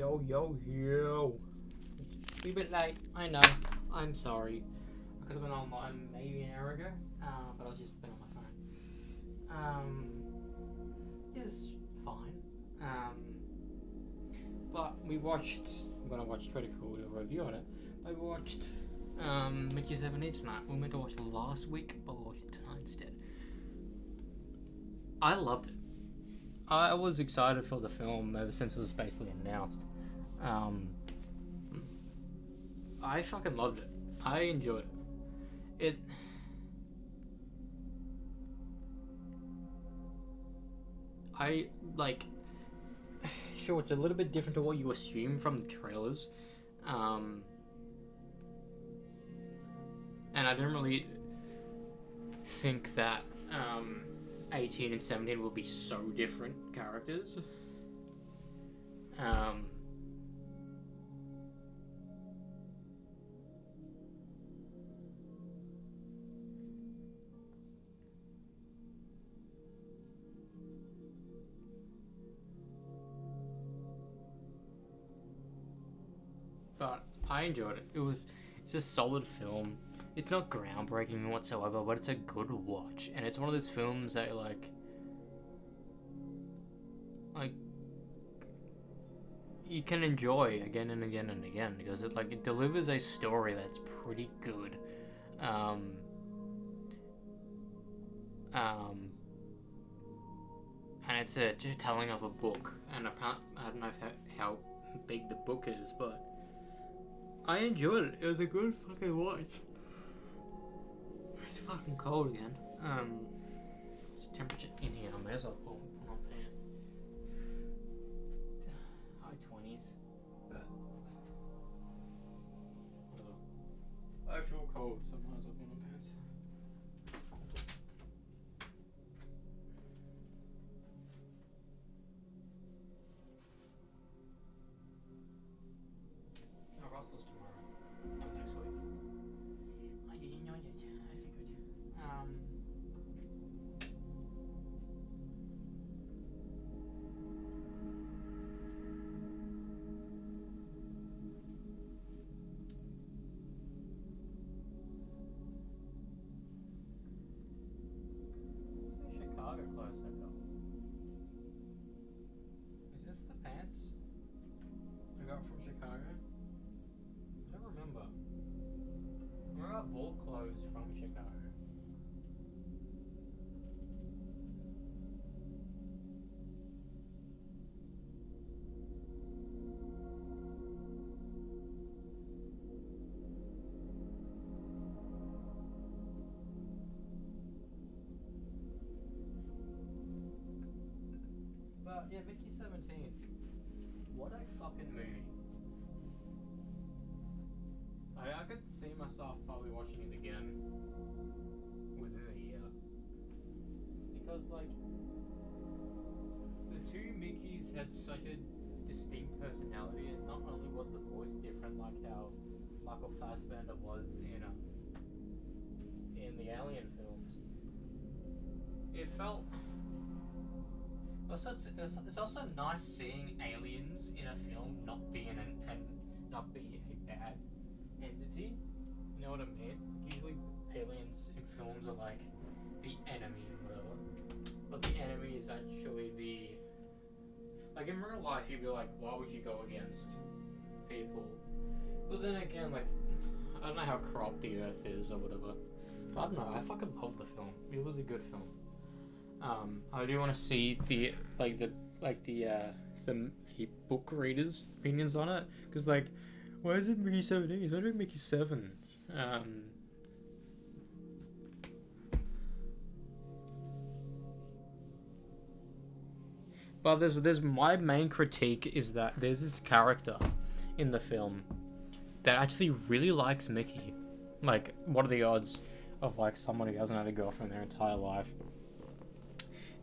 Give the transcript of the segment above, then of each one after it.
Yo. A bit late, I know. I'm sorry. I could have been online maybe an hour ago, but I've just been on my phone. It's fine. But I'm gonna watch pretty cool, do a review on it. I watched Mickey 17 tonight. We were meant to watch it last week, but we watched it tonight instead. I loved it. I was excited for the film ever since it was basically announced. I fucking loved it. I enjoyed it. Sure, it's a little bit different to what you assume from the trailers. And I didn't really think that 18 and 17 will be so different characters. But I enjoyed it. It's a solid film. It's not groundbreaking whatsoever, but it's a good watch. And it's one of those films that like you can enjoy again and again and again because it delivers a story that's pretty good. And it's a telling of a book, and I don't know how big the book is, but I enjoyed it. It was a good fucking watch. It's fucking cold again. What's the temperature in here? I may as well put on pants. High 20s. I feel cold, so I might as well put on pants. Oh, Russell's tomorrow. Not next week. I didn't know yet. I figured. What's the Chicago clothes I got? Is this the pants I got from Chicago? I don't remember. I remember I bought clothes from Chicago. But yeah, Mickey 17. What a fucking movie. I could see myself probably watching it again within a year. Because, the two Mickeys had such a distinct personality, and not only was the voice different, like how Michael Fassbender was in the Alien films, it felt... It's also nice seeing aliens in a film not being not be a bad entity. You know what I mean? Usually aliens in films are like the enemy and whatever, but the enemy is actually in real life you'd be like, why would you go against people? But then again, I don't know how corrupt the Earth is or whatever. But I don't know. I fucking love the film. It was a good film. I do want to see the book readers' opinions on it, because why is it Mickey 17? It's better than Mickey 7. But there's my main critique is that there's this character in the film that actually really likes Mickey. What are the odds of someone who hasn't had a girlfriend their entire life?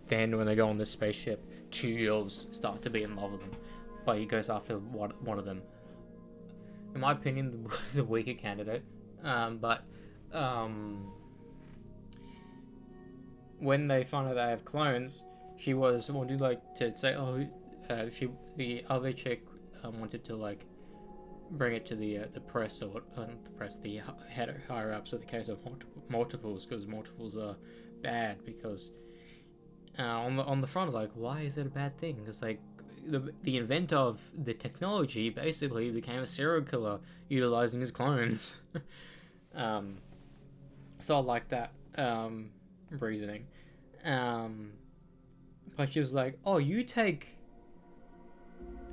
Then when they go on this spaceship, 2 girls start to be in love with them, but he goes after one of them. In my opinion, the weaker candidate. When they find out they have clones, she was wanting to say, the other chick wanted to like bring it to the press, or not the press, the higher ups, with the case of multiples, because multiples are bad, because on the front, like, why is it a bad thing? Because like the inventor of the technology basically became a serial killer utilizing his clones. So I like that reasoning. But she was like, oh, you take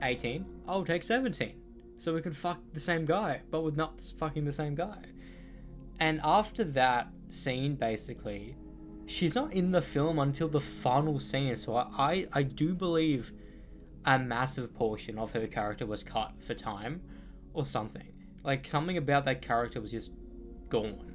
18, I'll take 17. So we can fuck the same guy, but we're not fucking the same guy. And after that scene, basically, she's not in the film until the final scene. So I do believe a massive portion of her character was cut for time or something. Like, something about that character was just gone.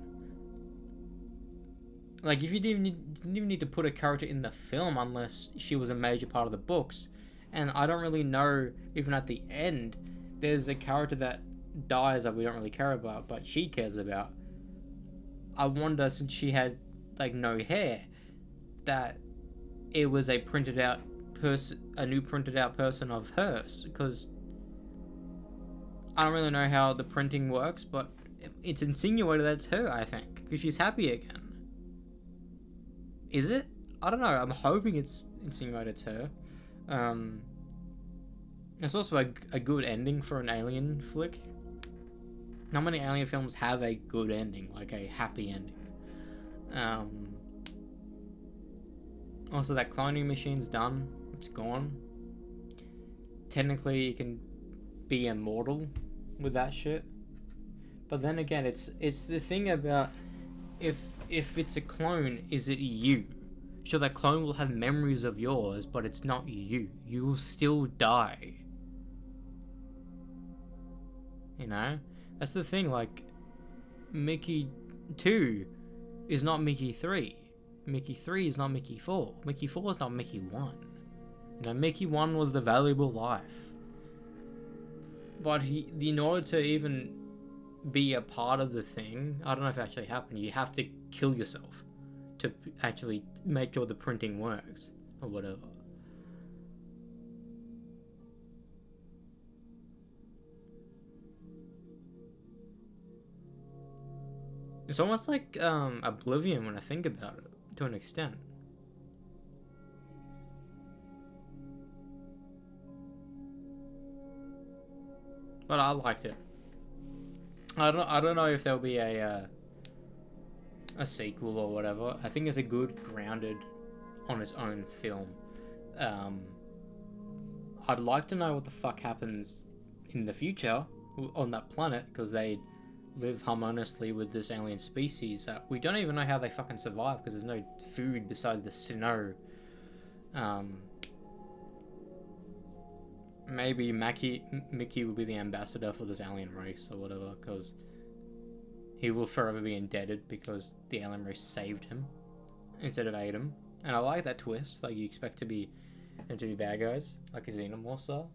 Like, if you didn't even need to put a character in the film unless she was a major part of the books. And I don't really know, even at the end, there's a character that dies that we don't really care about, but she cares about. I wonder, since she had, like, no hair, that it was a printed out person, a new printed out person of hers, because I don't really know how the printing works, but it's insinuated that it's her, I think, because she's happy again. Is it? I don't know. I'm hoping it's insinuated it's her. It's also a good ending for an Alien flick. Not many Alien films have a good ending, like a happy ending. Also, that cloning machine's done. It's gone. Technically, you can be immortal with that shit. But then again, it's the thing about if it's a clone, is it you? Sure, that clone will have memories of yours, but it's not you. You will still die. You know? That's the thing, like, Mickey 2 is not Mickey 3. Mickey 3 is not Mickey 4. Mickey 4 is not Mickey 1. You know, Mickey 1 was the valuable life. But in order to even be a part of the thing, I don't know if it actually happened, you have to kill yourself to actually make sure the printing works, or whatever. It's almost like Oblivion when I think about it, to an extent. But I liked it. I don't know if there'll be a sequel or whatever. I think it's a good, grounded, on its own film. I'd like to know what the fuck happens in the future on that planet, because they live harmoniously with this alien species that we don't even know how they fucking survive, because there's no food besides the snow. Maybe Mickey will be the ambassador for this alien race or whatever, because he will forever be indebted because the alien race saved him instead of ate him. And I like that twist. Like, you expect them to be bad guys, like a xenomorphs are,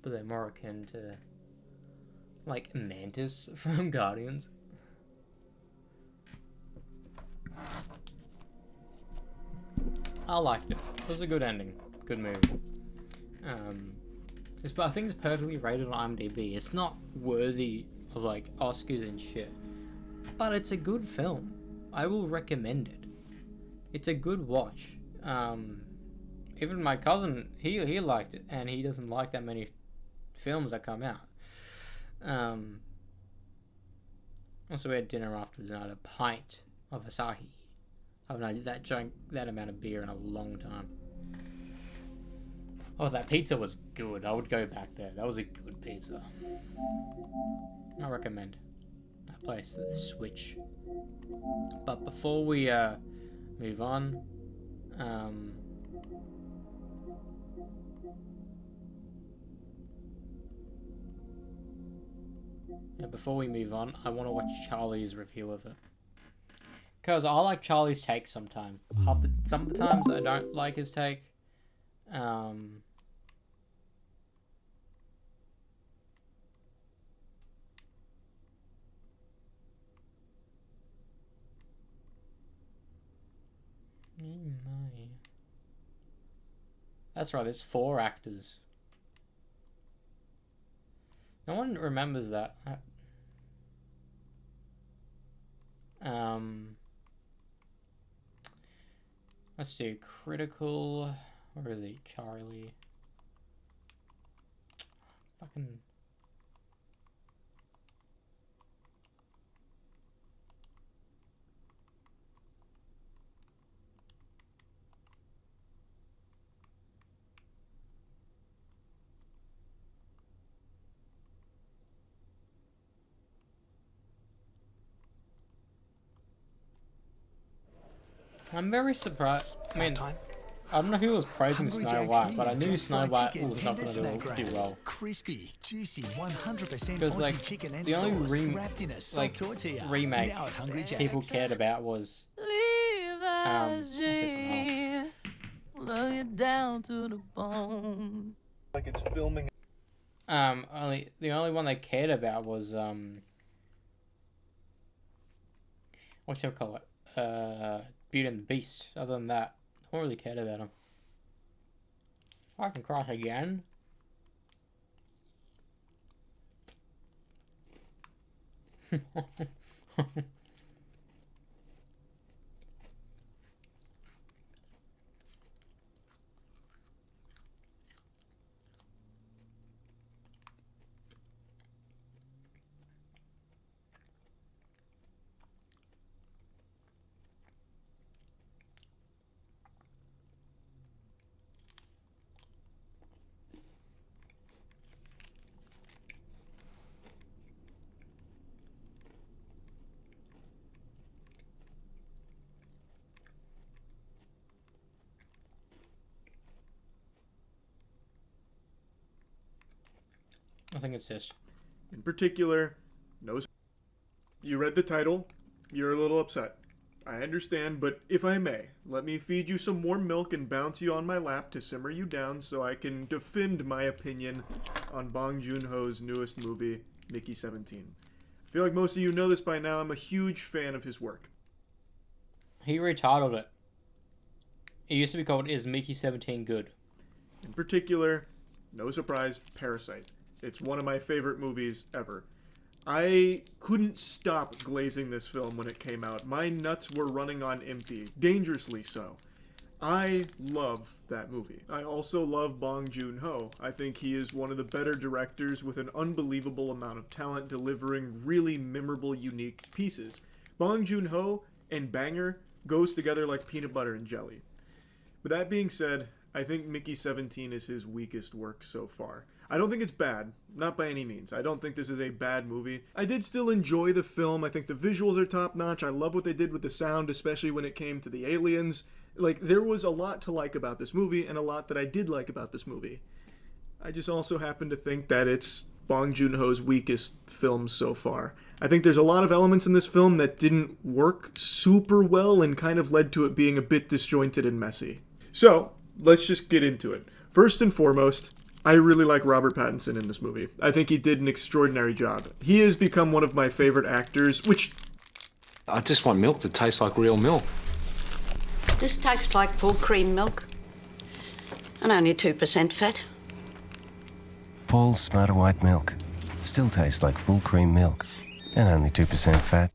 but they're more akin to, like, Mantis from Guardians. I liked it. It was a good ending. Good movie. I think it's perfectly rated on IMDb. It's not worthy of, like, Oscars and shit, but it's a good film. I will recommend it. It's a good watch. Even my cousin, he liked it, and he doesn't like that many films that come out. Also, we had dinner afterwards, and I had a pint of Asahi. I haven't had that amount of beer in a long time. Oh, that pizza was good. I would go back there. That was a good pizza. I recommend that place, the Switch. But before we move on, I want to watch Charlie's review of it, because I like Charlie's take sometimes. Some of the times I don't like his take. That's right, there's 4 actors. No one remembers that. Let's do critical. Where is he? Charlie. Fucking. I'm very surprised. I mean, I don't know who was praising Snow White, but I knew Snow White was not going to do well. Crispy, juicy, 100% Because like Aussie chicken and the only sauce wrapped in a soft tortilla. remake Now at Hungry people Jack's. cared about was what's this one? Love you down to the bone. Like it's filming. The only one they cared about was what should I call it? Beauty and the Beast. Other than that, I don't really cared about him. I can crash again. I think it's this. In particular, no. You read the title. You're a little upset. I understand, but if I may, let me feed you some warm milk and bounce you on my lap to simmer you down so I can defend my opinion on Bong Joon-ho's newest movie, Mickey 17. I feel like most of you know this by now. I'm a huge fan of his work. He retitled it. It used to be called Is Mickey 17 Good? In particular, no surprise, Parasite. It's one of my favorite movies ever. I couldn't stop glazing this film when it came out. My nuts were running on empty, dangerously so. I love that movie. I also love Bong Joon-ho. I think he is one of the better directors with an unbelievable amount of talent delivering really memorable, unique pieces. Bong Joon-ho and Banger goes together like peanut butter and jelly. But that being said, I think Mickey 17 is his weakest work so far. I don't think it's bad, not by any means. I don't think this is a bad movie. I did still enjoy the film. I think the visuals are top notch. I love what they did with the sound, especially when it came to the aliens. Like, there was a lot to like about this movie, and a lot that I did like about this movie. I just also happen to think that it's Bong Joon-ho's weakest film so far. I think there's a lot of elements in this film that didn't work super well and kind of led to it being a bit disjointed and messy. So, let's just get into it. First and foremost, I really like Robert Pattinson in this movie. I think he did an extraordinary job. He has become one of my favorite actors, which... I just want milk that tastes like real milk. This tastes like full cream milk. And only 2% fat. Paul's Smarter White Milk. Still tastes like full cream milk. And only 2% fat.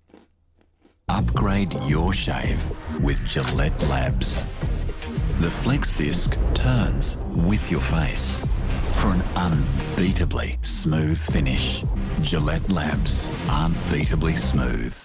Upgrade your shave with Gillette Labs. The Flex Disc turns with your face for an unbeatably smooth finish. Gillette Labs, unbeatably smooth.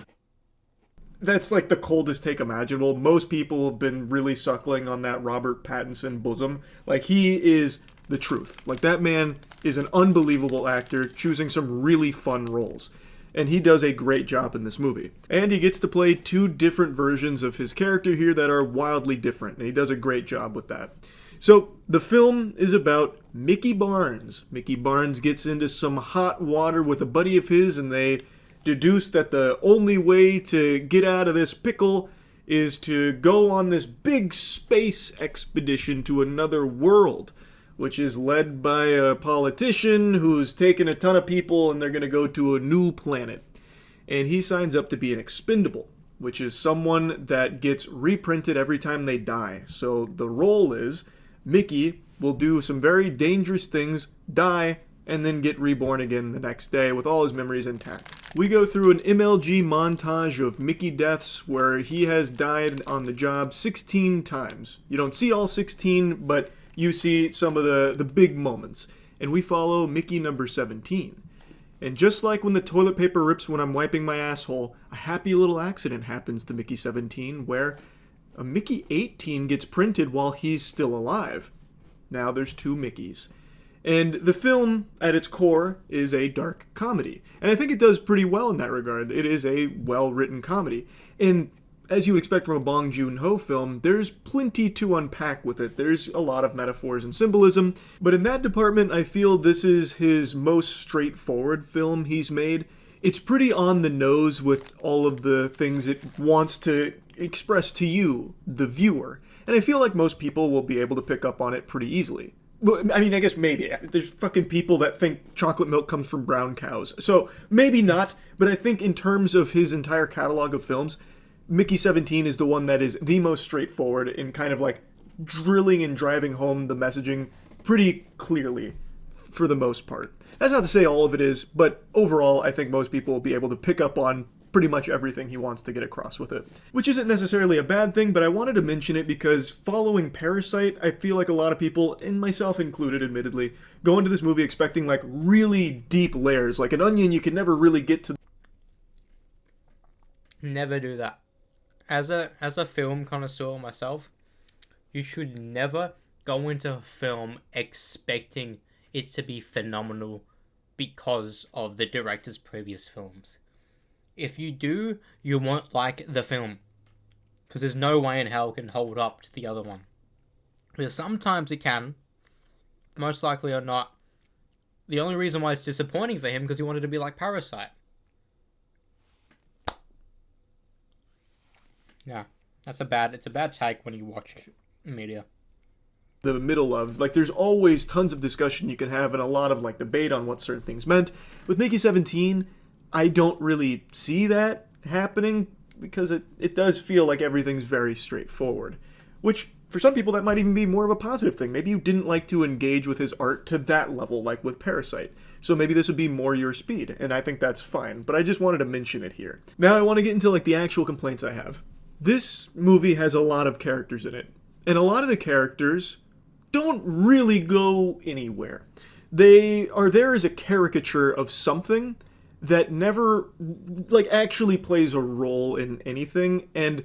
That's like the coldest take imaginable. Most people have been really suckling on that Robert Pattinson bosom. Like, he is the truth. Like, that man is an unbelievable actor, choosing some really fun roles. And he does a great job in this movie. And he gets to play two different versions of his character here that are wildly different, and he does a great job with that. So, the film is about Mickey Barnes. Mickey Barnes gets into some hot water with a buddy of his, and they deduce that the only way to get out of this pickle is to go on this big space expedition to another world, which is led by a politician who's taken a ton of people and they're going to go to a new planet. And he signs up to be an expendable, which is someone that gets reprinted every time they die. So the role is Mickey will do some very dangerous things, die, and then get reborn again the next day with all his memories intact. We go through an MLG montage of Mickey deaths where he has died on the job 16 times. You don't see all 16, but you see some of the big moments. And we follow Mickey number 17. And just like when the toilet paper rips when I'm wiping my asshole, a happy little accident happens to Mickey 17 where a Mickey 18 gets printed while he's still alive. Now there's two Mickeys. And the film, at its core, is a dark comedy. And I think it does pretty well in that regard. It is a well-written comedy. And as you would expect from a Bong Joon-ho film, there's plenty to unpack with it. There's a lot of metaphors and symbolism. But in that department, I feel this is his most straightforward film he's made. It's pretty on the nose with all of the things it wants to express to you, the viewer. And I feel like most people will be able to pick up on it pretty easily. I mean, I guess maybe. There's fucking people that think chocolate milk comes from brown cows. So, maybe not, but I think in terms of his entire catalog of films, Mickey 17 is the one that is the most straightforward in kind of like drilling and driving home the messaging pretty clearly for the most part. That's not to say all of it is, but overall, I think most people will be able to pick up on pretty much everything he wants to get across with it. Which isn't necessarily a bad thing, but I wanted to mention it because following Parasite, I feel like a lot of people, and myself included admittedly, go into this movie expecting like really deep layers, like an onion you can never really get to. Never do that. As a film connoisseur myself, you should never go into a film expecting it to be phenomenal because of the director's previous films. If you do, you won't like the film. Because there's no way in hell it can hold up to the other one. Because sometimes it can. Most likely or not. The only reason why it's disappointing for him because he wanted to be like Parasite. Yeah. It's a bad take when you watch media. The middle of, like, there's always tons of discussion you can have and a lot of like debate on what certain things meant. With Mickey 17, I don't really see that happening because it does feel like everything's very straightforward. Which, for some people, that might even be more of a positive thing. Maybe you didn't like to engage with his art to that level, like with Parasite. So maybe this would be more your speed, and I think that's fine. But I just wanted to mention it here. Now I want to get into like the actual complaints I have. This movie has a lot of characters in it. And a lot of the characters don't really go anywhere. They are there as a caricature of something that never, like, actually plays a role in anything, and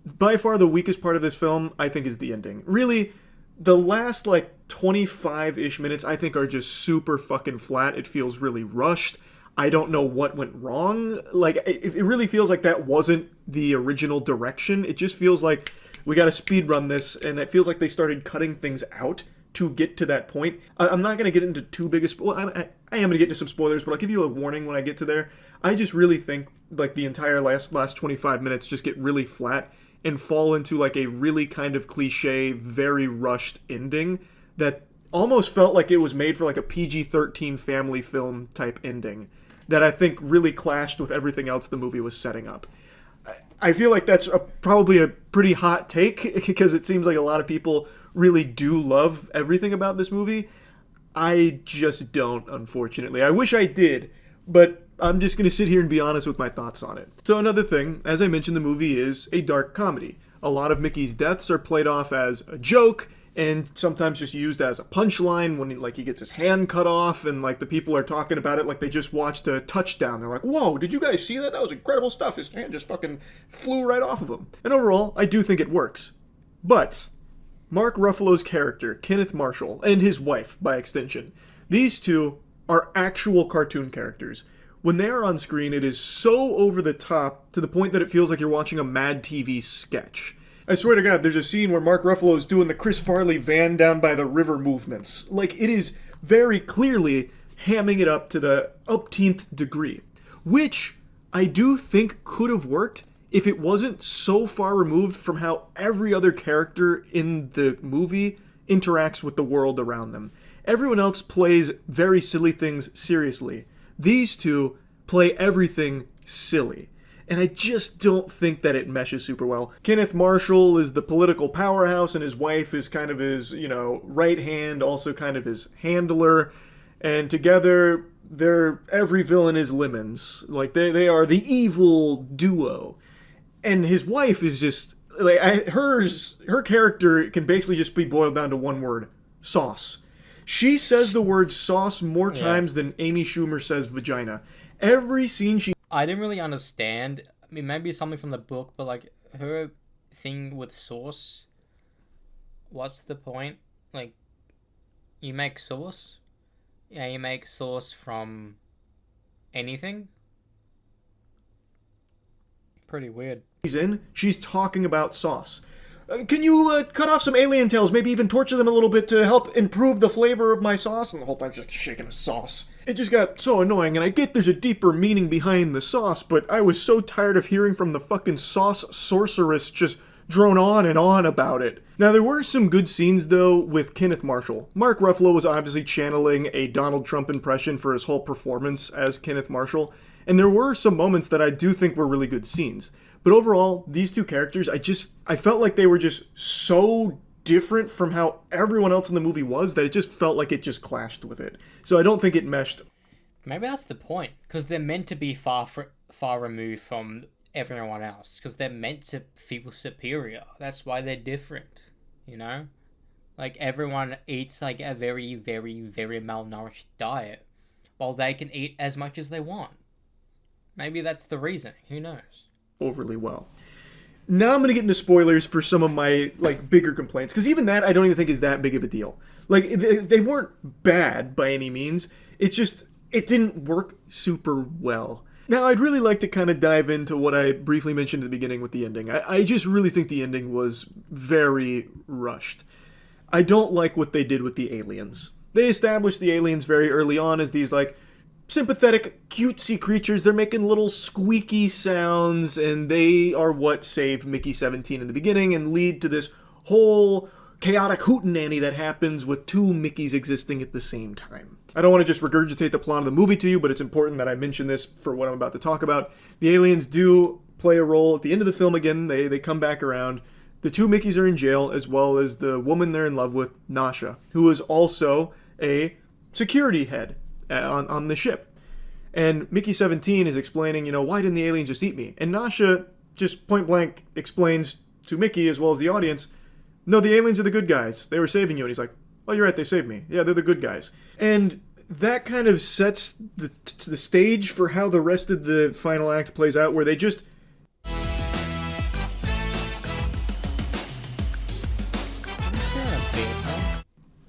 by far the weakest part of this film, I think, is the ending. Really, the last, like, 25-ish minutes, I think, are just super fucking flat. It feels really rushed. I don't know what went wrong. Like, it really feels like that wasn't the original direction. It just feels like we gotta speedrun this, and it feels like they started cutting things out to get to that point. I'm not going to get into too big a I am going to get into some spoilers, but I'll give you a warning when I get to there. I just really think like the entire last 25 minutes just get really flat and fall into like a really kind of cliche, very rushed ending that almost felt like it was made for like a PG-13 family film type ending that I think really clashed with everything else the movie was setting up. I feel like that's probably a pretty hot take because it seems like a lot of people really do love everything about this movie. I just don't, unfortunately. I wish I did, but I'm just going to sit here and be honest with my thoughts on it. So another thing, as I mentioned, the movie is a dark comedy. A lot of Mickey's deaths are played off as a joke and sometimes just used as a punchline when he gets his hand cut off and like the people are talking about it like they just watched a touchdown. They're like, whoa, did you guys see that? That was incredible stuff. His hand just fucking flew right off of him. And overall, I do think it works. But Mark Ruffalo's character, Kenneth Marshall, and his wife, by extension, these two are actual cartoon characters. When they are on screen, it is so over the top to the point that it feels like you're watching a Mad TV sketch. I swear to God, there's a scene where Mark Ruffalo is doing the Chris Farley van down by the river movements. Like, it is very clearly hamming it up to the upteenth degree, which I do think could have worked if it wasn't so far removed from how every other character in the movie interacts with the world around them. Everyone else plays very silly things seriously. These two play everything silly. And I just don't think that it meshes super well. Kenneth Marshall is the political powerhouse, and his wife is kind of his, right hand, also kind of his handler. And together, every villain is Lemons. Like, they are the evil duo. And his wife is just, like, her character can basically just be boiled down to one word: sauce. She says the word sauce more times than Amy Schumer says vagina. Every scene she... I didn't really understand. I mean, maybe something from the book, but, like, her thing with sauce, what's the point? Like, you make sauce? Yeah, you make sauce from anything? Pretty weird. She's talking about sauce. Can you cut off some alien tails, maybe even torture them a little bit to help improve the flavor of my sauce? And the whole time she's like shaking a sauce. It just got so annoying, and I get there's a deeper meaning behind the sauce, but I was so tired of hearing from the fucking sauce sorceress just drone on and on about it. Now, there were some good scenes, though, with Kenneth Marshall. Mark Ruffalo was obviously channeling a Donald Trump impression for his whole performance as Kenneth Marshall, and there were some moments that I do think were really good scenes. But overall, these two characters, I felt like they were just so different from how everyone else in the movie was that it just felt like it just clashed with it. So I don't think it meshed. Maybe that's the point, because they're meant to be far removed from everyone else, because they're meant to feel superior. That's why they're different, you know? Like, everyone eats, like, a very, very, very malnourished diet, while they can eat as much as they want. Maybe that's the reason. Who knows? Overly well. Now I'm going to get into spoilers for some of my, like, bigger complaints, because even that I don't even think is that big of a deal. Like, they weren't bad by any means. It's just, it didn't work super well. Now, I'd really like to kind of dive into what I briefly mentioned at the beginning with the ending. I just really think the ending was very rushed. I don't like what they did with the aliens. They established the aliens very early on as these, like, sympathetic, cutesy creatures. They're making little squeaky sounds, and they are what saved Mickey 17 in the beginning and lead to this whole chaotic hootenanny that happens with two Mickeys existing at the same time. I don't want to just regurgitate the plot of the movie to you, but it's important that I mention this for what I'm about to talk about. The aliens do play a role at the end of the film again. They come back around. The two Mickeys are in jail, as well as the woman they're in love with, Nasha, who is also a security head on the ship. And Mickey 17 is explaining, you know, why didn't the aliens just eat me? And Nasha just point blank explains to Mickey, as well as the audience, no, the aliens are the good guys. They were saving you. And he's like, oh, you're right, they saved me. Yeah, they're the good guys. And that kind of sets the stage for how the rest of the final act plays out, where they just...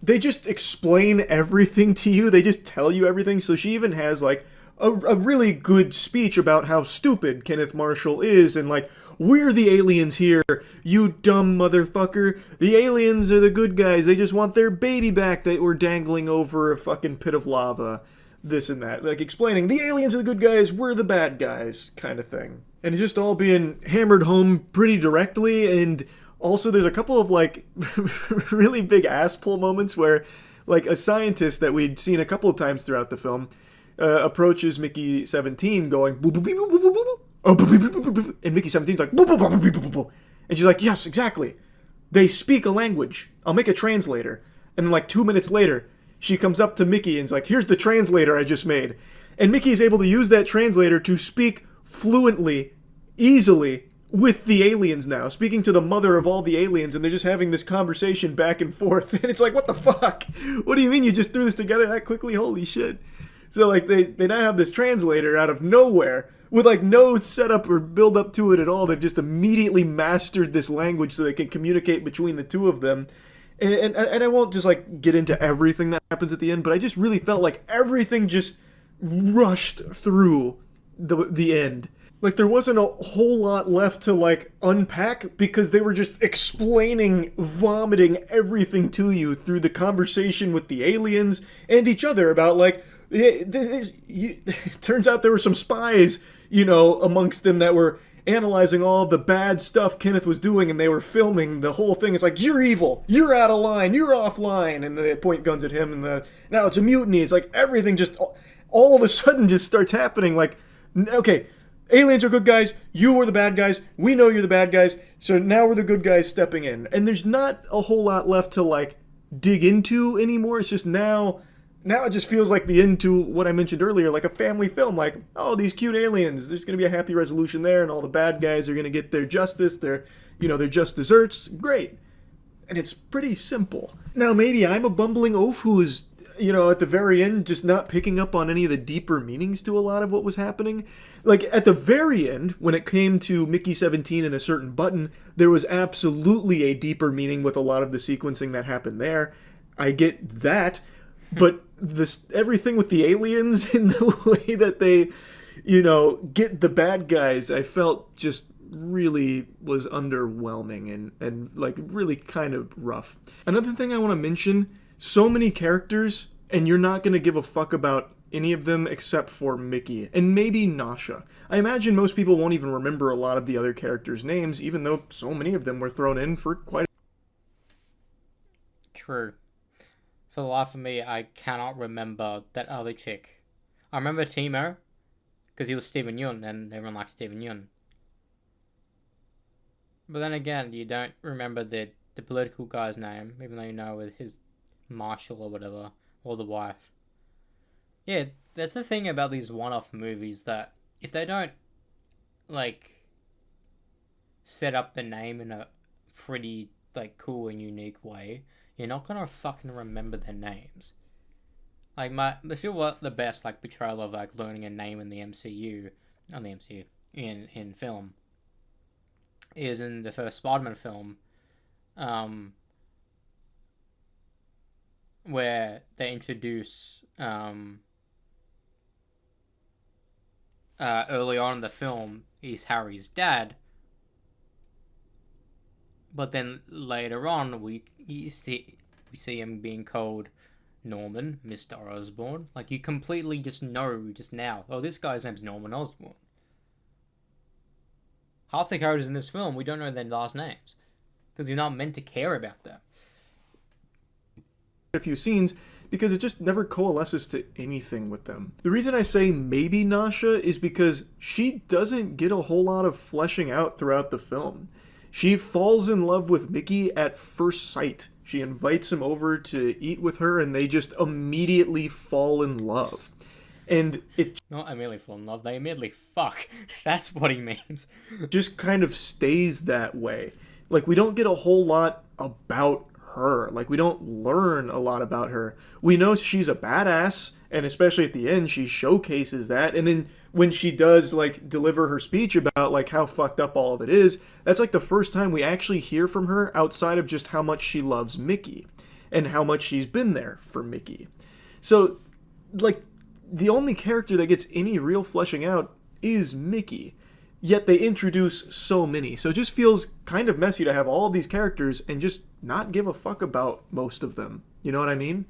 They just explain everything to you. They just tell you everything. So she even has, like, a really good speech about how stupid Kenneth Marshall is, and, like, we're the aliens here, you dumb motherfucker. The aliens are the good guys. They just want their baby back that we're dangling over a fucking pit of lava. This and that. Like, explaining, the aliens are the good guys, we're the bad guys, kind of thing. And it's just all being hammered home pretty directly, and also there's a couple of, like, really big ass pull moments where, like, a scientist that we'd seen a couple of times throughout the film approaches Mickey 17 going, boop, boop, boop, boop, boop, boop, boop. And Mickey 17's like, boop, boop, boop, boop, boop, boop. And she's like, yes, exactly. They speak a language. I'll make a translator. And then, like, 2 minutes later, she comes up to Mickey and is like, here's the translator I just made. And Mickey is able to use that translator to speak fluently, easily, with the aliens now, speaking to the mother of all the aliens, and they're just having this conversation back and forth. And it's like, what the fuck? What do you mean you just threw this together that quickly? Holy shit. So, like, they now have this translator out of nowhere with, like, no setup or build up to it at all. They've just immediately mastered this language so they can communicate between the two of them. And I won't just, like, get into everything that happens at the end, but I just really felt like everything just rushed through the end. Like, there wasn't a whole lot left to, like, unpack, because they were just explaining, vomiting everything to you through the conversation with the aliens and each other about, like, it turns out there were some spies, you know, amongst them that were analyzing all the bad stuff Kenneth was doing, and they were filming the whole thing. It's like, you're evil, you're out of line, you're offline, and they point guns at him, and now it's a mutiny. It's like everything just all of a sudden just starts happening. Like, okay, aliens are good guys, you were the bad guys, we know you're the bad guys, so now we're the good guys stepping in. And there's not a whole lot left to, like, dig into anymore. It's just now now it just feels like the end to what I mentioned earlier, like a family film. Like, oh, these cute aliens, there's going to be a happy resolution there, and all the bad guys are going to get their justice, their just desserts. Great. And it's pretty simple. Now, maybe I'm a bumbling oaf who is, at the very end, just not picking up on any of the deeper meanings to a lot of what was happening. Like, at the very end, when it came to Mickey 17 and a certain button, there was absolutely a deeper meaning with a lot of the sequencing that happened there. I get that, but everything with the aliens and the way that they, get the bad guys, I felt just really was underwhelming and like really kind of rough. Another thing I want to mention, so many characters, and you're not going to give a fuck about any of them except for Mickey, and maybe Nasha. I imagine most people won't even remember a lot of the other characters' names, even though so many of them were thrown in for quite True. For the life of me, I cannot remember that other chick. I remember Timo, because he was Steven Yeun, and everyone likes Steven Yeun. But then again, you don't remember the political guy's name, even though you know with his Marshall or whatever, or the wife. Yeah, that's the thing about these one-off movies, that if they don't, like, set up the name in a pretty, like, cool and unique way, you're not gonna fucking remember their names. Like, still what the best, like, portrayal of, like, learning a name in the MCU, not the MCU, in film, is in the first Spider-Man film, where they introduce, early on in the film, he's Harry's dad, but then later on, we see him being called Norman, Mr. Osborn. Like, you completely just know just now, oh, this guy's name's Norman Osborn. Half the characters in this film, we don't know their last names, because you're not meant to care about them. a few scenes, because it just never coalesces to anything with them. The reason I say maybe Nasha is because she doesn't get a whole lot of fleshing out throughout the film. She falls in love with Mickey at first sight. She invites him over to eat with her, and they just immediately fall in love. And it Not immediately fall in love, they immediately fuck. That's what he means. just kind of stays that way. Like, we don't get a whole lot about her. Like, we don't learn a lot about her. We know she's a badass, and especially at the end, she showcases that. And then when she does, like, deliver her speech about, like, how fucked up all of it is, that's, like, the first time we actually hear from her outside of just how much she loves Mickey and how much she's been there for Mickey. So, like, the only character that gets any real fleshing out is Mickey. Yet they introduce so many. So it just feels kind of messy to have all of these characters and just not give a fuck about most of them. You know what I mean?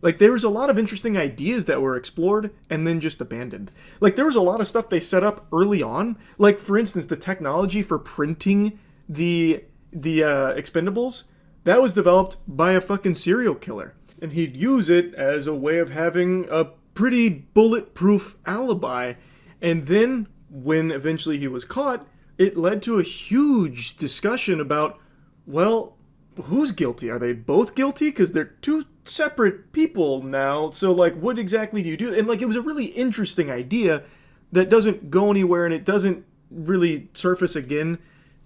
Like, there was a lot of interesting ideas that were explored and then just abandoned. Like, there was a lot of stuff they set up early on. Like, for instance, the technology for printing the expendables, that was developed by a fucking serial killer. And he'd use it as a way of having a pretty bulletproof alibi. And then, when eventually he was caught, it led to a huge discussion about, well, who's guilty? Are they both guilty? Because they're two separate people now. So, like, what exactly do you do? And, like, it was a really interesting idea that doesn't go anywhere, and it doesn't really surface again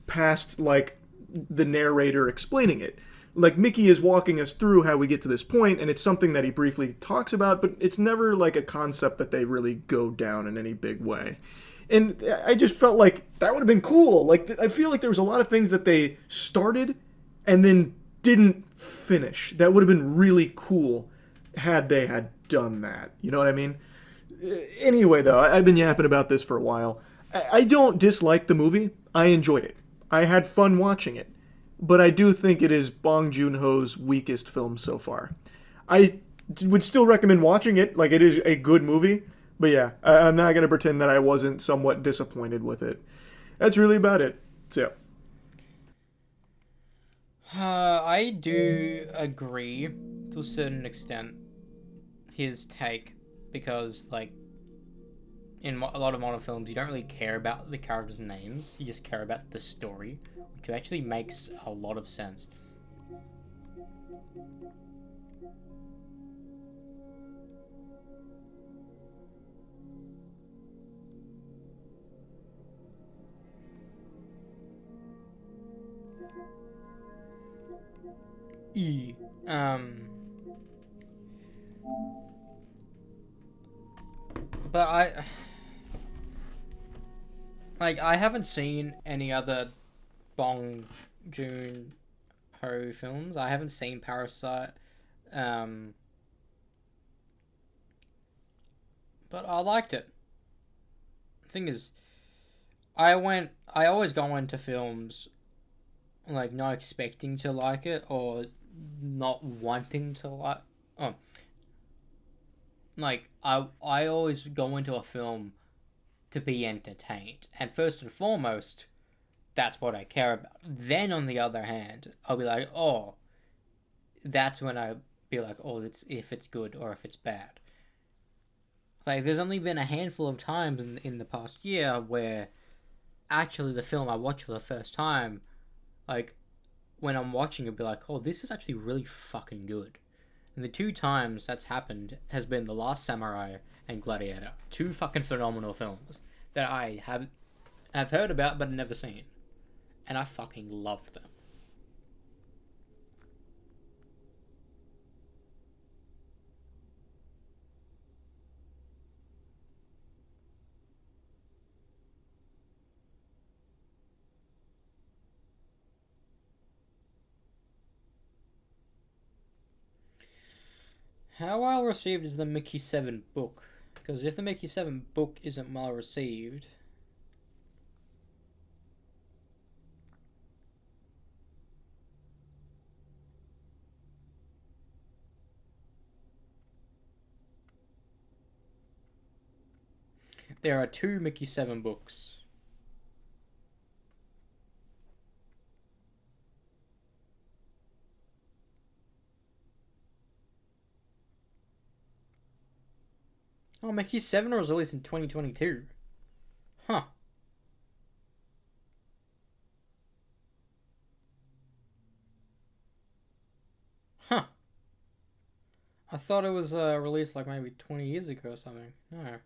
past, like, the narrator explaining it. Like, Mickey is walking us through how we get to this point, and it's something that he briefly talks about, but it's never, like, a concept that they really go down in any big way. And I just felt like that would have been cool. Like, I feel like there was a lot of things that they started and then didn't finish. That would have been really cool had they had done that. You know what I mean? Anyway, though, I've been yapping about this for a while. I don't dislike the movie. I enjoyed it. I had fun watching it. But I do think it is Bong Joon-ho's weakest film so far. I would still recommend watching it. Like, it is a good movie. But yeah, I'm not going to pretend that I wasn't somewhat disappointed with it. That's really about it. So, I do agree to a certain extent his take, because, like, in a lot of modern films, you don't really care about the characters' names. You just care about the story, which actually makes a lot of sense. E. But I haven't seen any other Bong Joon-ho films. I haven't seen Parasite. But I liked it. The thing is, I always go into films like not expecting to like it or not wanting to like. Oh, like I always go into a film to be entertained, and first and foremost, that's what I care about. Then on the other hand, I'll be like, oh, that's when I be like, oh, it's if it's good or if it's bad. Like, there's only been a handful of times in the past year where actually the film I watched for the first time, like, when I'm watching it, be like, oh, this is actually really fucking good. And the 2 times that's happened has been The Last Samurai and Gladiator. 2 fucking phenomenal films that I have heard about but never seen. And I fucking loved them. How well received is the Mickey 7 book? Because if the Mickey 7 book isn't well received... There are 2 Mickey 7 books. Oh, Mickey 7 was released in 2022. Huh. Huh. I thought it was released like maybe 20 years ago or something. No.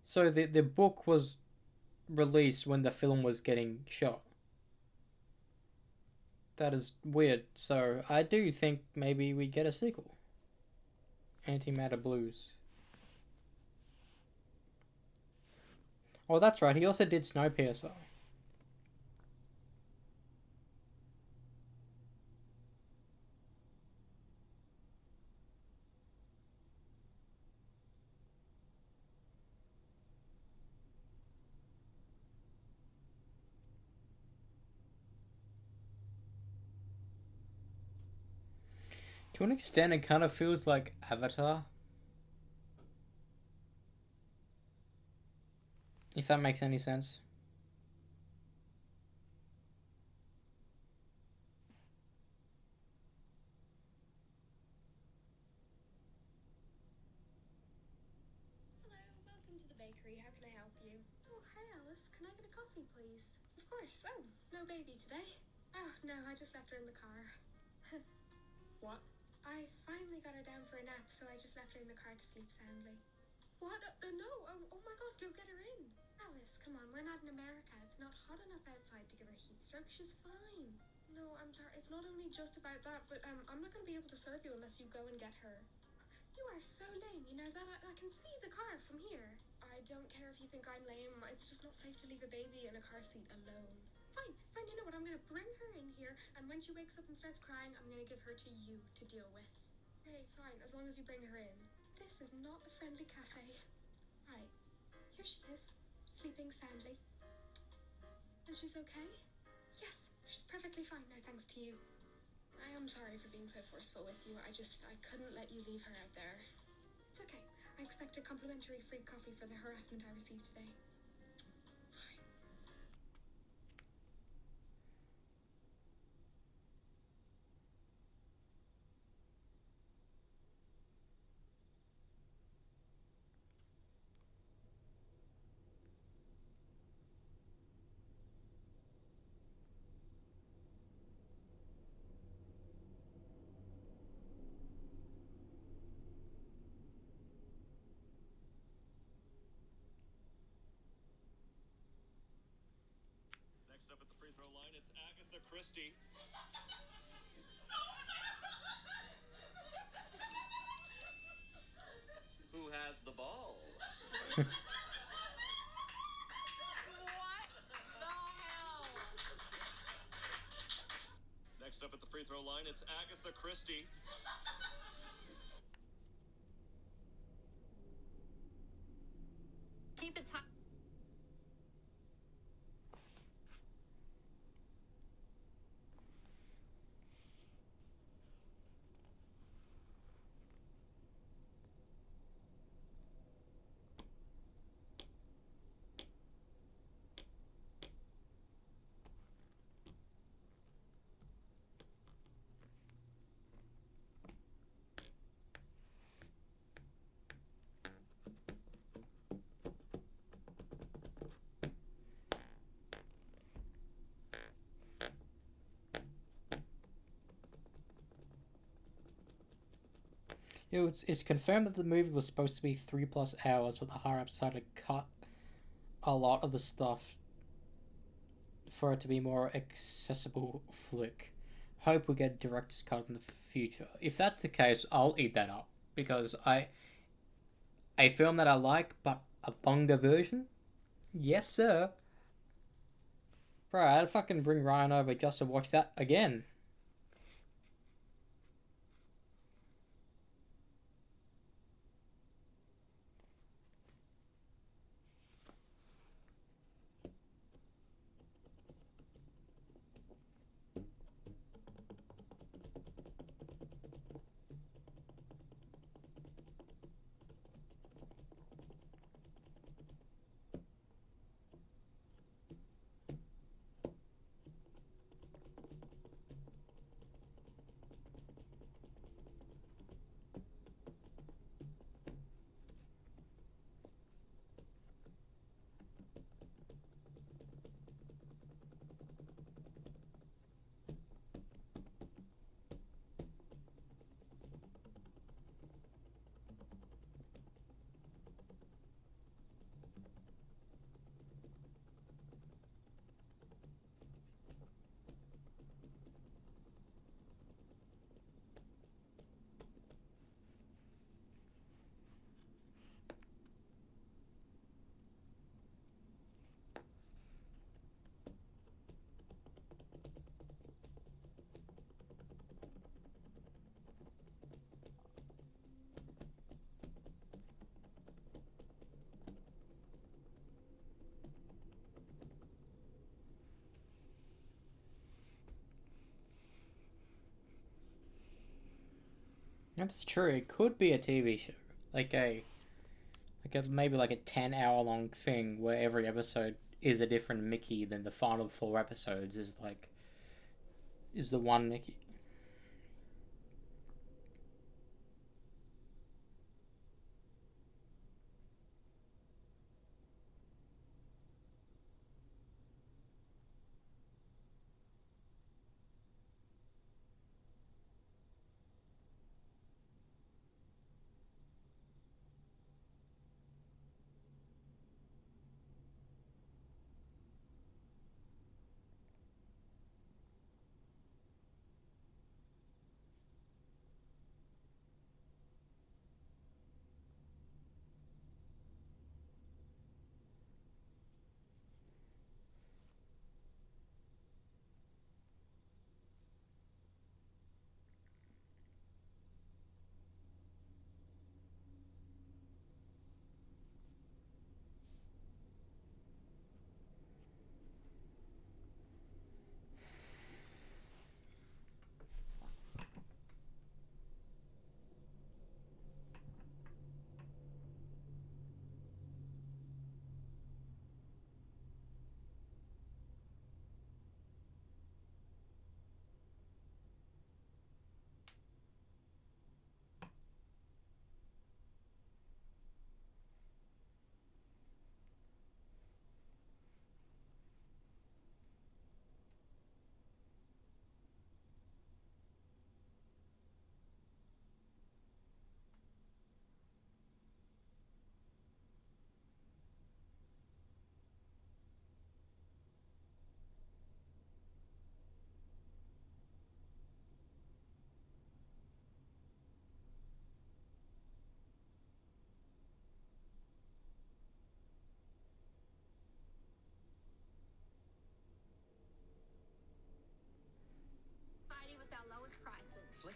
So the book was released when the film was getting shot. That is weird. So I do think maybe we get a sequel. Antimatter Blues. Oh, that's right. He also did Snowpiercer. To an extent, it kind of feels like Avatar. If that makes any sense. Hello, welcome to the bakery. How can I help you? Oh, hi Alice. Can I get a coffee, please? Of course. Oh, no baby today? Oh, no, I just left her in the car. What? I finally got her down for a nap, so I just left her in the car to sleep soundly. What? No. Oh my god, go get her in. Alice, come on, we're not in America. It's not hot enough outside to give her heat stroke. She's fine. No, I'm sorry. It's not only just about that, but I'm not going to be able to serve you unless you go and get her. You are so lame, you know that? I can see the car from here. I don't care if you think I'm lame. It's just not safe to leave a baby in a car seat alone. Fine. You know what? I'm going to bring her in here, and when she wakes up and starts crying, I'm going to give her to you to deal with. Okay, fine, as long as you bring her in. This is not a friendly cafe. Right. Here she is, sleeping soundly. And she's okay? Yes, she's perfectly fine now, thanks to you. I am sorry for being so forceful with you. I couldn't let you leave her out there. It's okay. I expect a complimentary free coffee for the harassment I received today. Fine. It's Agatha Christie. Who has the ball? What the hell? Next up at the free throw line, it's Agatha Christie. Keep it tight. It's confirmed that the movie was supposed to be 3+ hours, but the higher ups decided to cut a lot of the stuff for it to be more accessible flick. Hope we get director's cut in the future. If that's the case, I'll eat that up, because a film that I like, but a longer version? Yes, sir. Bro, I'd fucking bring Ryan over just to watch that again. That's true. It could be a TV show, maybe like a 10-hour long thing where every episode is a different Mickey. Then the final 4 episodes is the one Mickey.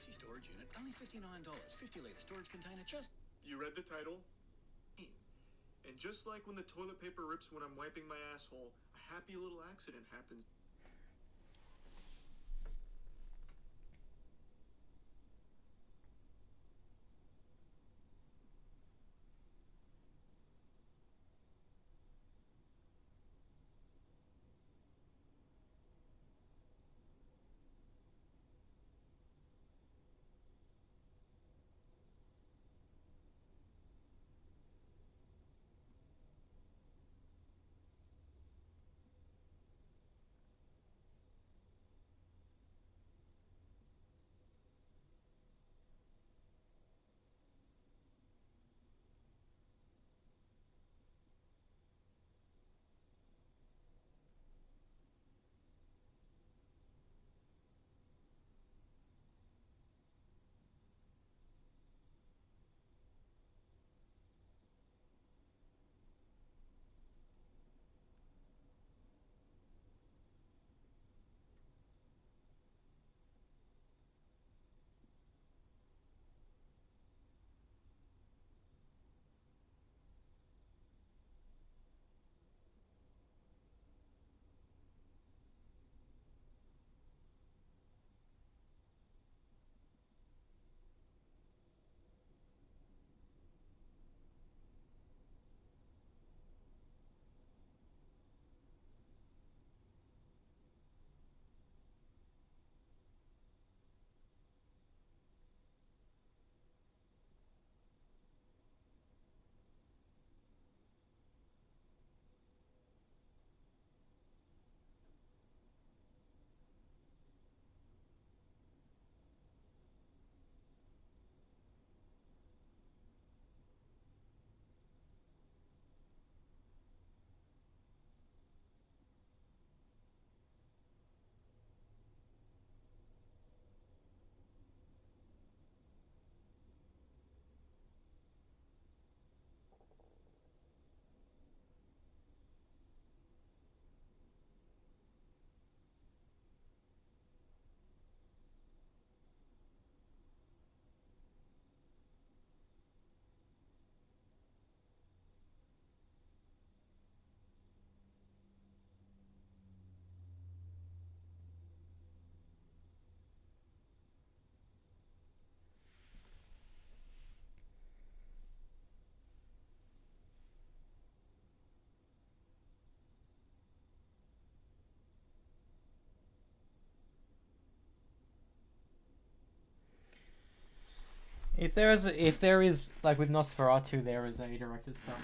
Maxi storage unit, only $59. 50-litre storage container, just... You read the title? And just like when the toilet paper rips when I'm wiping my asshole, a happy little accident happens. If there is like with Nosferatu, there is a director's cut.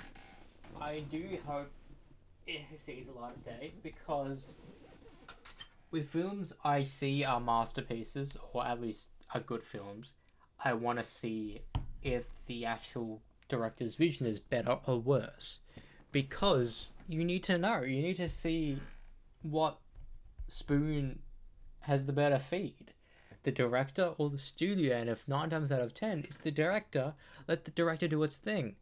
I do hope it sees a light of day, because with films I see are masterpieces, or at least are good films, I want to see if the actual director's vision is better or worse, because you need to know, you need to see what spoon has the better feed, the director or the studio. And if 9 times out of 10 it's the director, let the director do its thing.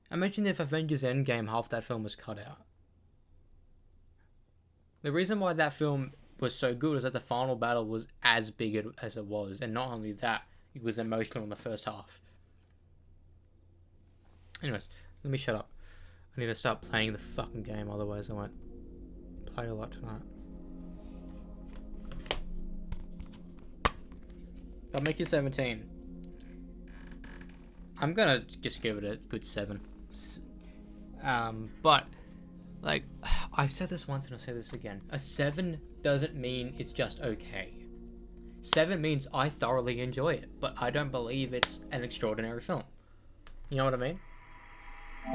Imagine if Avengers Endgame, half that film was cut out. The reason why that film was so good is that the final battle was as big as it was, and not only that, it was emotional in the first half. Anyways, let me shut up. I need to start playing the fucking game, otherwise I won't play a lot tonight. I'll make you 17. I'm gonna just give it a good 7. But, like, I've said this once and I'll say this again. A 7 doesn't mean it's just okay. 7 means I thoroughly enjoy it, but I don't believe it's an extraordinary film. You know what I mean?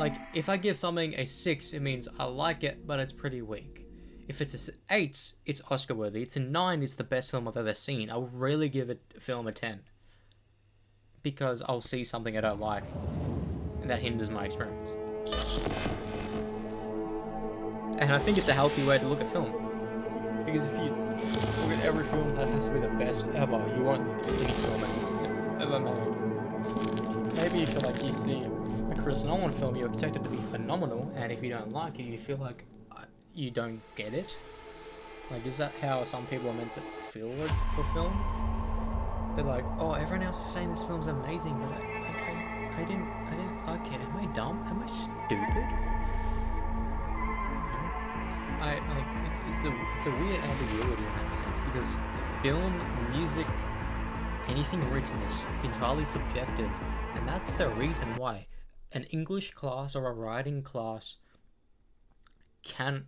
Like, if I give something a 6, it means I like it, but it's pretty weak. If it's an 8, it's Oscar worthy. It's a 9, it's the best film I've ever seen. I'll really give a film a 10. Because I'll see something I don't like, and that hinders my experience. And I think it's a healthy way to look at film. Because if you look at every film that has to be the best ever, you won't look at any film ever made. Maybe if you see a Chris Nolan film, you expect it to be phenomenal, and if you don't like it, you feel like you don't get it. Like, is that how some people are meant to feel it for film? they're like, oh, everyone else is saying this film's amazing, but I didn't like it. Am I dumb? Am I stupid? It's a weird ambiguity in that sense, because film, music, anything written is entirely subjective, and that's the reason why an English class or a writing class can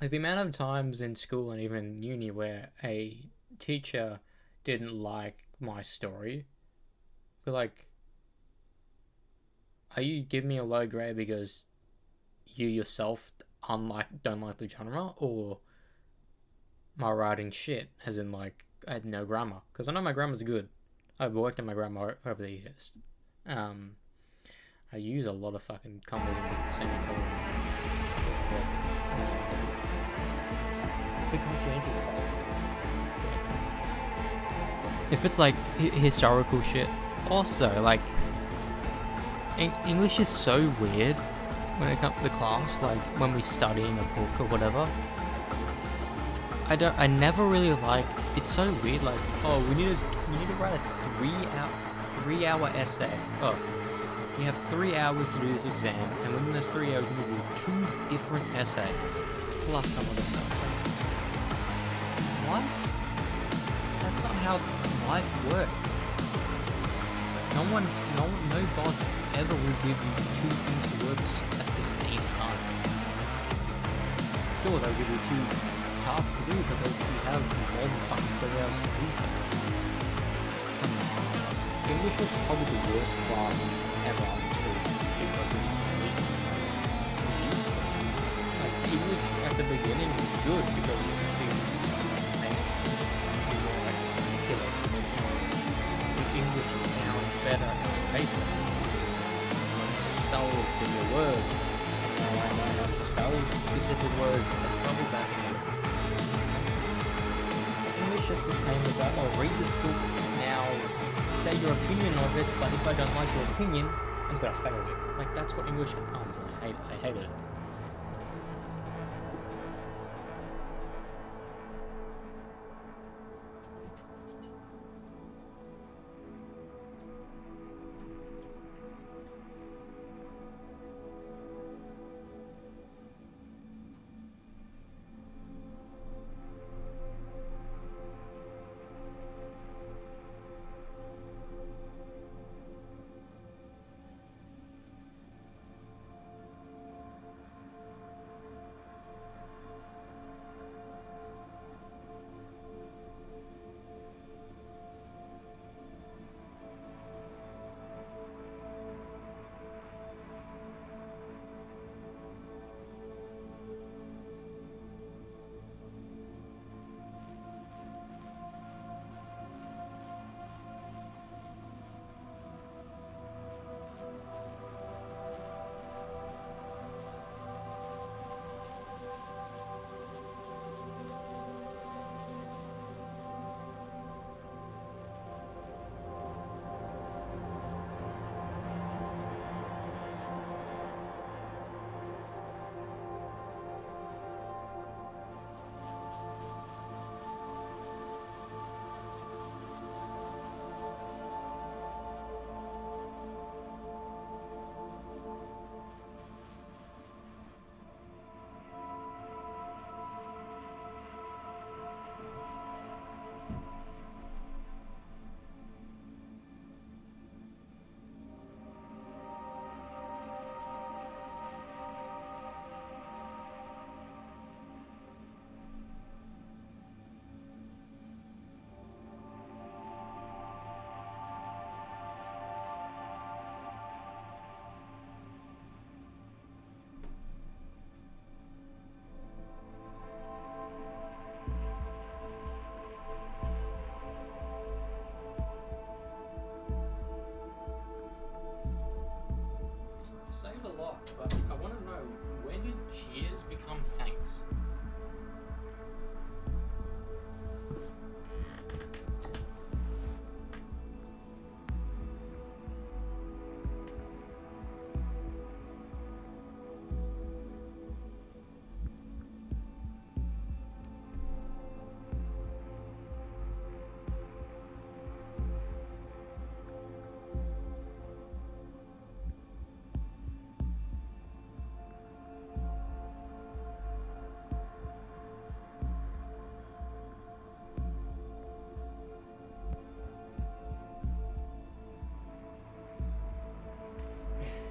like the amount of times in school and even uni where a teacher didn't like my story, but like, are you giving me a low grade because you yourself don't like the genre, or my writing shit, as in like I had no grammar? Because I know my grammar's good. I've worked on my grammar over the years. I use a lot of fucking commas and semicolons. Be conscientious about it. If it's like historical shit, also like English is so weird when it comes to the class. Like when we're studying a book or whatever, I never really like. It's so weird. Like, oh, we need to write a 3 hour essay. Oh, you have 3 hours to do this exam, and within those 3 hours you need to do 2 different essays plus some other stuff. What? That's not how life works. No boss ever will give you 2 things to work at the same time. Sure, they'll give you 2 tasks to do, but you have more than fucking 3 hours to do something. English was probably the worst class ever in school because it was the least useful. Like, English at the beginning was good because it was the English sounds better on paper. Spell the word. And now I know how to spell specific words and they're probably back in it. English just became about, oh, read this book now, say your opinion of it, but if I don't like your opinion, I'm gonna fail it. Like, that's what English becomes, and I hate it.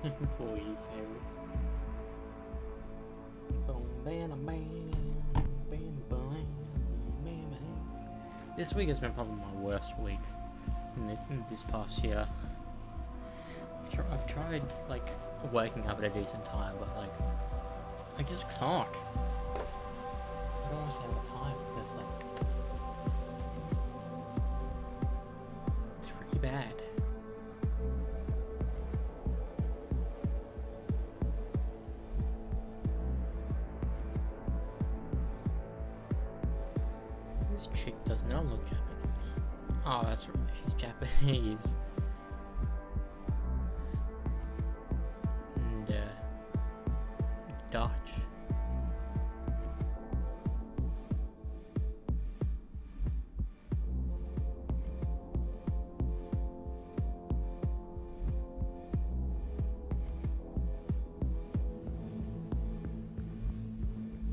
Employee favorites. Boom, bam, bam, bam, bam, bam, bam. This week has been probably my worst week in this past year. I've tried like waking up at a decent time, but like I just can't. I don't want to say all the time because like it's pretty bad. This chick does not look Japanese. Oh, that's right, she's Japanese. And Dutch.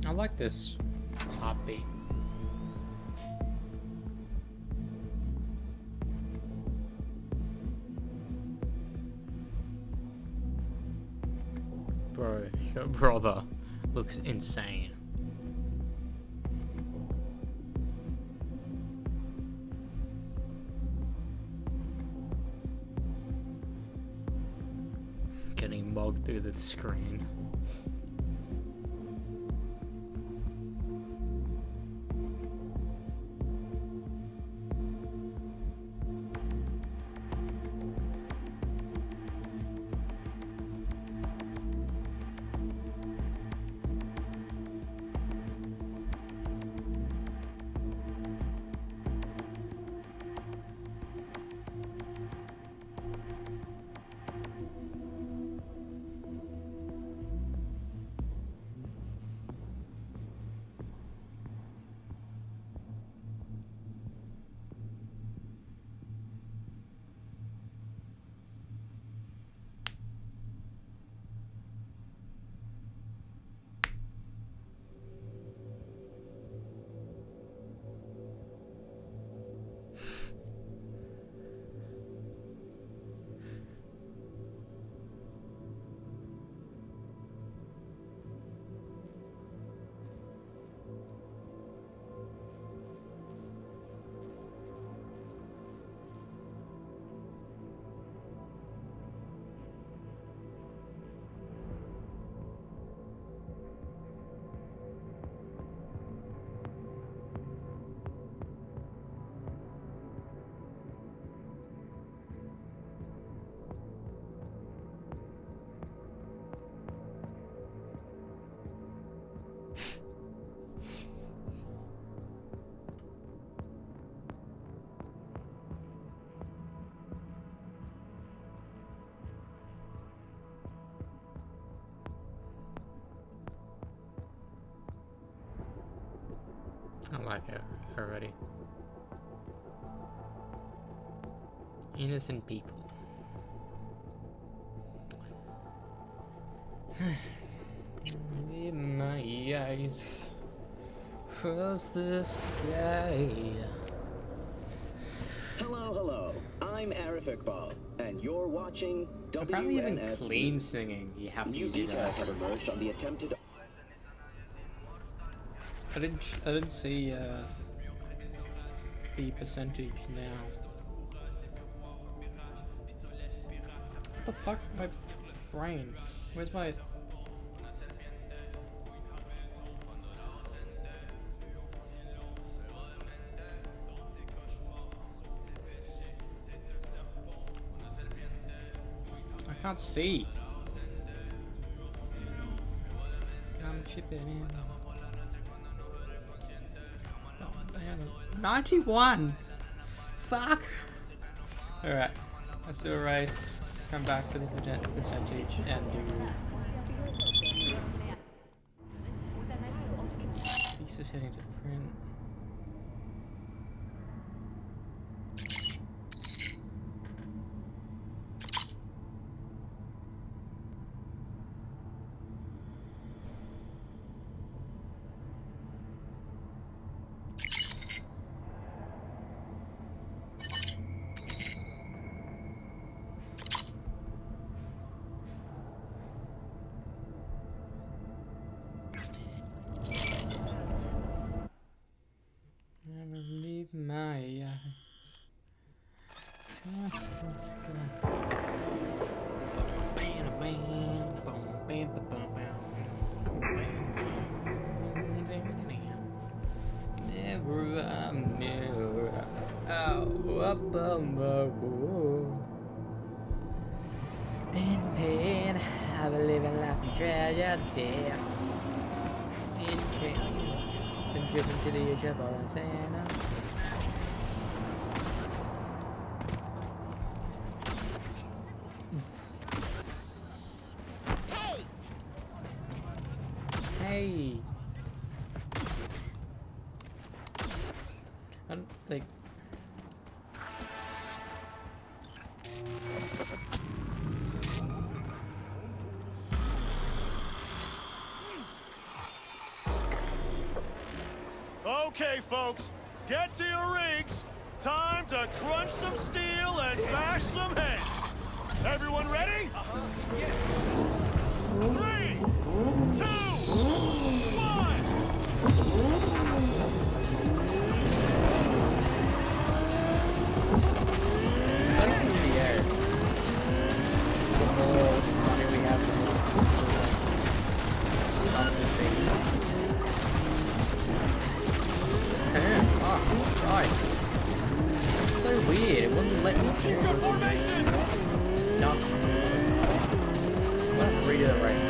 I like this heartbeat. Bro, your brother looks insane. Getting mugged through the screen. I like it already. Innocent people. In my eyes, across the sky. Hello, hello. I'm Arif Iqbal, and you're watching Apparently even WNS. clean singing, you have to New use your details have emerged on the attempted. I didn't see the percentage now. What the fuck? My brain. Where's my... I can't see. I'm chipping in. 91! Fuck! Alright, let's do a race. Come back to the percentage and do... Pieces heading to print. Never leave my Never a mirror up on the wall. In pain, I believe in life and tragedy. In pain, been driven to the edge of all insanity. Hey! I don't think. Okay, folks, get to your rigs. Time to crunch some steel and bash some heads. Everyone ready? 3, 2, 1. Sun's in the air. The more money we have, the more stop this thing. Damn, oh, right. That's so weird. It wouldn't let me talk. Stuck. What a read of the race.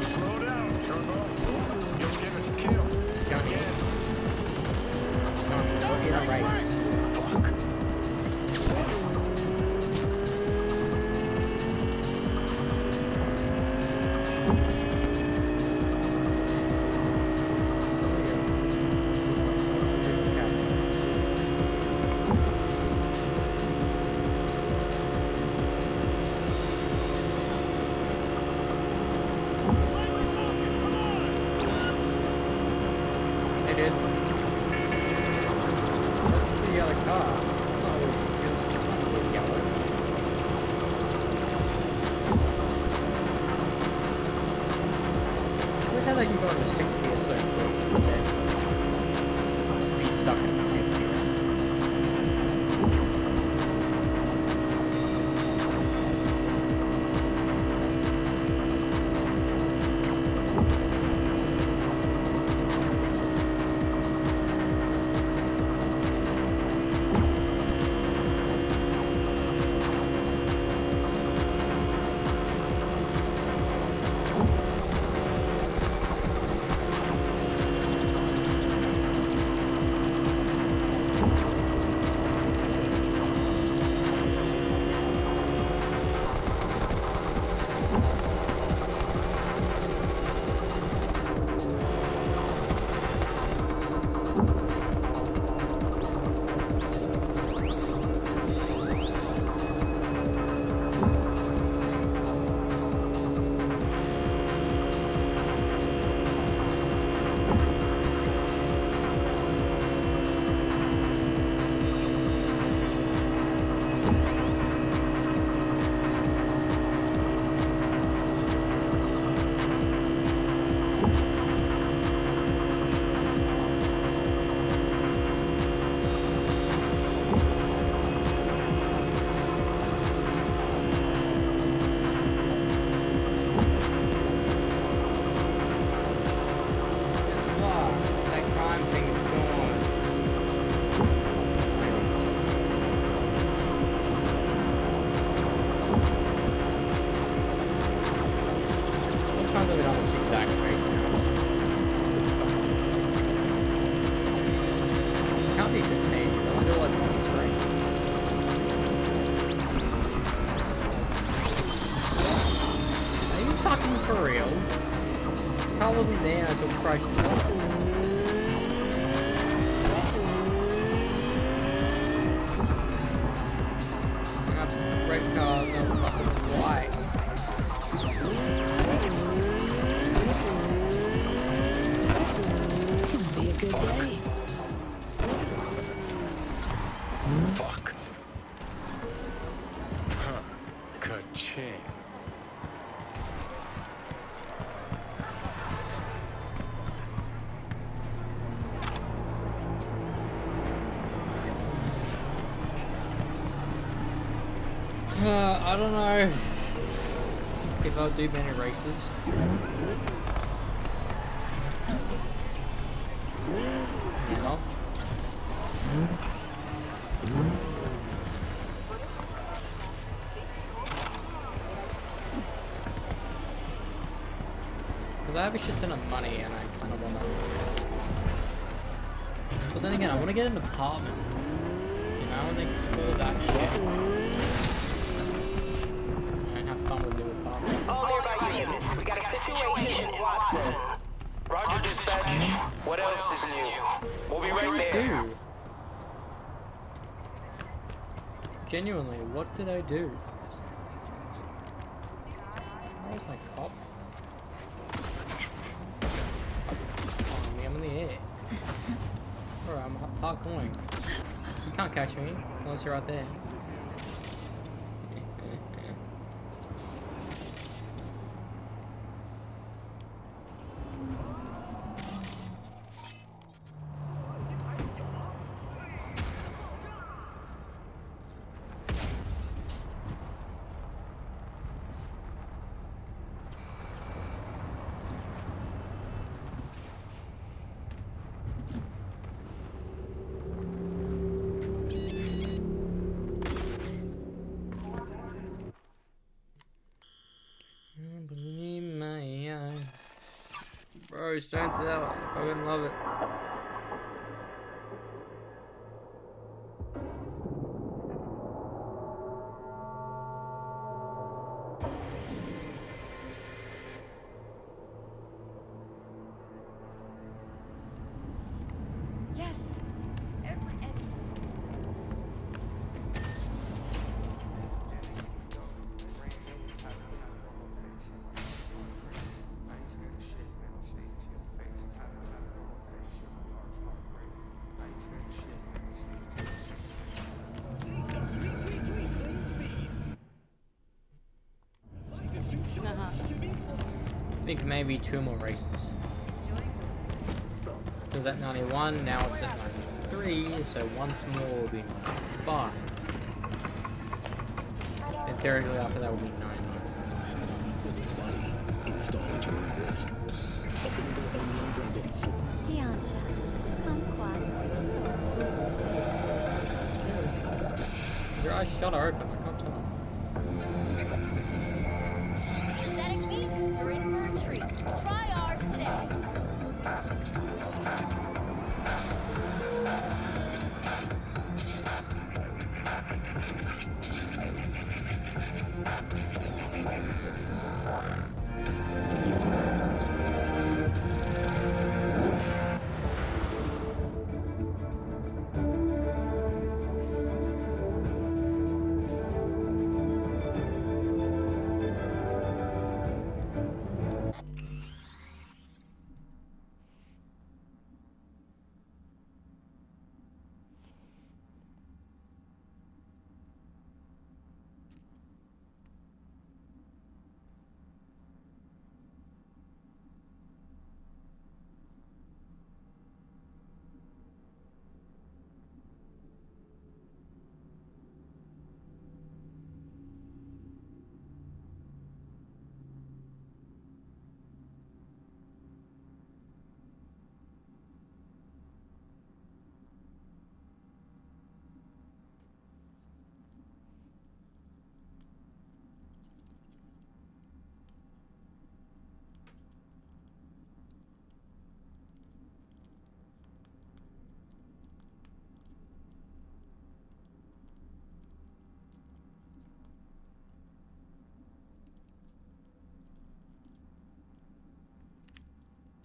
Slow down, Turbo. You'll give us a kill. Johnny. Johnny, we're in a race. They can go into 60 or so quick, but then be stuck in 50. For real? Car wasn't there, so crashed. I got red cars, no fucking white. Be a good day. Fuck. Huh. Ka-ching. I don't know if I'll do many races. No. Because I have a shit ton of money and I kind of want to... But then again, I want to get an apartment. You know, I want to explore that shit. And have fun with new apartments. All nearby units, we got a situation in Watson. Roger, dispatch. What else is new? We'll be right there. Genuinely, what did I do? Where's my cop? Oh, I'm in the air. Alright, I'm parkouring. You can't catch me unless you're right there. Bro, Stone Sour, I fucking love it. Yes. Every Eddie. I think maybe 2 more races. It was at 91, now it's at 93, so once more will be 95. And theoretically after that will be 99. Your eyes shut or open, I can't tell. Synthetic meat, you're in for a treat. Try ours today.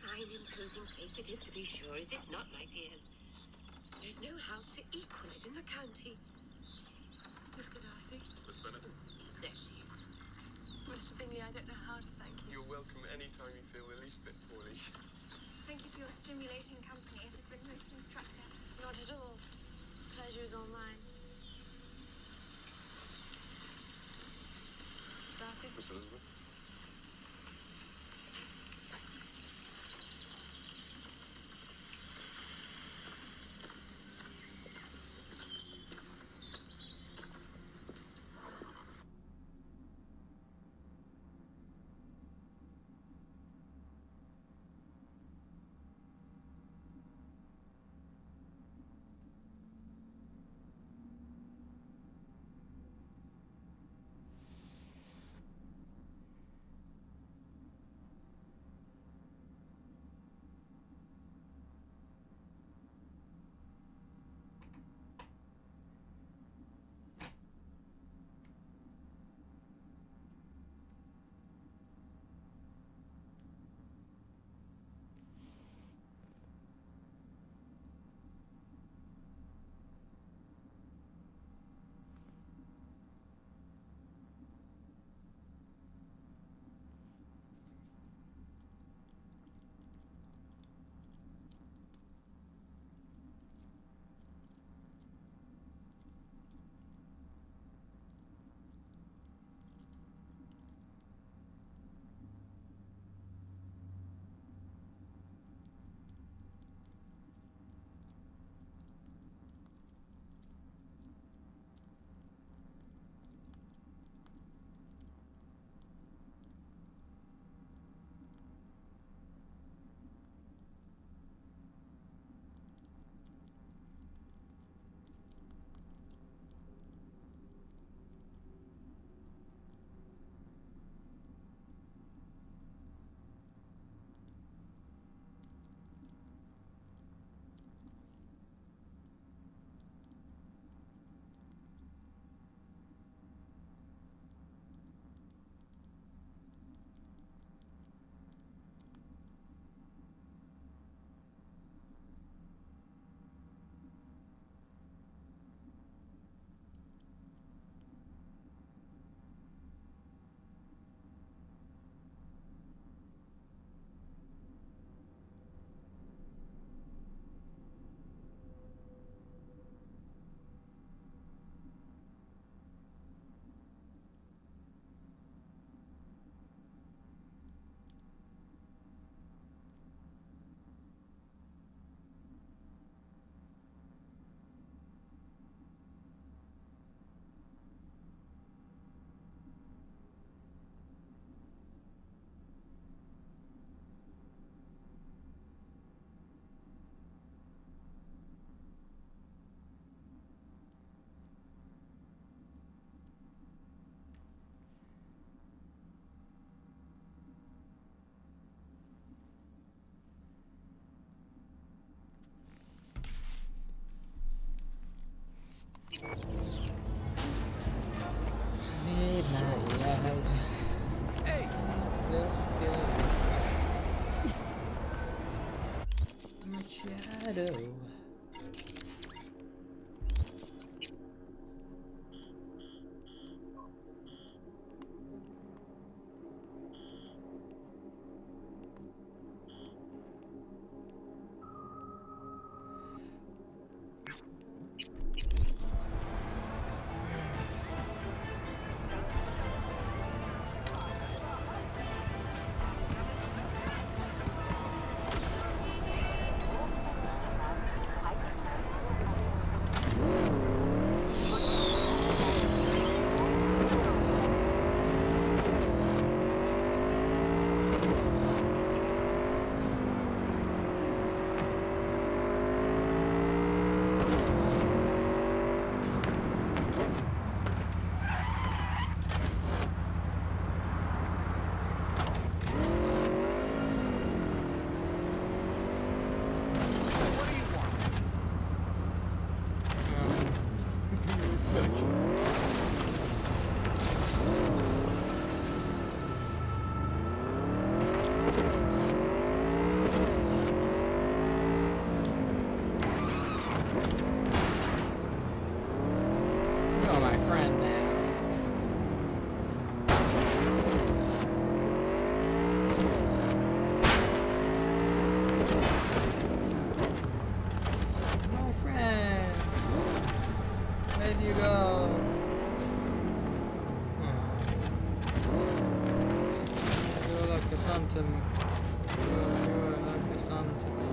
Fine, imposing place it is, to be sure, is it not, my dears? There's no house to equal it in the county. Mr. Darcy. Miss Bennet. There she is. Mr. Bingley, I don't know how to thank you. You're welcome anytime you feel the least bit poorly. Thank you for your stimulating company. It has been most instructive. Not at all. Pleasure's all mine. Mr. Darcy. Miss Elizabeth. Meadow. You're my friend now. My friend. Where'd you go? You're like a son to me. You're like a son to me.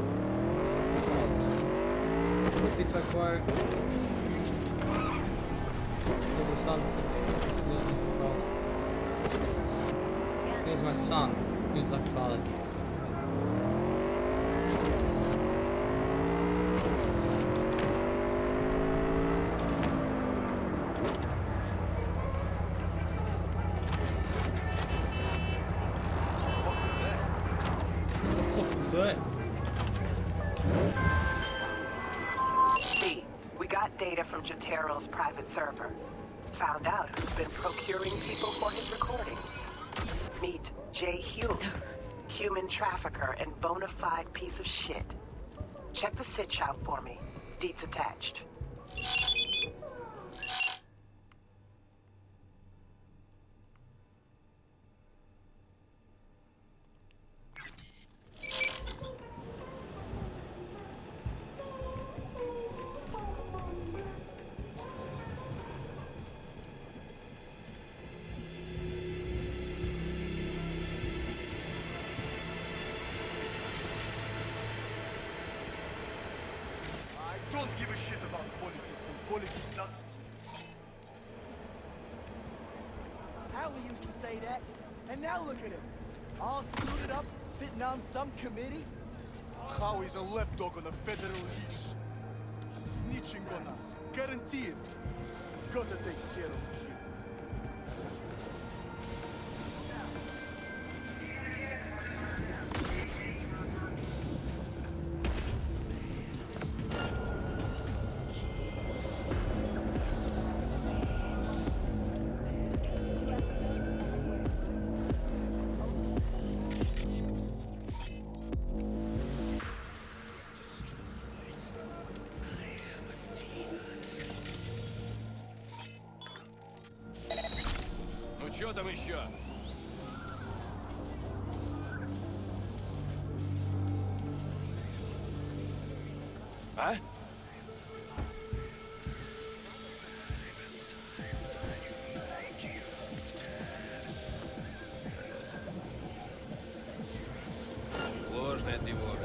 Would be so quiet. There's a son to me. Here's my son. Who's like father. What the fuck was that? B, we got data from Jotaro's private server. Found out who's been procuring people for his recordings. Meet Jay Hume, human trafficker and bona fide piece of shit. Check the sitch out for me. Deets attached. Don't give a shit about politics, and politics doesn't. Howie used to say that, and now look at him. All suited up, sitting on some committee. Howie's a lapdog on a federal leash. Snitching on us. Guarantee it. Gotta take care of him. Что там еще? А? Ложная тревога.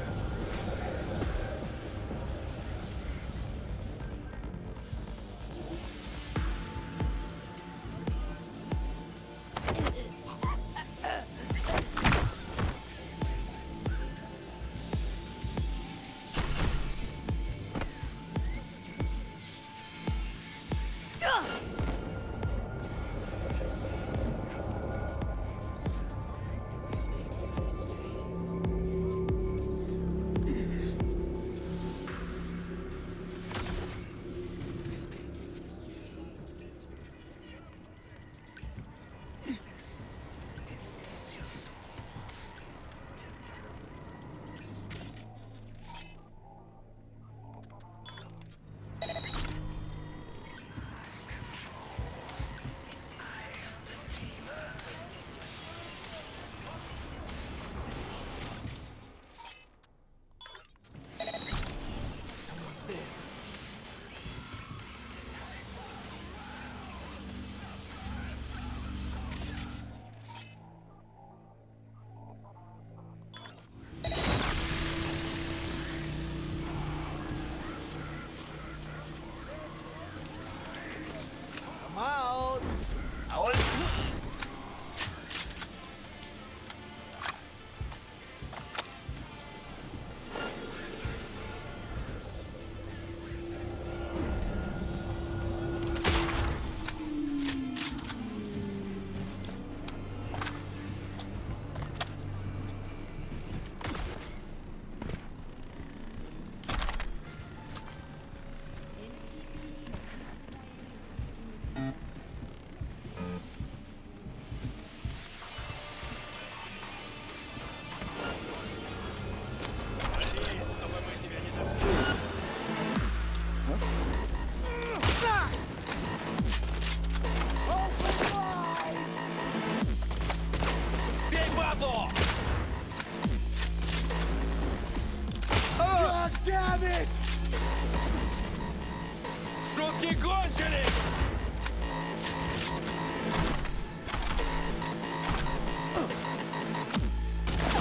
Bravo! God damn it! Шутки кончились!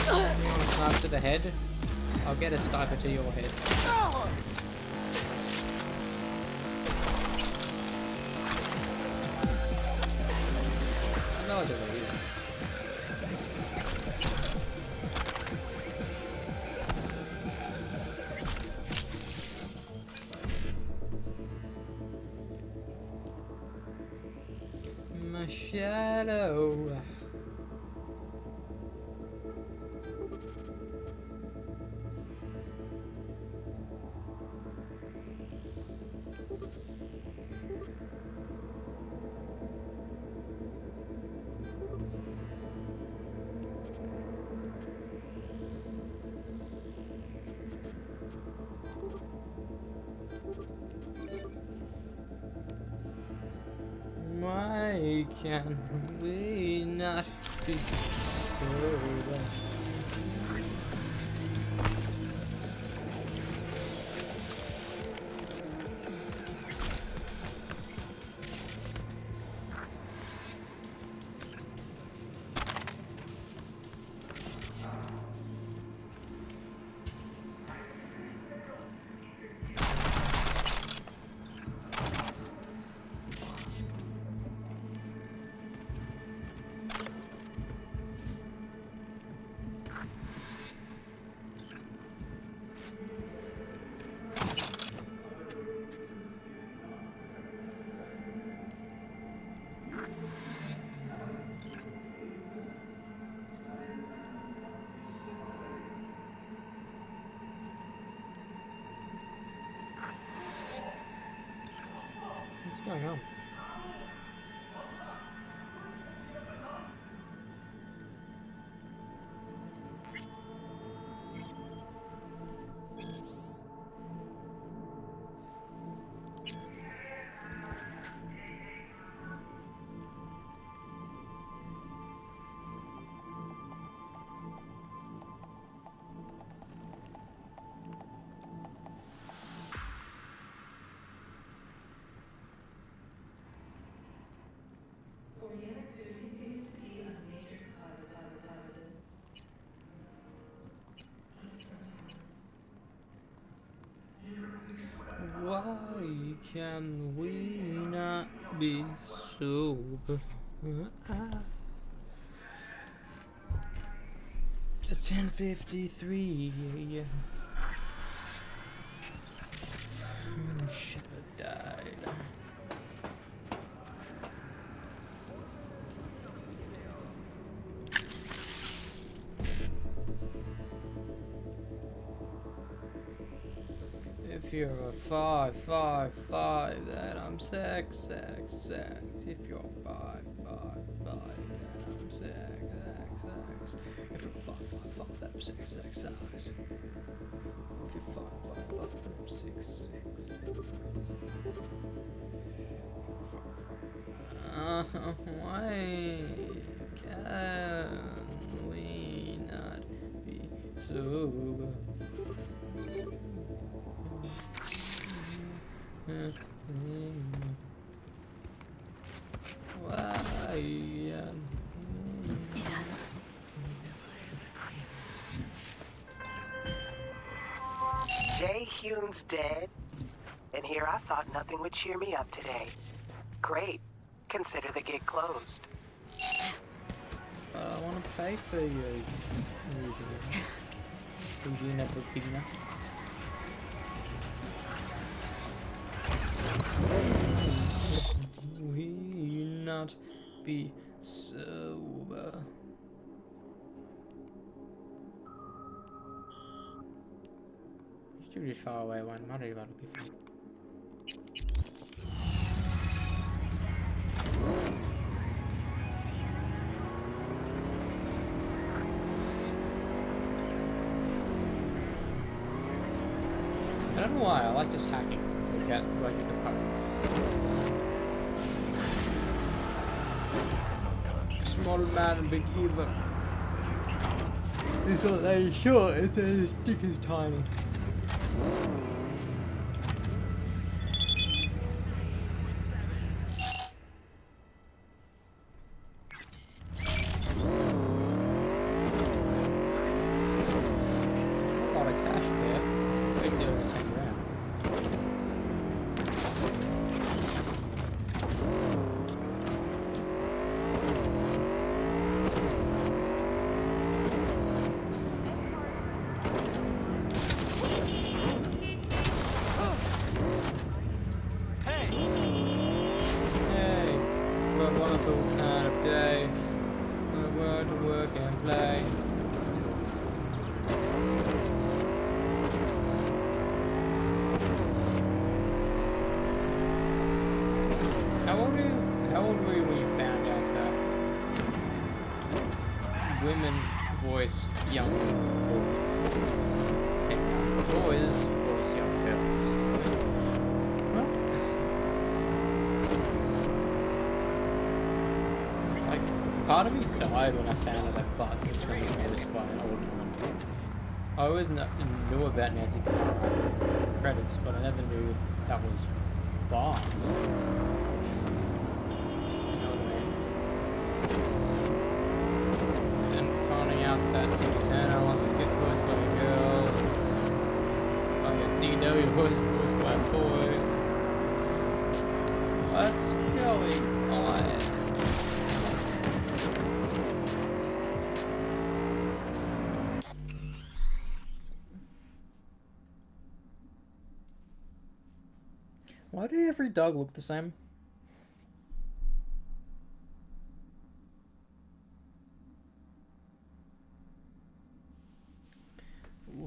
You want a sniper to the head? I'll get a sniper to your head. No, I don't know. My shadow. Why can we not be sober? What's going on? Why can we not be sober? Just 10:53. Should have died. If you're a 555, then I'm sex. If you're 555, then I'm sex. If you're 555, then I'm sex. If you're 555, then I'm 6. Why can we not be sober? Jay Hume's dead, and here I thought nothing would cheer me up today. Great. Consider the gig closed. But I want to pay for you. Usually never big enough. We not be sober. It's really far away one. Might even be fine. I don't know why I like just hacking. So get logic components. Small man, big evil. This old lady's short, and his dick is tiny. A lot of cash there. Basically over 10 grand. Hey, what a wonderful kind of day. What a world to work and play. How old were you when you found out that women voice young boys and young boys voice young girls? Like, part of me died when I found out that Bart Simpson was voiced by an old woman. I always knew about Nancy Cartwright credits, but I never knew that was Bart. And finding out that Tina Turner wasn't get voiced by a girl, like a DW voiced by a boy. What's going on? Why do every dog look the same?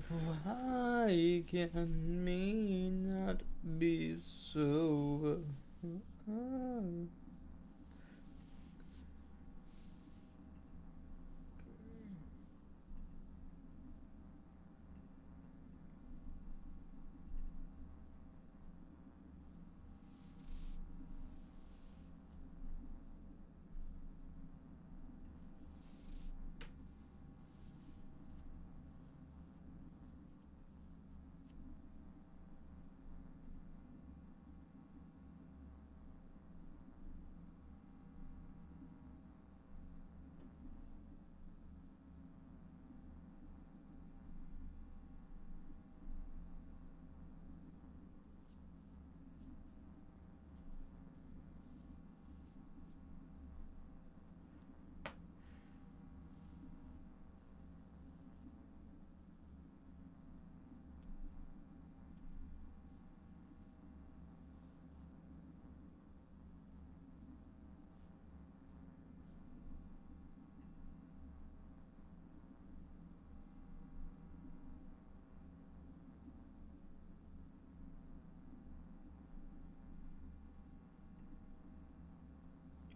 Why can me not be sober?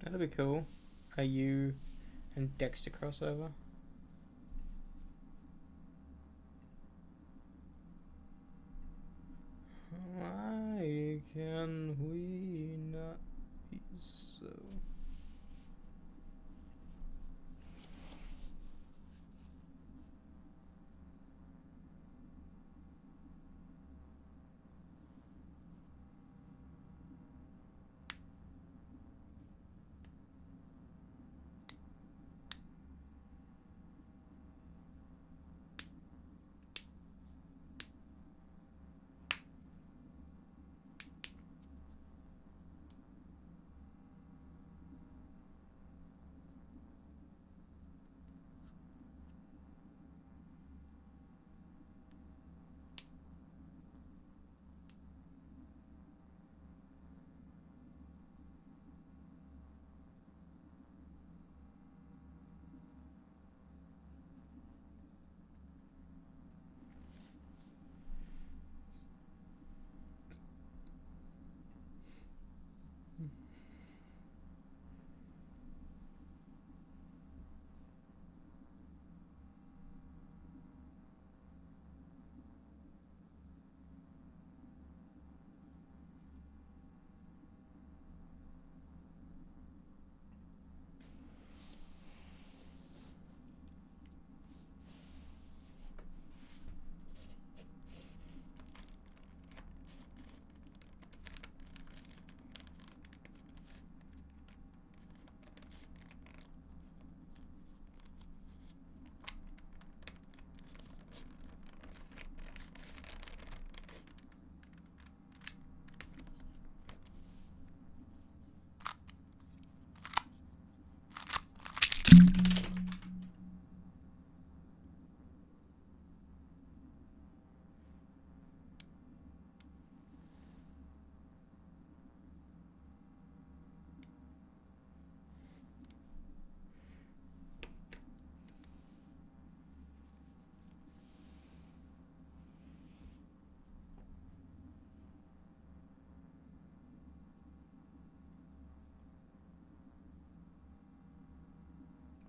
That'd be cool. A you and Dexter crossover. Why can we not be so?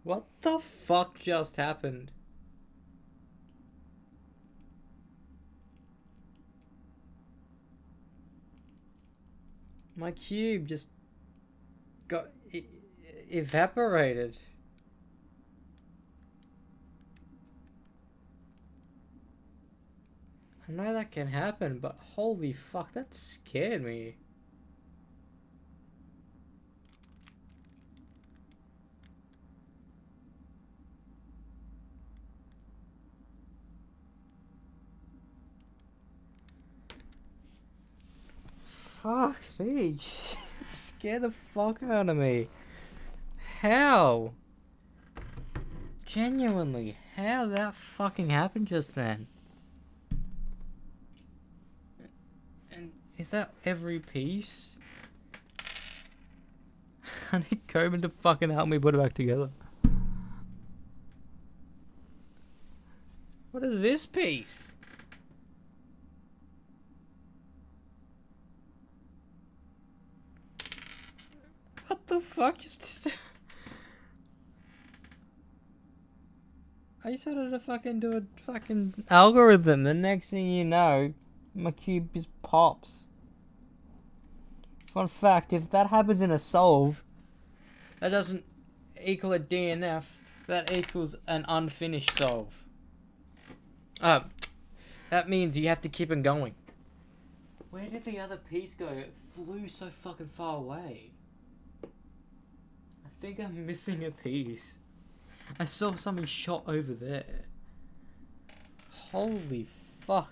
What the fuck just happened? My cube just got evaporated. I know that can happen, but holy fuck, that scared me. Fuck me. Scared the fuck out of me. How? Genuinely, how that fucking happened just then? And is that every piece? I need Coben to fucking help me put it back together. What is this piece? What the fuck? I started to fucking do a fucking algorithm. The next thing you know, my cube just pops. Fun fact, if that happens in a solve, that doesn't equal a DNF. That equals an unfinished solve. That means you have to keep on going. Where did the other piece go? It flew so fucking far away. I think I'm missing a piece. I saw something shot over there. Holy fuck.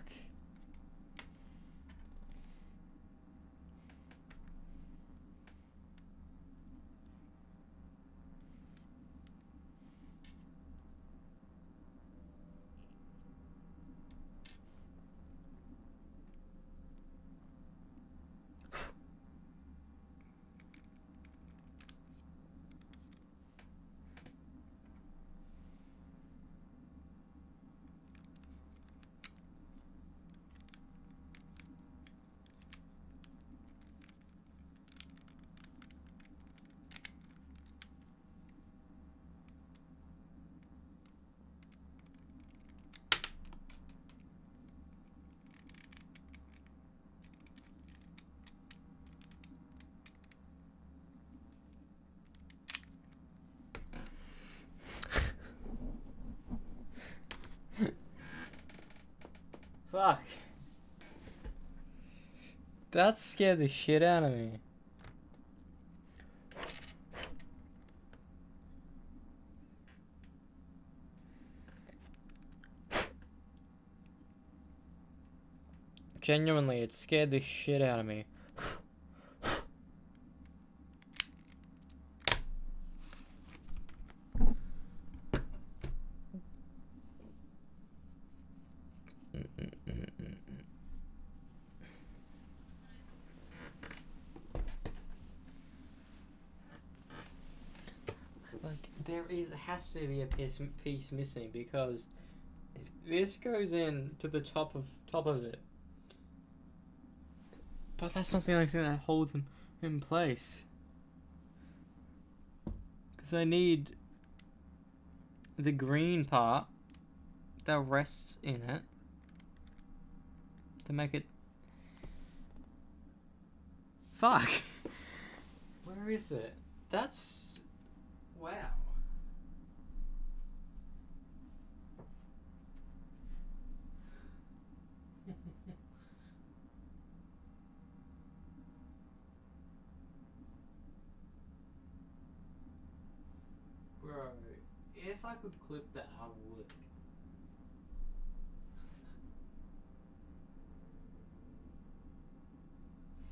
Fuck. That scared the shit out of me. Genuinely, it scared the shit out of me. Has to be a piece missing because this goes in to the top of it, but that's not the only thing that holds them in place. Because I need the green part that rests in it to make it. Fuck. Where is it? That's wow. Bro, if I could clip that, I would.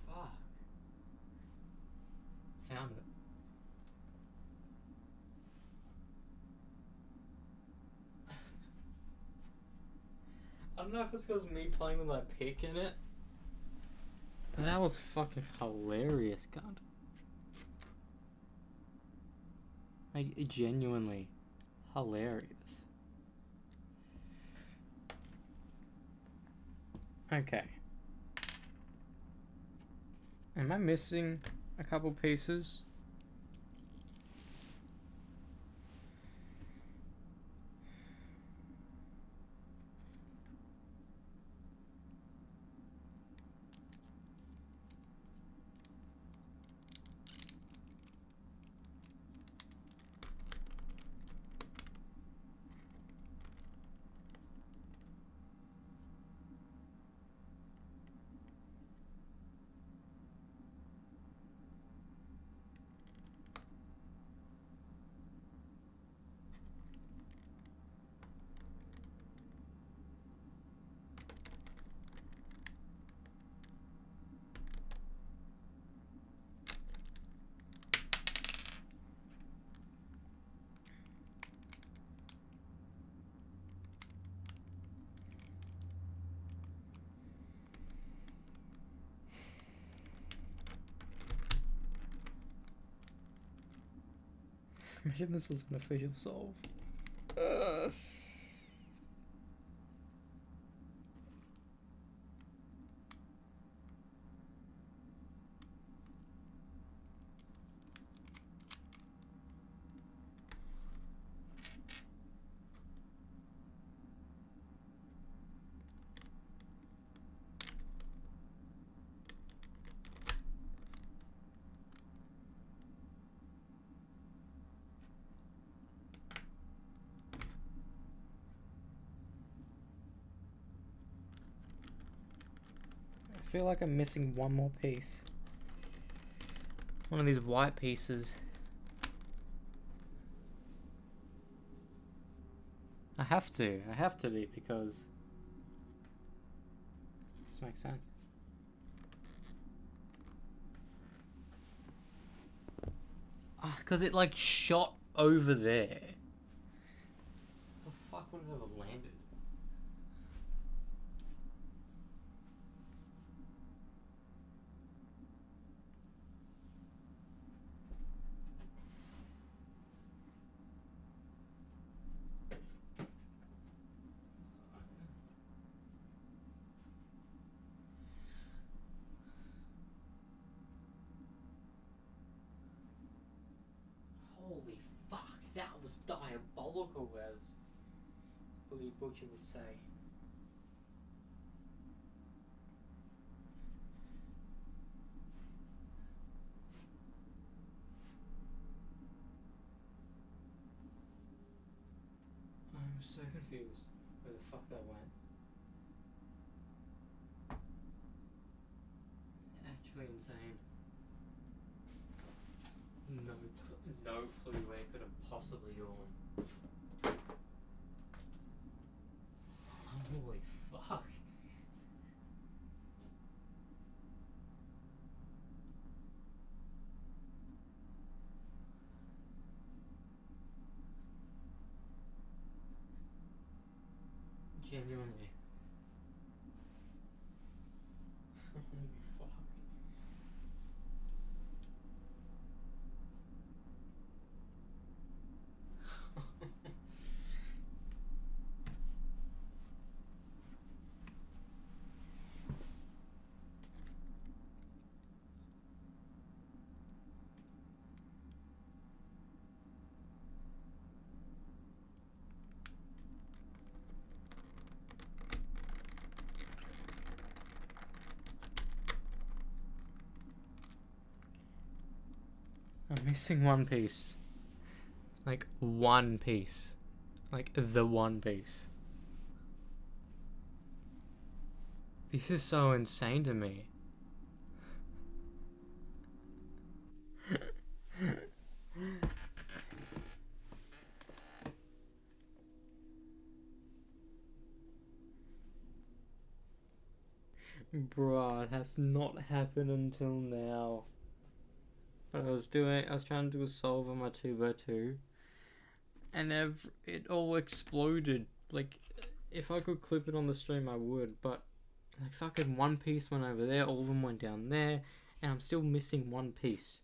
Fuck. Found it. I don't know if it's because of me playing with my pick in it, but that was fucking hilarious, God. Like, genuinely hilarious. Okay. Am I missing a couple pieces? Imagine this was an official solve. I feel like I'm missing one more piece. One of these white pieces. I have to be, because this makes sense. Ah, because it like shot over there. The fuck would it have landed? Holy fuck, that was diabolical, as Billy Butcher would say. I'm so confused where the fuck that went. Actually insane. No clue where it could have possibly gone. Holy fuck. Genuinely. Holy fuck. I'm missing one piece. Like, one piece. Like, the one piece. This is so insane to me. Bruh, it has not happened until now. But I was trying to do a solve on my 2x2, and it all exploded. Like, if I could clip it on the stream, I would, but like fucking one piece went over there, all of them went down there, and I'm still missing one piece.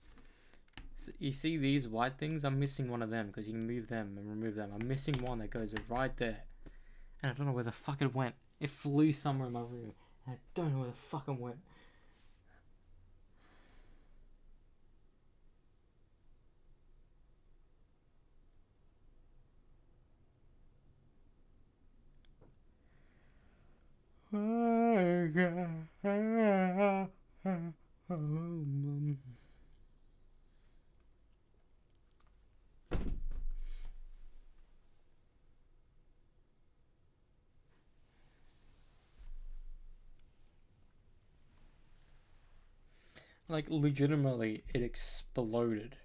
So you see these white things? I'm missing one of them, because you can move them and remove them. I'm missing one that goes right there, and I don't know where the fuck it went. It flew somewhere in my room, and I don't know where the fuck it went. Like, legitimately, it exploded.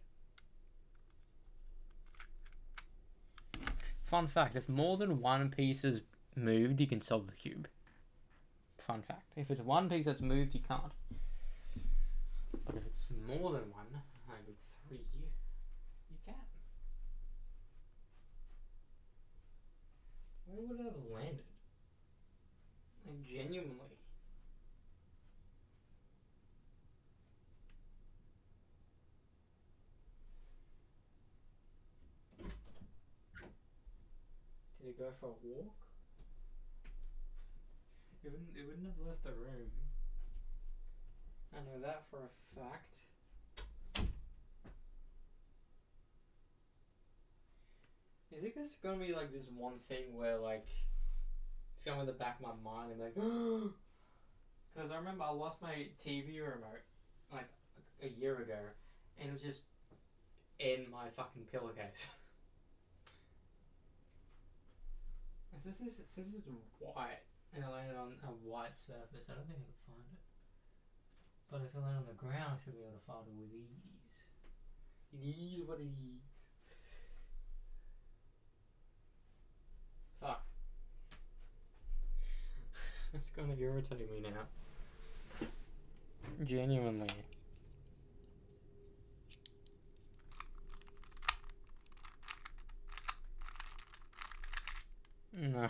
Fun fact, if more than one piece is moved, you can solve the cube. Fun fact. If it's one piece that's moved, you can't. But if it's more than one, like three, you can. Where would it have landed? Like, genuinely. to go for a walk. It wouldn't have left the room. I know that for a fact. Is it just gonna be like this one thing where like it's going in the back of my mind and like, because I remember I lost my TV remote like a year ago, and it was just in my fucking pillowcase. Since this is white and I landed on a white surface, I don't think I can find it. But if I land on the ground, I should be able to find it with ease. What ease? Fuck. It's gonna irritate me now. Genuinely. No.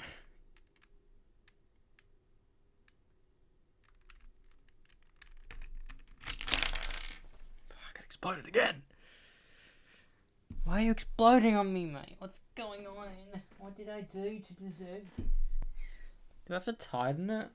Fuck, it exploded again! Why are you exploding on me, mate? What's going on? What did I do to deserve this? Do I have to tighten it?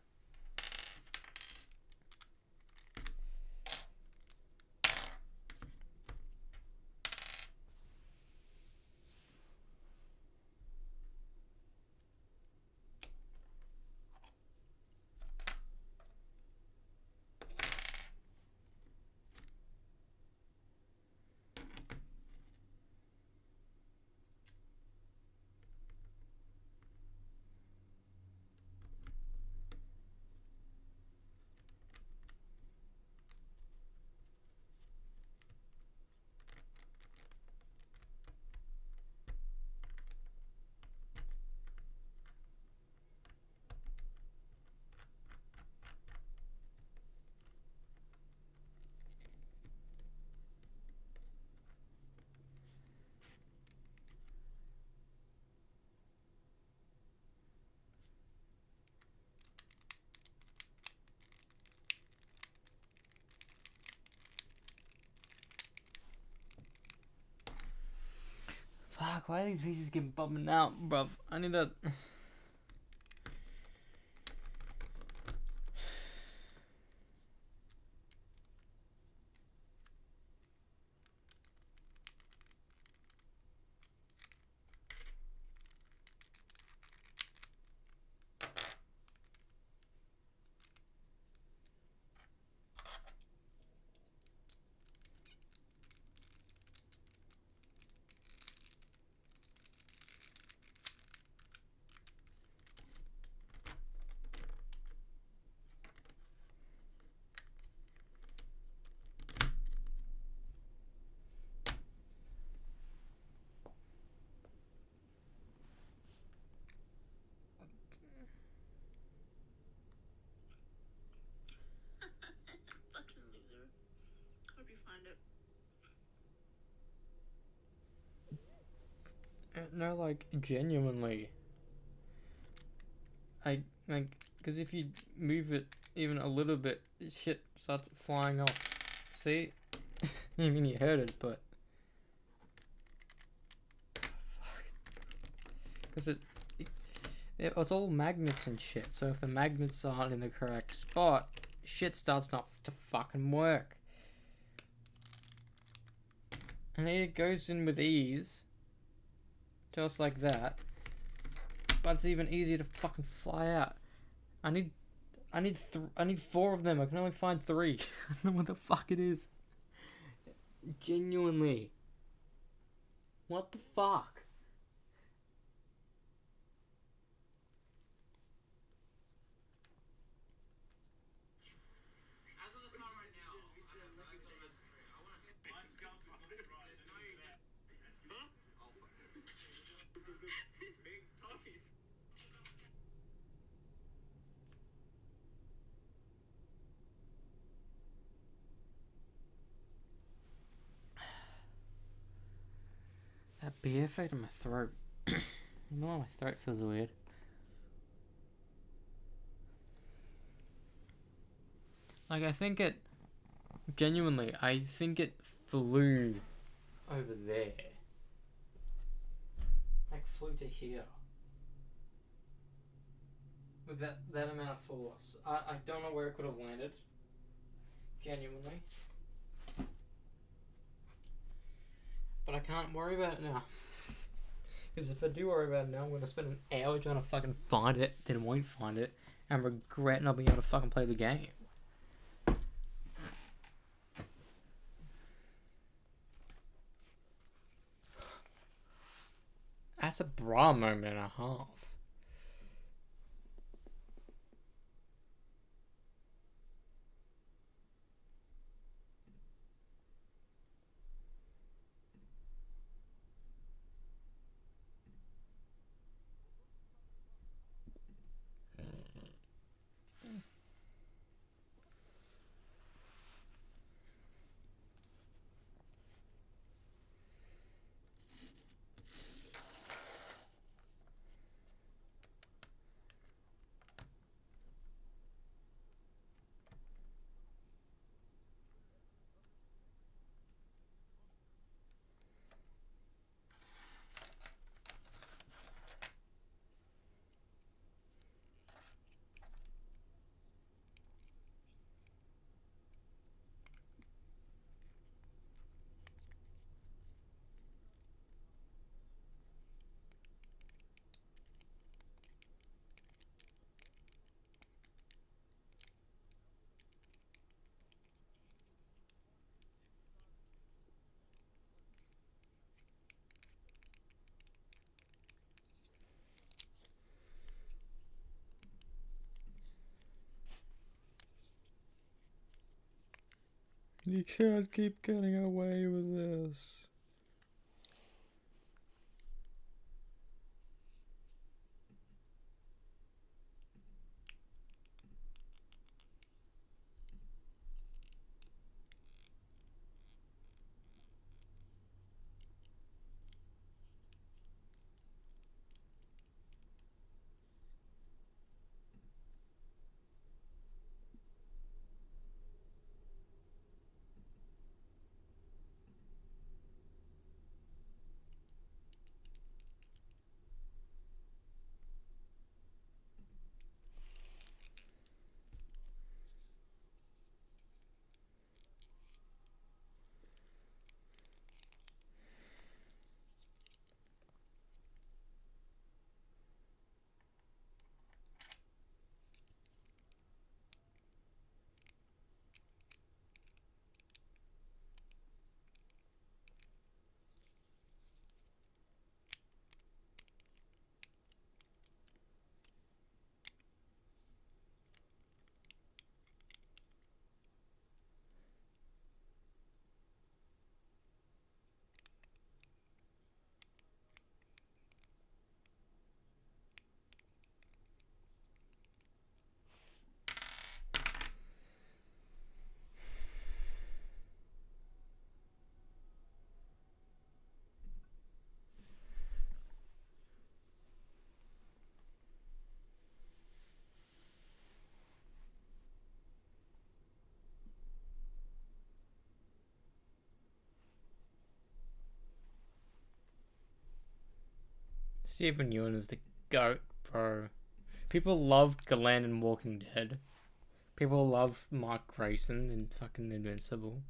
Fuck, why are these pieces getting bumming out, bruv? I need that. Fucking loser. Hope you find it. No, like, genuinely. Because if you move it even a little bit, shit starts flying off. See? I mean, you heard it, but. Because it's all magnets and shit, so if the magnets aren't in the correct spot, shit starts not to fucking work. And it goes in with ease, just like that, but it's even easier to fucking fly out. I need 4 of them. I can only find 3. I don't know what the fuck it is. Genuinely. What the fuck? That beer effect in my throat. I don't know why my throat feels weird. Like, I think it... Genuinely, I think it flew over there. Like, flew to here. with that amount of force. I don't know where it could have landed. Genuinely. But I can't worry about it now. Because if I do worry about it now, I'm going to spend an hour trying to fucking find it, then I won't find it, and regret not being able to fucking play the game. That's a bra moment and a half. You can't keep getting away with this. Stephen Ewan is the GOAT, bro. People loved Glenn in Walking Dead. People love Mark Grayson in fucking Invincible.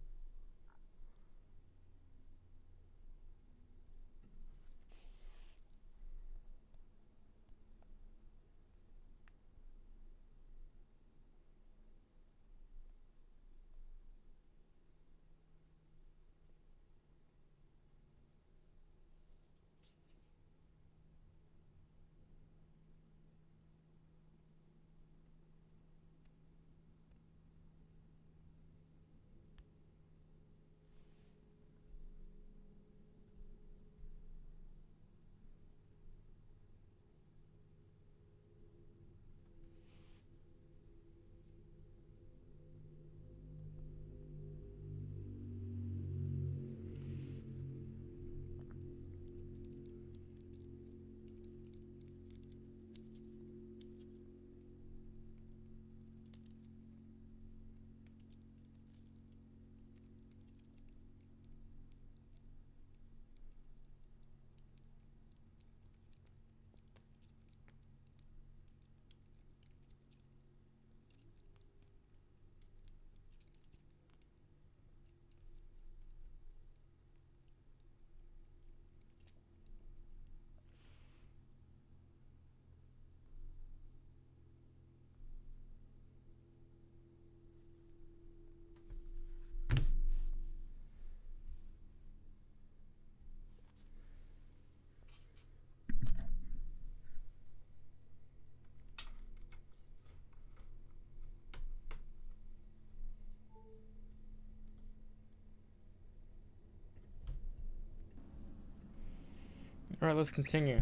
Alright, let's continue.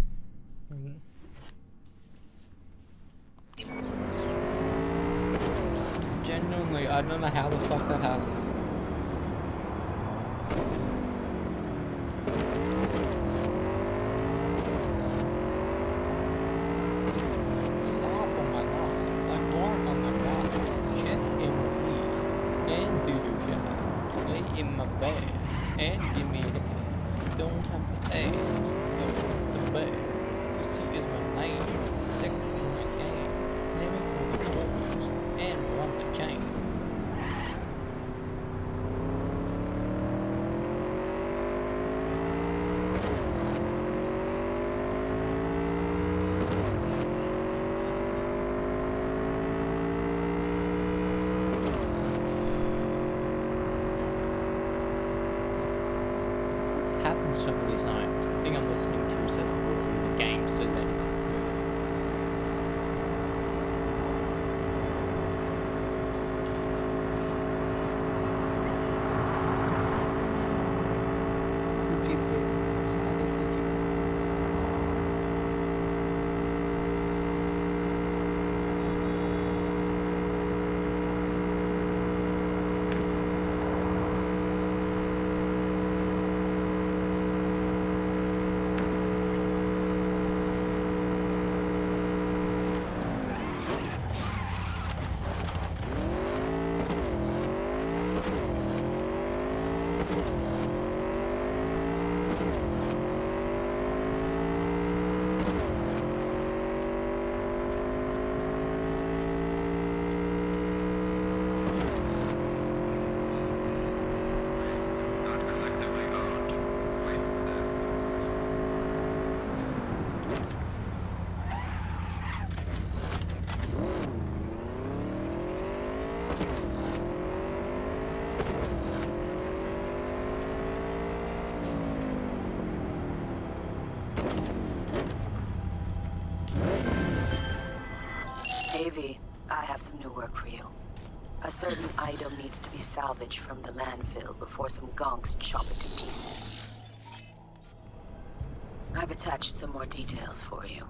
Genuinely, I don't know how the fuck that happened. Stop on my line, like bark on my line, shit in my weed, and do guy, lay in my bed, and give me a head. Don't have to ask, don't have to beg. Pussy is my name, sex is my game. Let me pull the covers and run the chain. This happens so many times. The thing I'm listening to says a word, and the game says that. AV, I have some new work for you. A certain item needs to be salvaged from the landfill before some gonks chop it to pieces. I've attached some more details for you.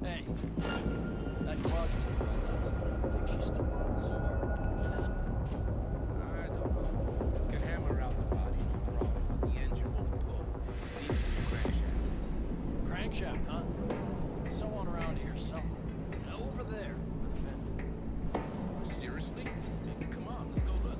Hey, that Claude was around last night. Think she's still on us or? I don't know. Can hammer out the body, no problem. The engine won't go. Needs a crankshaft. Crankshaft, huh? Someone around here somewhere. Over there, where the fence is. Seriously? Come on, let's go look.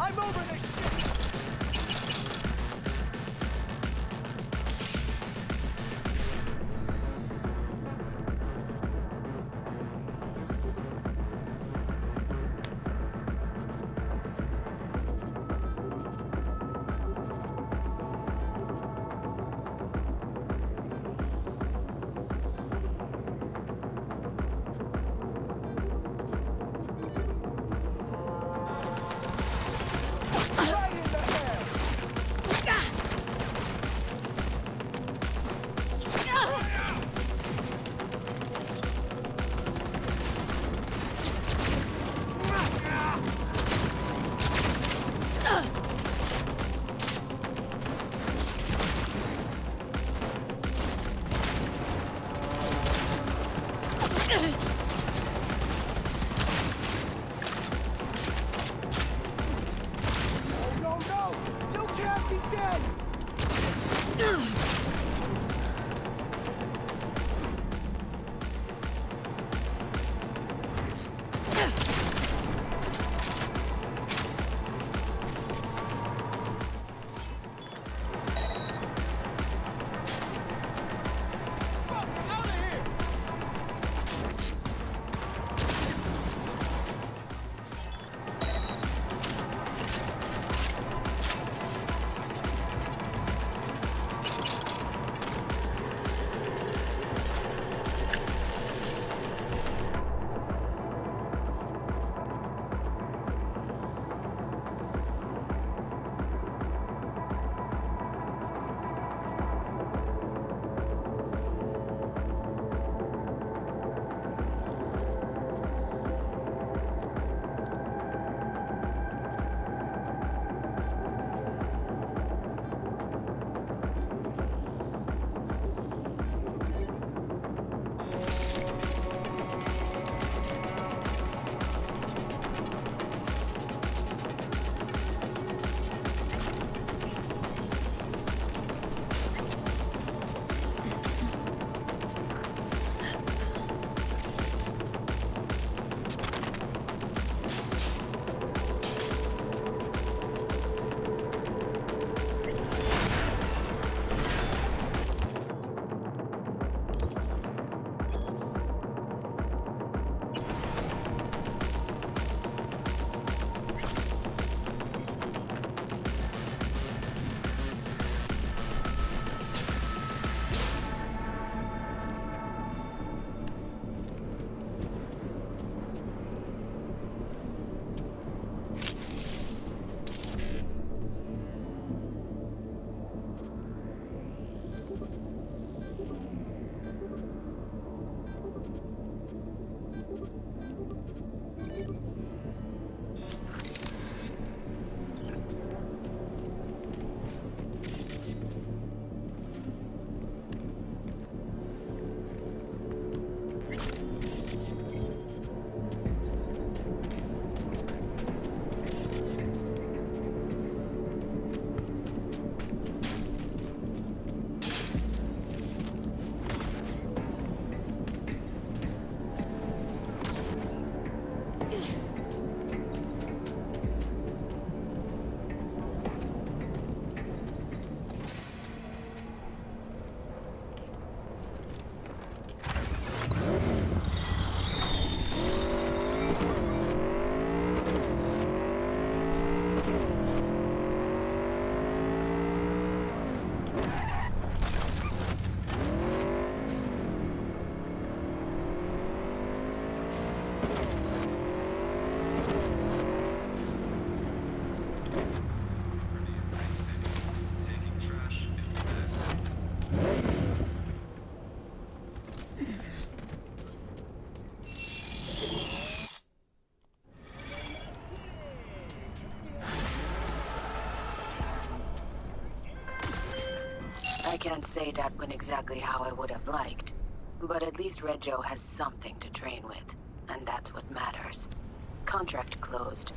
I'm over this shit! I can't say that went exactly how I would have liked, but at least Red Joe has something to train with, and that's what matters. Contract closed.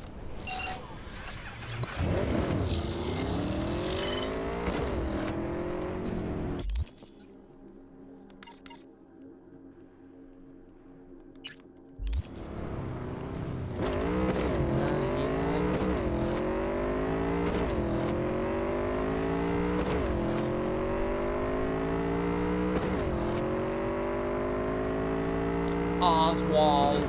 Oswald.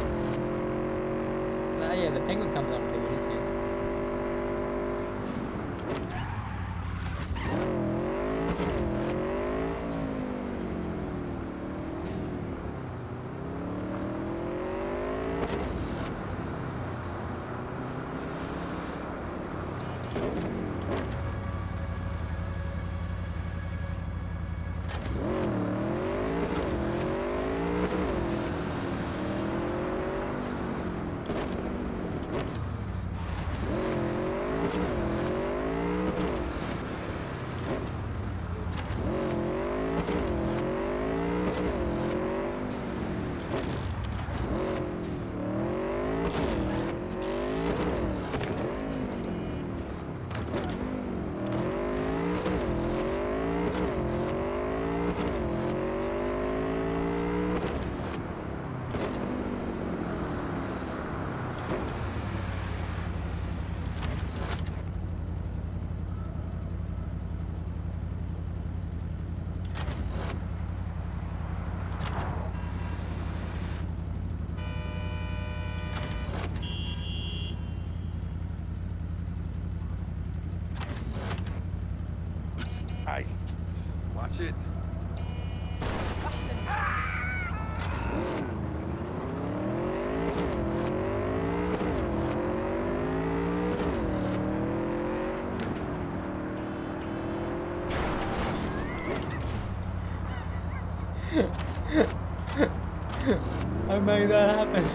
Yeah, the penguin comes out of the this game. Hi. Watch it. I made that happen.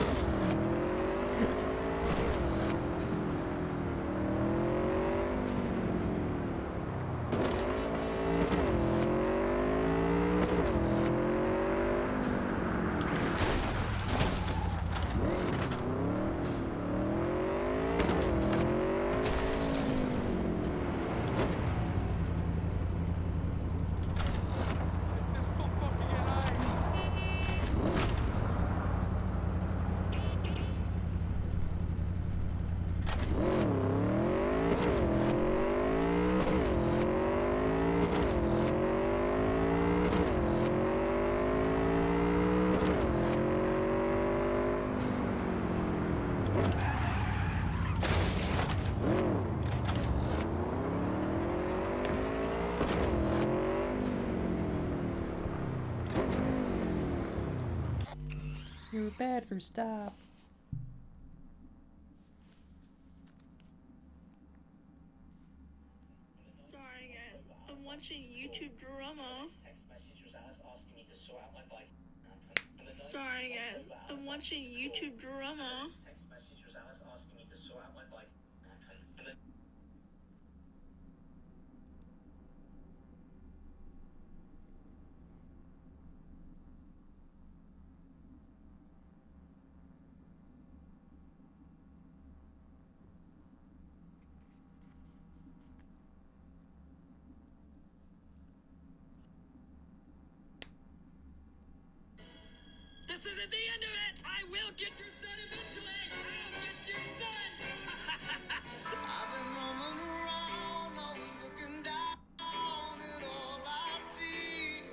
You better stop. Sorry, guys. I'm watching YouTube drama. Sorry, guys. I'm watching YouTube drama. This isn't the end of it! I will get your son eventually! I'll get your son! I've been roaming around, always looking down at all I see.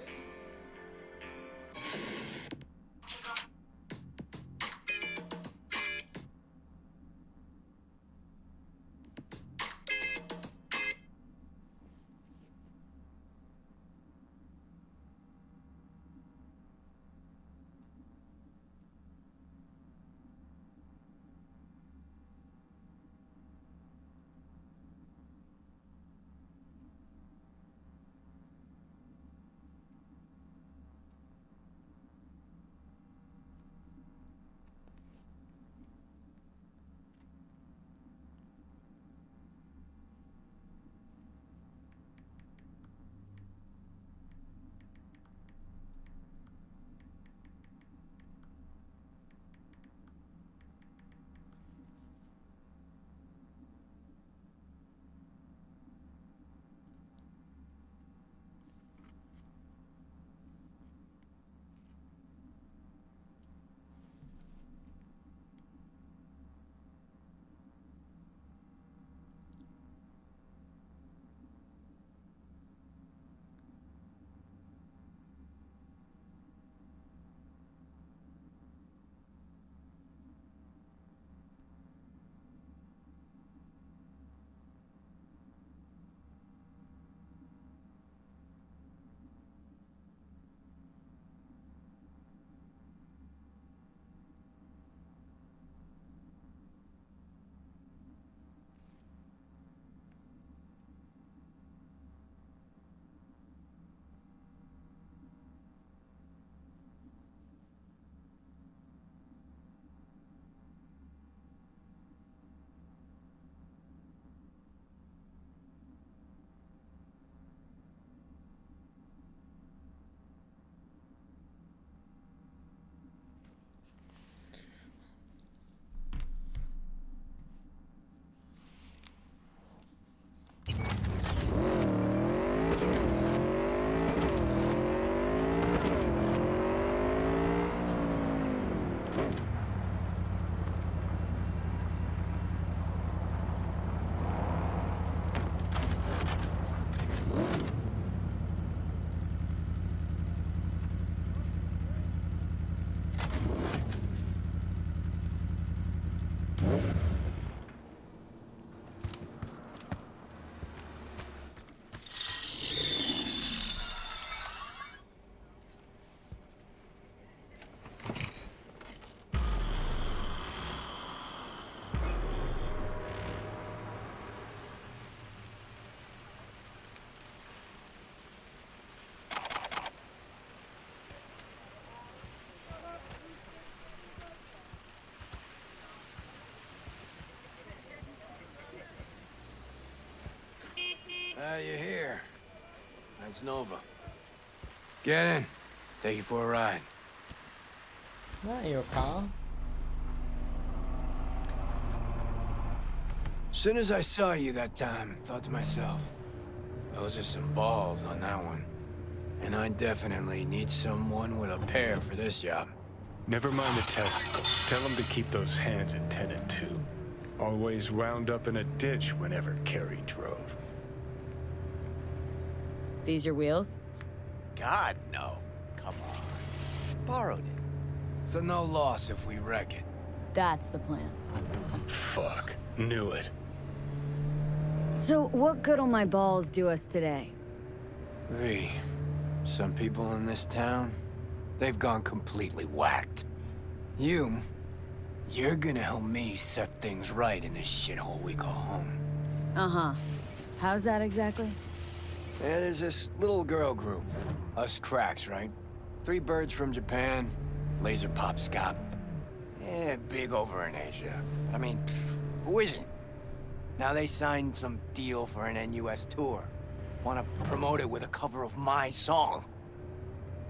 You're here. That's Nova. Get in. Take you for a ride. Not your car. Soon as I saw you that time, thought to myself, those are some balls on that one. And I definitely need someone with a pair for this job. Never mind the test. Tell him to keep those hands attended to. Always wound up in a ditch whenever Carrie drove. These your wheels? God, no. Come on. Borrowed it. So no loss if we wreck it. That's the plan. Fuck. Knew it. So what good'll my balls do us today? V, some people in this town, they've gone completely whacked. You're gonna help me set things right in this shithole we call home. Uh-huh. How's that exactly? Yeah, there's this little girl group. Us cracks, right? 3 birds from Japan, laser pop scop. Yeah, big over in Asia. I mean, who isn't? Now they signed some deal for an NUS tour. Want to promote it with a cover of my song.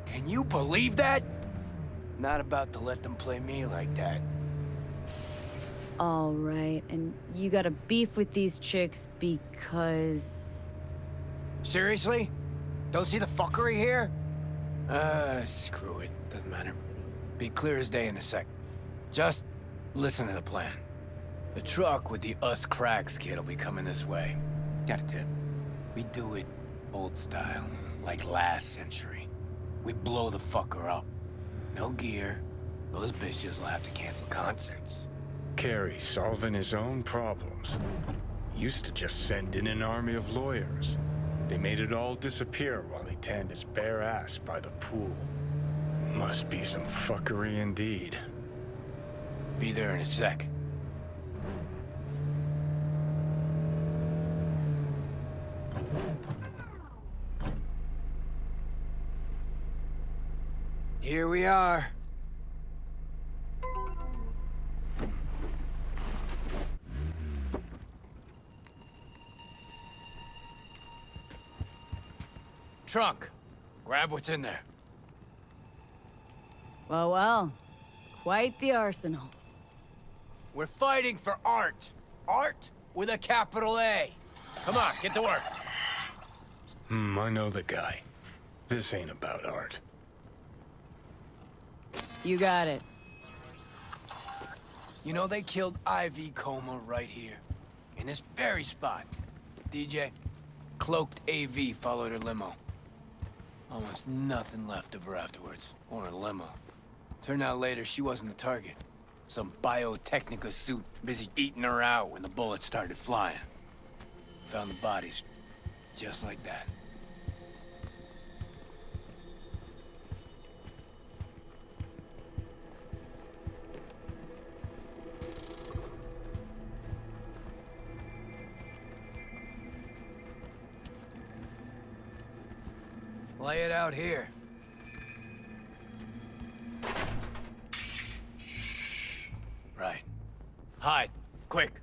Can you believe that? Not about to let them play me like that. All right, and you got a beef with these chicks because... Seriously? Don't see the fuckery here? Screw it. Doesn't matter. Be clear as day in a sec. Just listen to the plan. The truck with the Us Cracks kid will be coming this way. Got a tip. We do it old style, like last century. We blow the fucker up. No gear. Those bitches will have to cancel concerts. Carey solving his own problems. Used to just send in an army of lawyers. They made it all disappear while he tanned his bare ass by the pool. Must be some fuckery indeed. Be there in a sec. Here we are. Trunk. Grab what's in there. Well, well. Quite the arsenal. We're fighting for art. Art with a capital A. Come on, get to work. I know the guy. This ain't about art. You got it. You know they killed Ivy Coma right here. In this very spot. DJ, cloaked AV followed her limo. Almost nothing left of her afterwards. Or her limo. Turned out later she wasn't the target. Some Biotechnica suit busy eating her out when the bullets started flying. Found the bodies just like that. Lay it out here. Right. Hide. Quick.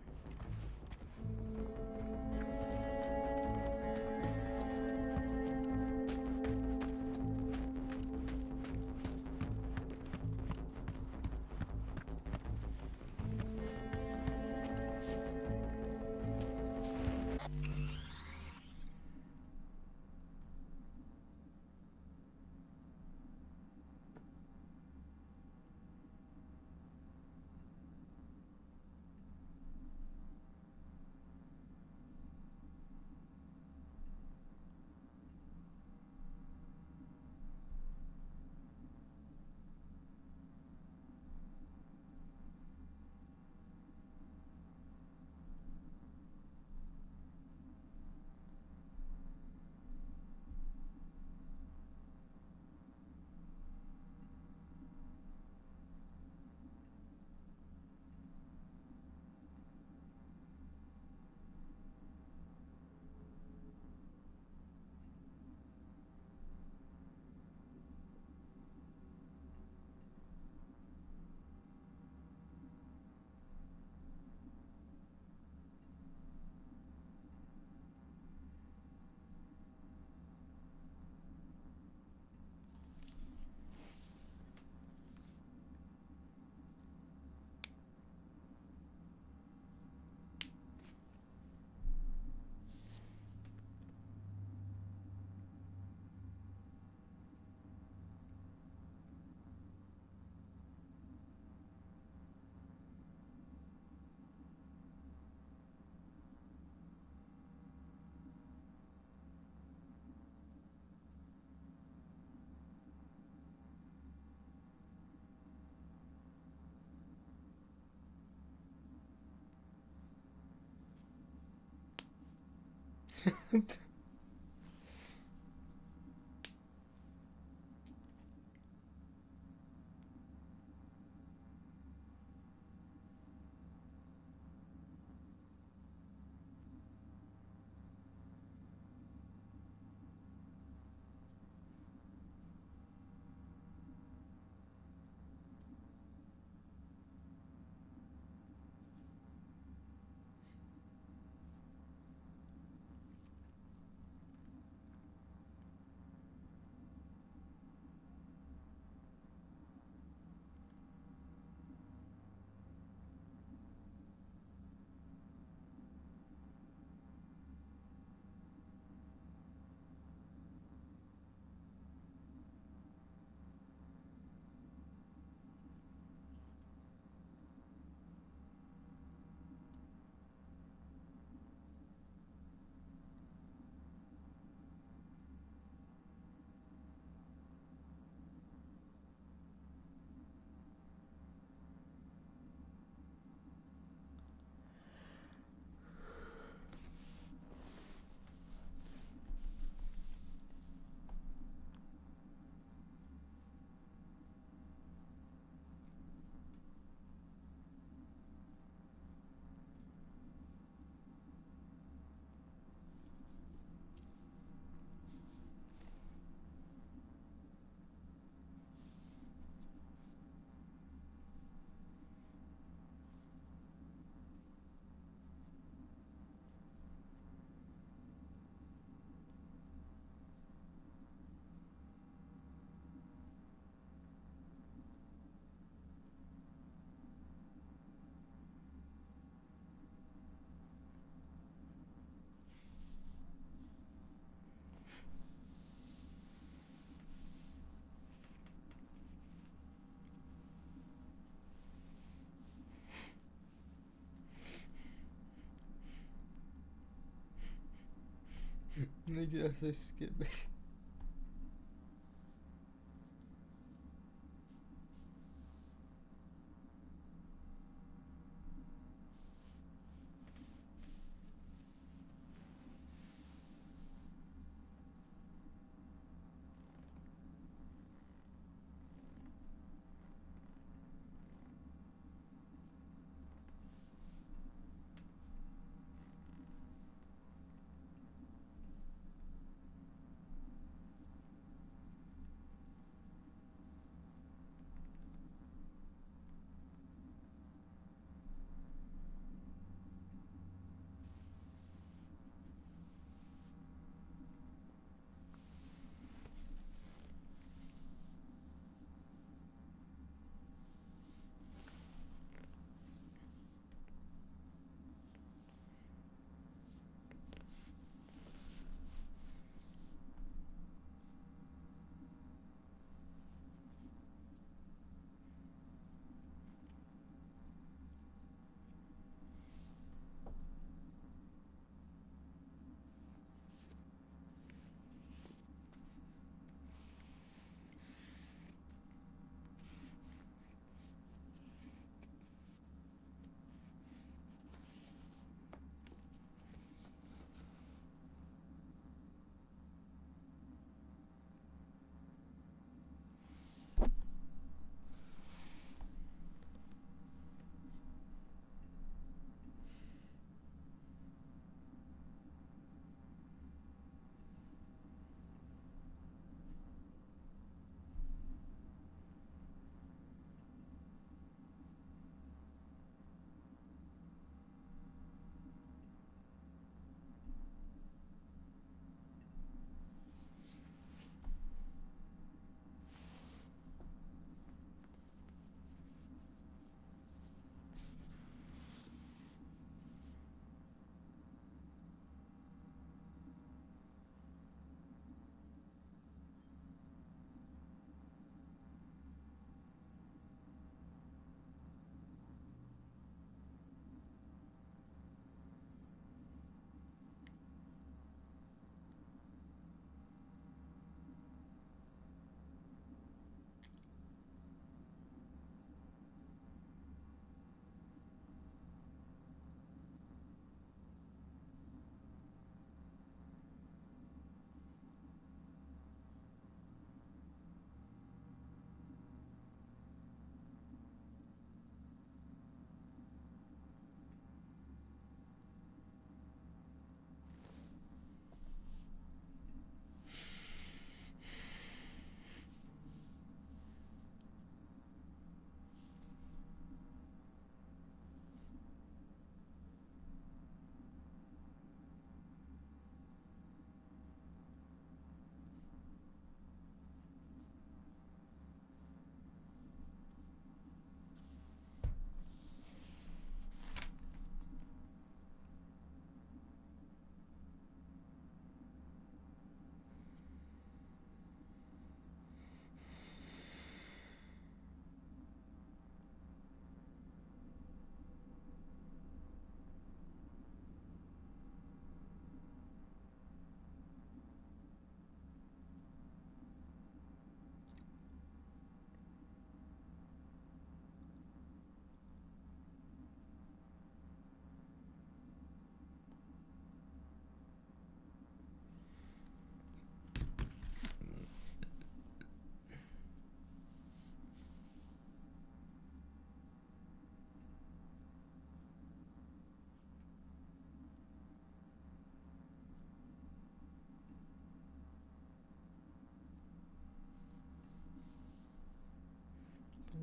Maybe that's so stupid.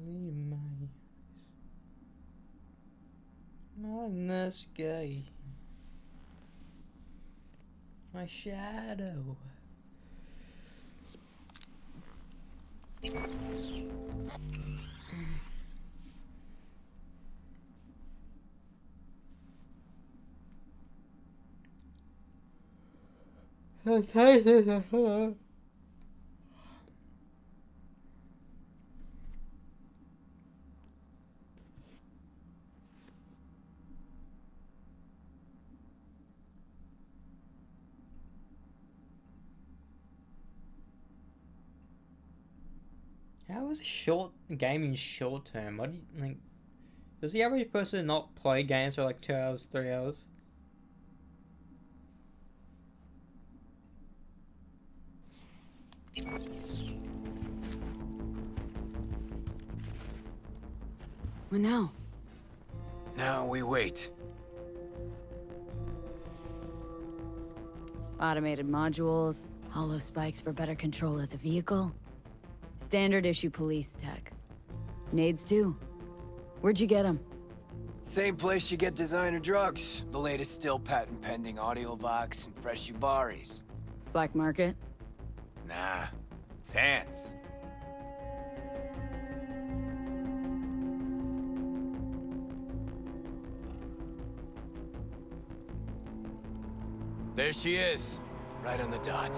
Believe my on the sky, my shadow. is gaming short term? What do you like? Does the average person not play games for like 2 hours, 3 hours? What now? Now we wait. Automated modules, hollow spikes for better control of the vehicle. Standard issue police tech. Nades too. Where'd you get them? Same place you get designer drugs. The latest still patent pending Audiovox and fresh Ubaris. Black market? Nah. Fans. There she is. Right on the dot.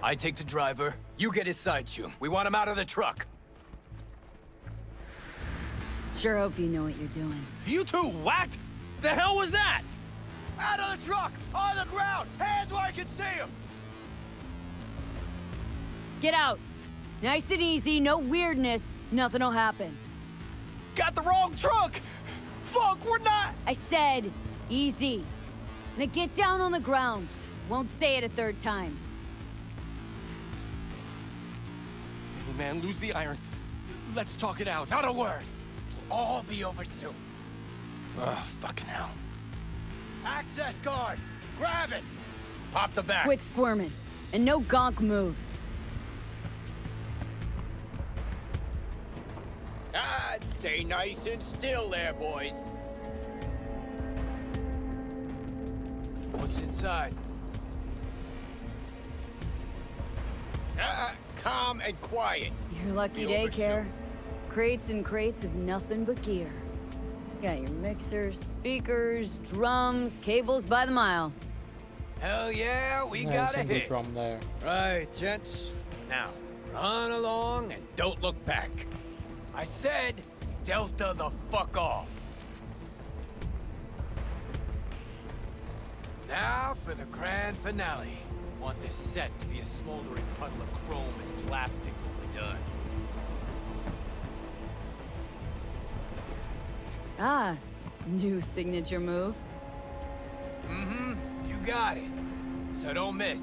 I take the driver. You get his side shoe. We want him out of the truck. Sure hope you know what you're doing. You two whacked? The hell was that? Out of the truck! On the ground! Hands where I can see him! Get out! Nice and easy, no weirdness. Nothing'll happen. Got the wrong truck! Fuck, we're not... I said, easy. Now get down on the ground. Won't say it a third time. Hey man, lose the iron. Let's talk it out. Not a word. It'll all be over soon. Oh, fucking hell. Access card! Grab it! Pop the back. Quit squirming. And no gonk moves. Stay nice and still there, boys. What's inside? Calm and quiet. Your lucky day, Care. Crates and crates of nothing but gear. Got your mixers, speakers, drums, cables by the mile. Hell yeah, we got a hit. Drum there. Right, gents. Now, run along and don't look back. I said, Delta the fuck off. Now for the grand finale. Want this set to be a smoldering puddle of chrome and plastic when we're done. Ah, new signature move. Mm-hmm, you got it. So don't miss.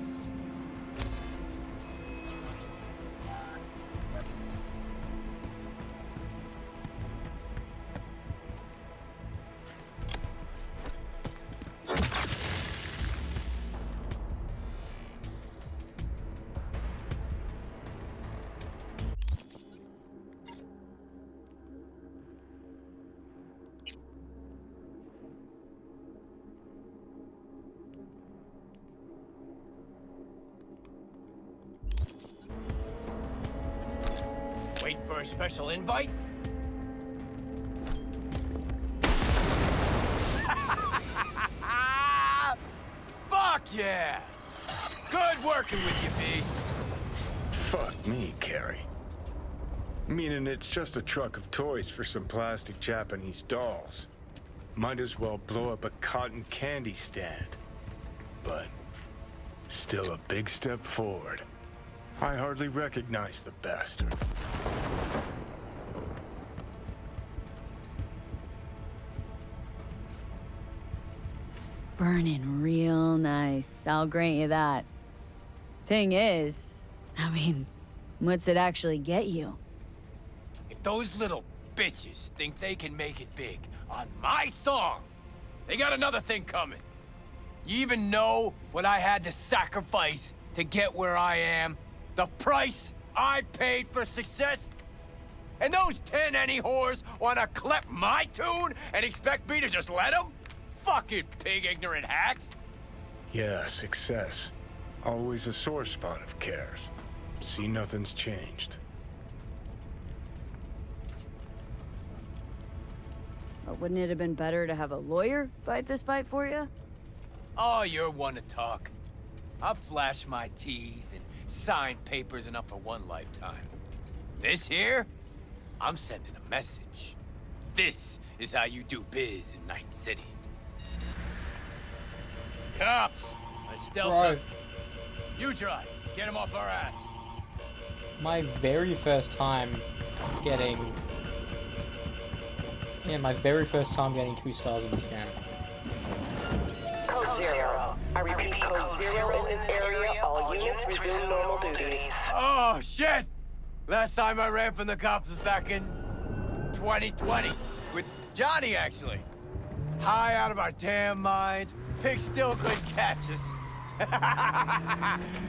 Wait for a special invite? Fuck yeah! Good working with you, B. Fuck me, Carrie. Meaning it's just a truck of toys for some plastic Japanese dolls. Might as well blow up a cotton candy stand. But still a big step forward. I hardly recognize the bastard. Burning real nice. I'll grant you that. Thing is, I mean, what's it actually get you? If those little bitches think they can make it big on my song, they got another thing coming. You even know what I had to sacrifice to get where I am? The price I paid for success? And those 10 any whores wanna clep my tune and expect me to just let them? Fucking pig ignorant hacks! Yeah, success. Always a sore spot of Cares. See, nothing's changed. But wouldn't it have been better to have a lawyer fight this fight for you? Oh, you're one to talk. I've flashed my teeth and signed papers enough for one lifetime. This here, I'm sending a message. This is how you do biz in Night City. Cops! Let's Delta. Right. You drive. Get him off our ass. my very first time getting... Yeah, my very first time getting 2 stars in this game. Code 0. I repeat, Code 0 in this area. All units resume normal duties. Oh, shit! Last time I ran from the cops was back in 2020. With Johnny, actually. High out of our damn minds. Pigs still couldn't catch us.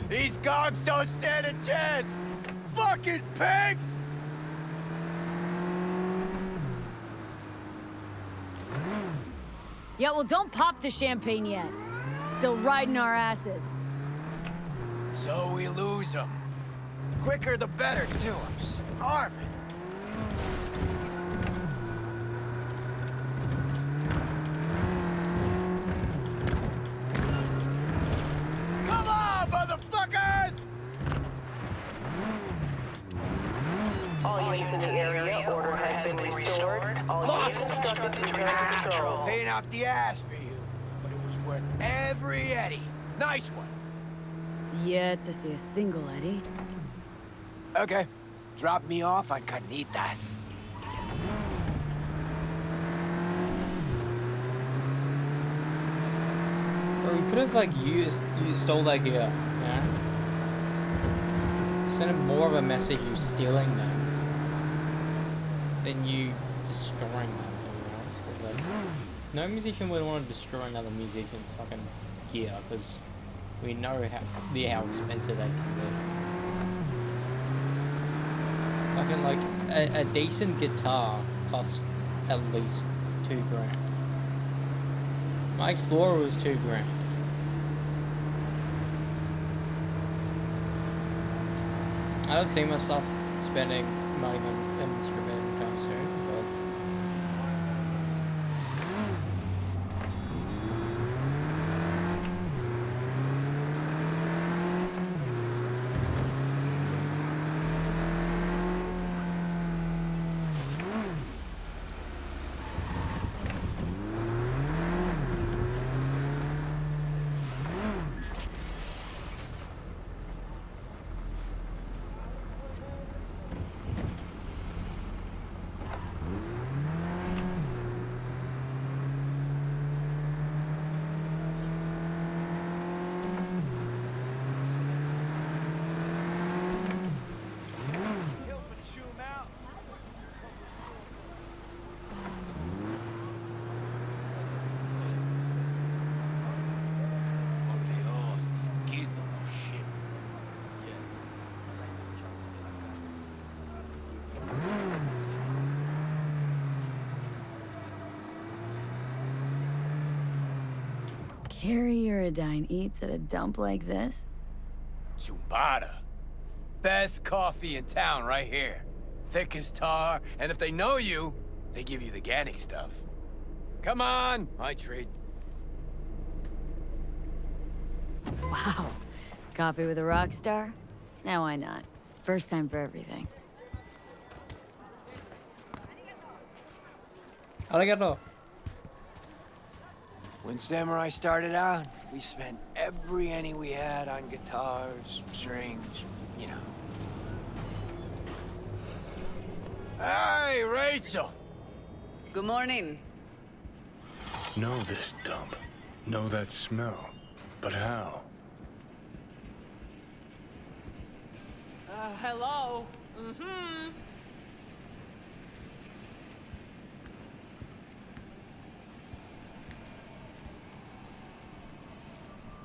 These gogs don't stand a chance! Fucking pigs! Yeah, well, don't pop the champagne yet. Still riding our asses. So we lose them. Quicker the better, too. I'm starving. Come on, motherfuckers! All units in the area, order has been restored. All units instructed to return to control. Paying off the ass for you, but it was worth every eddy. Nice one. Yet to see a single Eddie. Okay, drop me off on Carnitas. Or we could have like you stole that gear, yeah? Send more of a message you stealing them than you destroying them. Because like, no musician would want to destroy another musician's fucking gear because we know how expensive they can be. Fucking like a decent guitar costs at least $2 grand. My Explorer was $2 grand. I don't see myself spending money on an instrument anytime soon, but... Carrie Uridine eats at a dump like this? Chumbada. Best coffee in town right here. Thick as tar, and if they know you, they give you the organic stuff. Come on, my treat. Wow. Coffee with a rock star? Now why not? First time for everything. Arigato. When Samurai started out, we spent every penny we had on guitars, strings, you know. Hey, Rachel! Good morning. Know this dump. Know that smell. But how? Hello? Mm-hmm.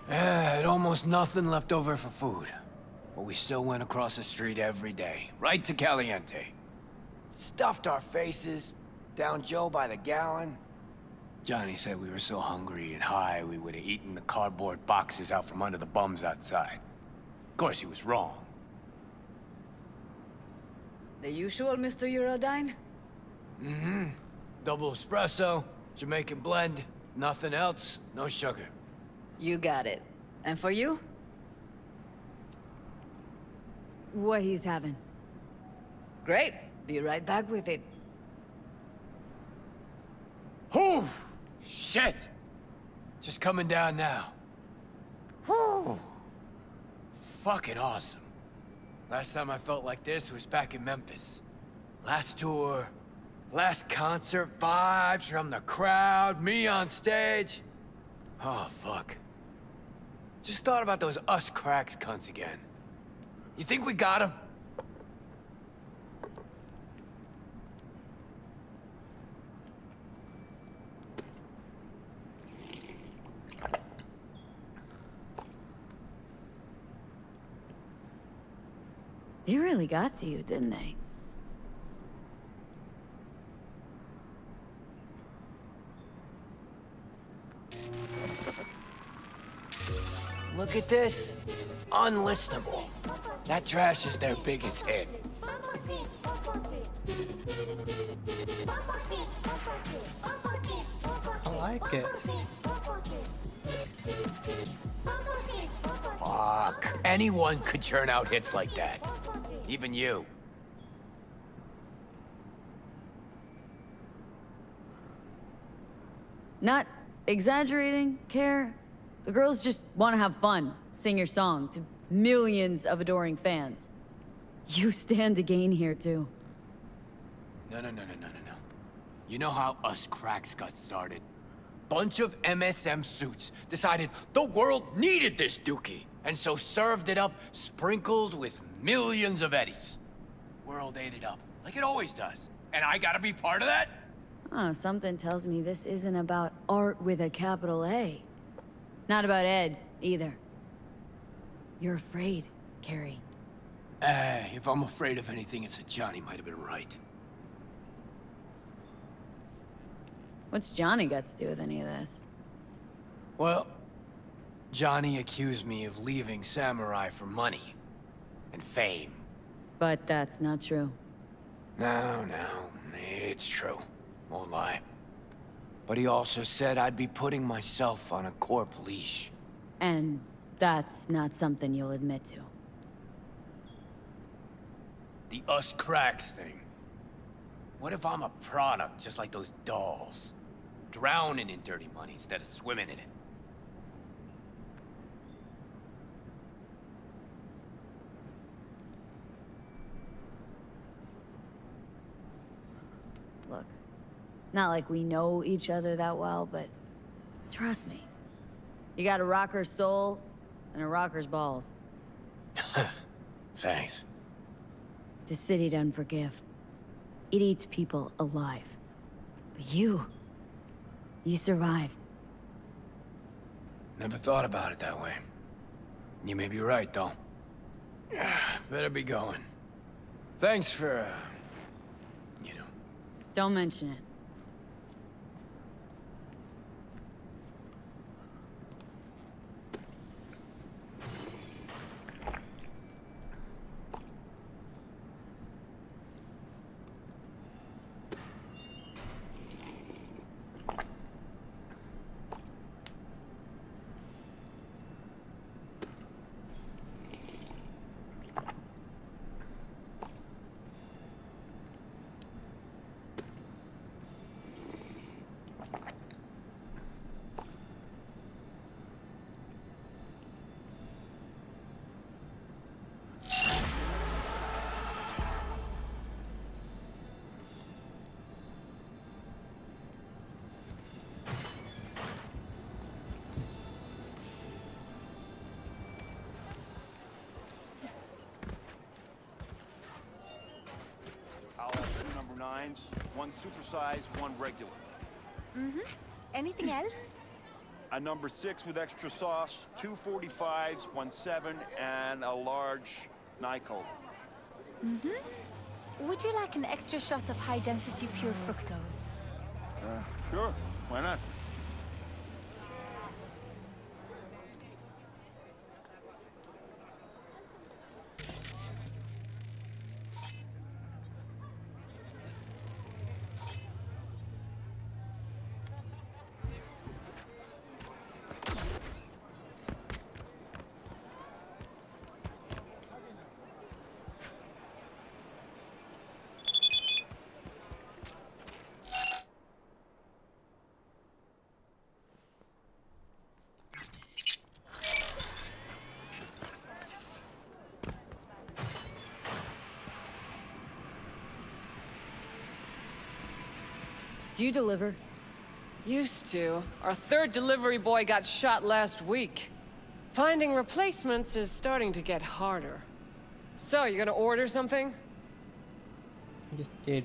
Had almost nothing left over for food. But we still went across the street every day, right to Caliente. Stuffed our faces, down Joe by the gallon. Johnny said we were so hungry and high we would have eaten the cardboard boxes out from under the bums outside. Of course, he was wrong. The usual, Mr. Uridine? Mm-hmm. Double espresso, Jamaican blend, nothing else, no sugar. You got it. And for you? What he's having. Great. Be right back with it. Whew! Shit! Just coming down now. Whew! Fucking awesome. Last time I felt like this was back in Memphis. Last tour, last concert, vibes from the crowd, me on stage. Oh, fuck. Just thought about those us cracks cunts again. You think we got them? They really got to you, didn't they? Look at this. Unlistenable. That trash is their biggest hit. I like it. Fuck. Anyone could churn out hits like that. Even you. Not exaggerating, Care. The girls just want to have fun, sing your song to millions of adoring fans. You stand to gain here, too. No. You know how us cracks got started? Bunch of MSM suits decided the world needed this dookie, and so served it up sprinkled with millions of eddies. World ate it up, like it always does. And I gotta be part of that? Oh, something tells me this isn't about art with a capital A. Not about Eds, either. You're afraid, Carrie. If I'm afraid of anything, it's that Johnny might have been right. What's Johnny got to do with any of this? Well, Johnny accused me of leaving Samurai for money. And fame. But that's not true. No, it's true. Won't lie. But he also said I'd be putting myself on a corp leash. And that's not something you'll admit to. The us cracks thing. What if I'm a product just like those dolls? Drowning in dirty money instead of swimming in it. Look, not like we know each other that well, but trust me. You got a rocker's soul and a rocker's balls. Thanks. This city doesn't forgive. It eats people alive. But you survived. Never thought about it that way. You may be right, though. Better be going. Thanks for, Don't mention it. I'll have two number 9s, one supersize, one regular. Mm-hmm. Anything else? A number 6 with extra sauce, two 45s, one 7, and a large Nyko. Mm-hmm. Would you like an extra shot of high-density pure fructose? Sure, why not? Do you deliver? Used to. Our third delivery boy got shot last week. Finding replacements is starting to get harder. So, you gonna order something? I just did.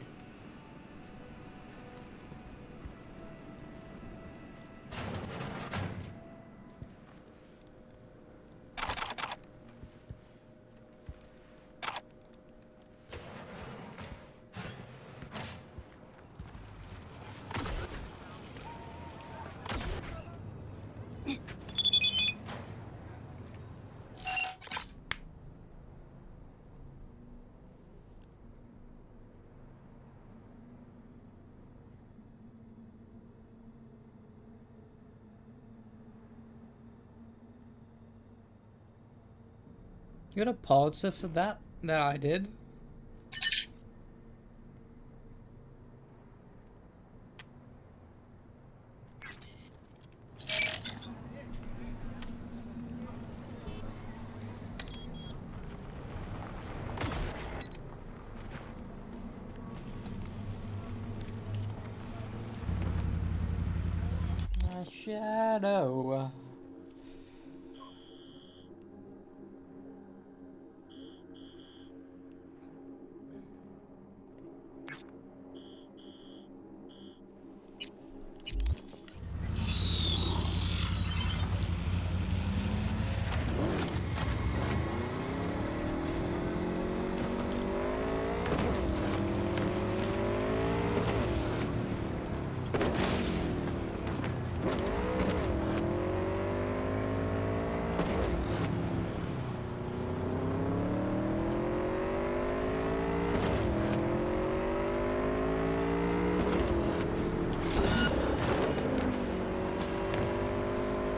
You got a Pulitzer for that I did? My shadow.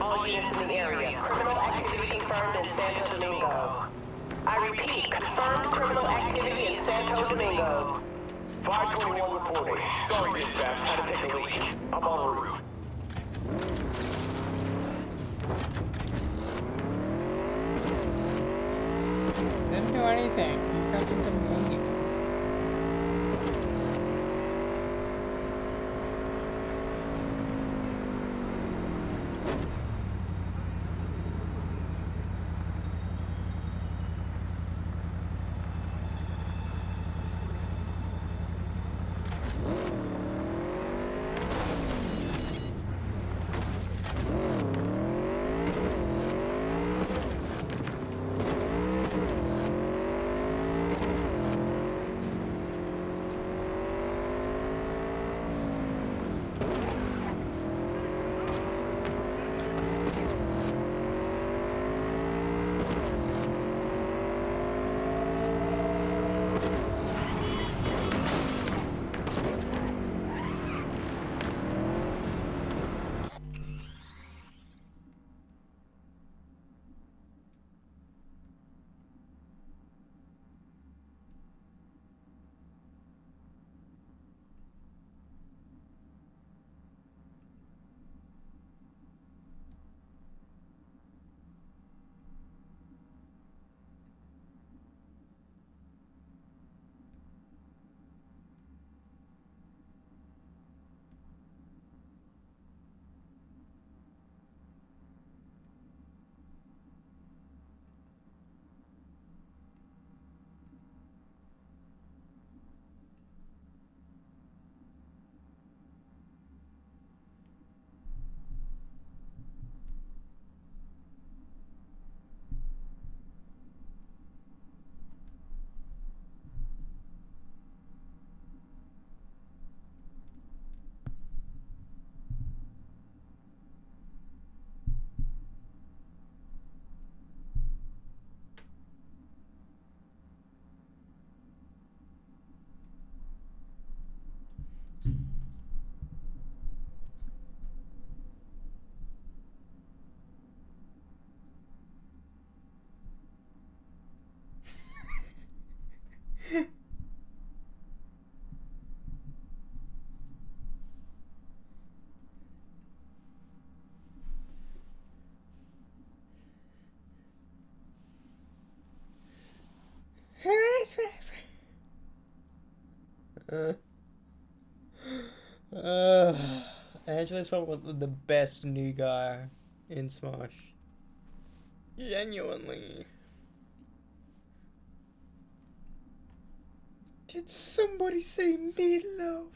All units in the area. Criminal activity confirmed in Santo Domingo. I repeat, confirmed criminal activity in Santo Domingo. 521 reporting. Sorry, dispatch. Had to take a leak. I'm en route. Didn't do anything. You pressed into me. Angela's probably the best new guy in Smash. Genuinely. Did somebody say meatloaf?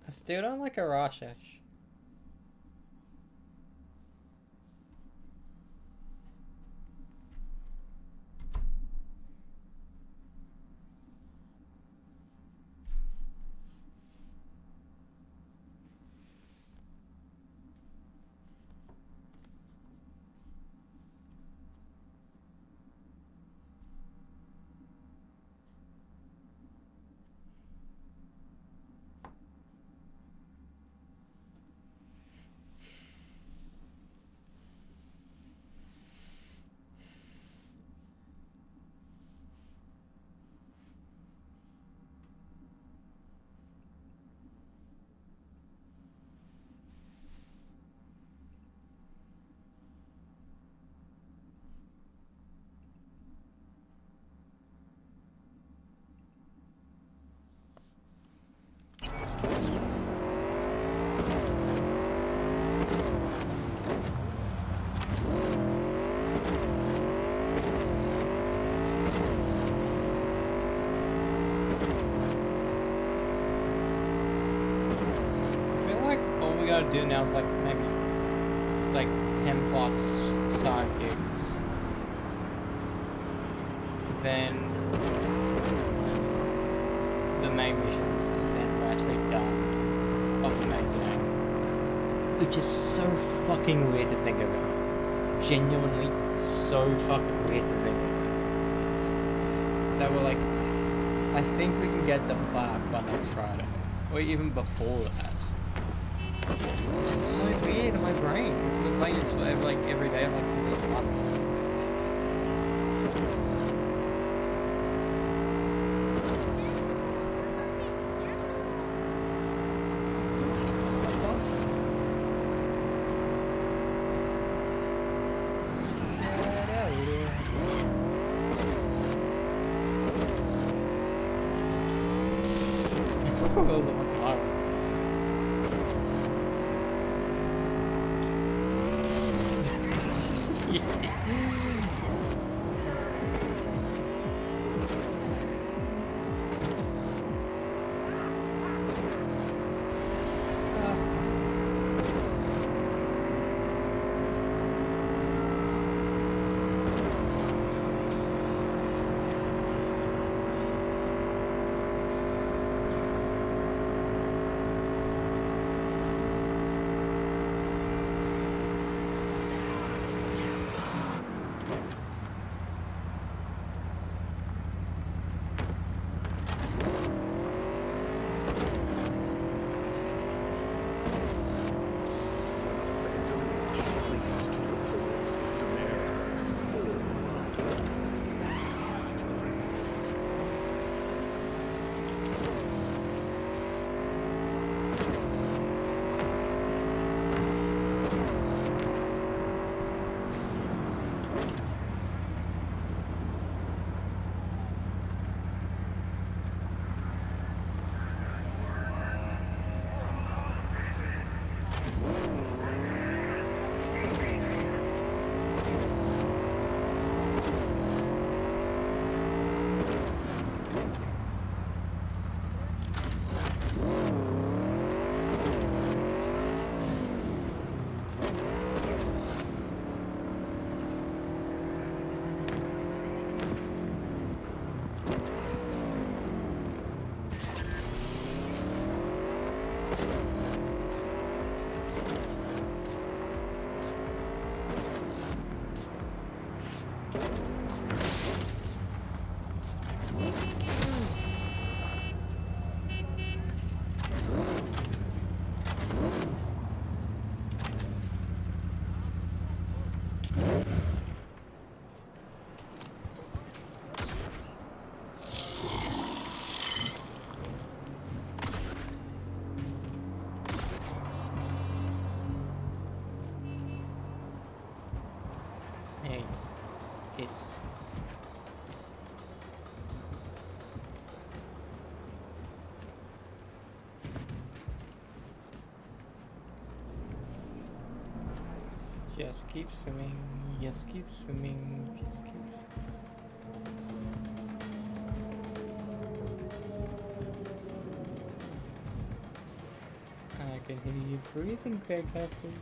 I still don't like Arashish. Gotta do now is like maybe like 10 plus side gigs, then the main missions, and then we're actually done of the main game, which is so fucking weird to think about. Genuinely so fucking weird to think about. That we're like, I think we can get the bug by next Friday, or even before that. It's so weird in my brain because we're playing this for like every day, like it's fun. Those are fucking loud. it's just keep swimming, just keep swimming, just keep swimming. I can hear you breathing, Craig Hefley.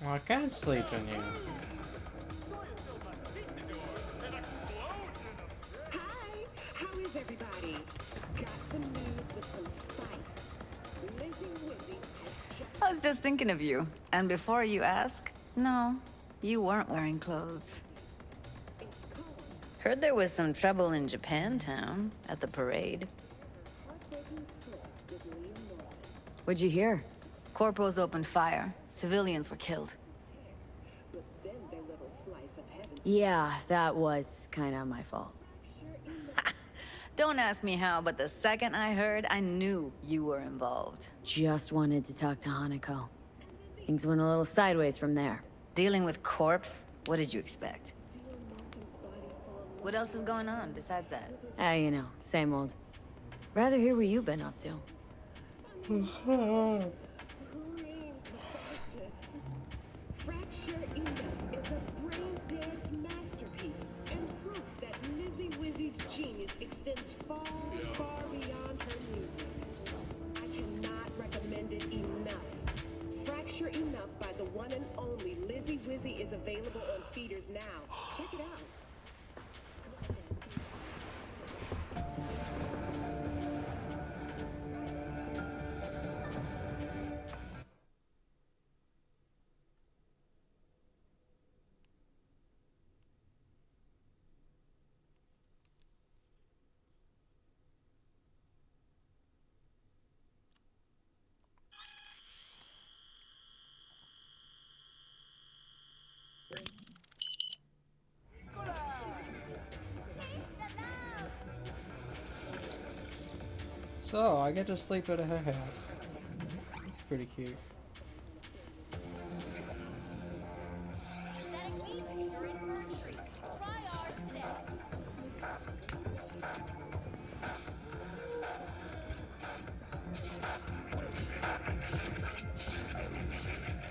I can't sleep in here. Hi, how is everybody? Got some news with some spice. Lizzie Wizzy has just... I was just thinking of you. And before you ask, no, you weren't wearing clothes. Heard there was some trouble in Japantown at the parade. What'd you hear? Corpos opened fire. Civilians were killed. Yeah, that was kinda my fault. Don't ask me how, but the second I heard, I knew you were involved. Just wanted to talk to Hanako. Things went a little sideways from there. Dealing with corpse? What did you expect? What else is going on besides that? Ah, you know, same old. Rather hear what you've been up to. Fracture Index is a brain-dance masterpiece and proof that Lizzie Wizzy's genius extends far, far beyond her music. I cannot recommend it enough. Fracture Enough by the one and only Lizzie Wizzy is available on feeders now. Check it out. So, I get to sleep at her house. It's pretty cute.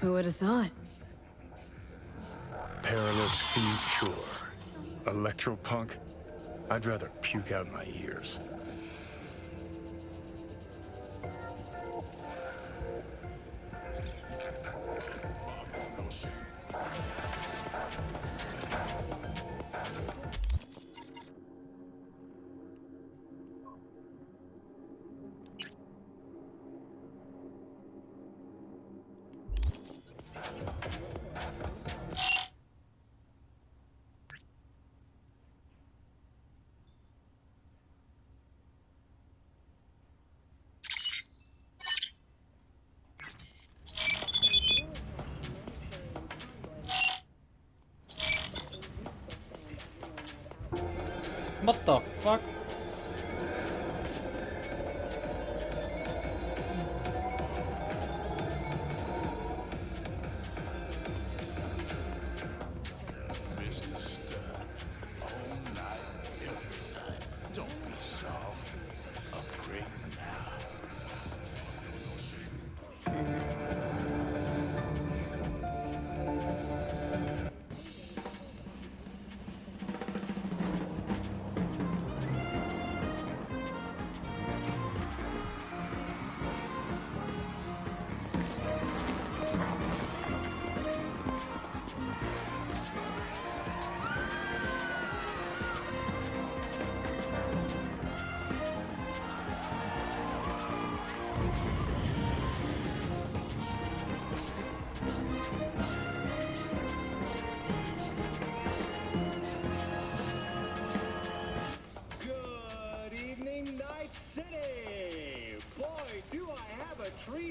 Who would have thought? Perilous future. Electropunk? I'd rather puke out my ears. What the fuck?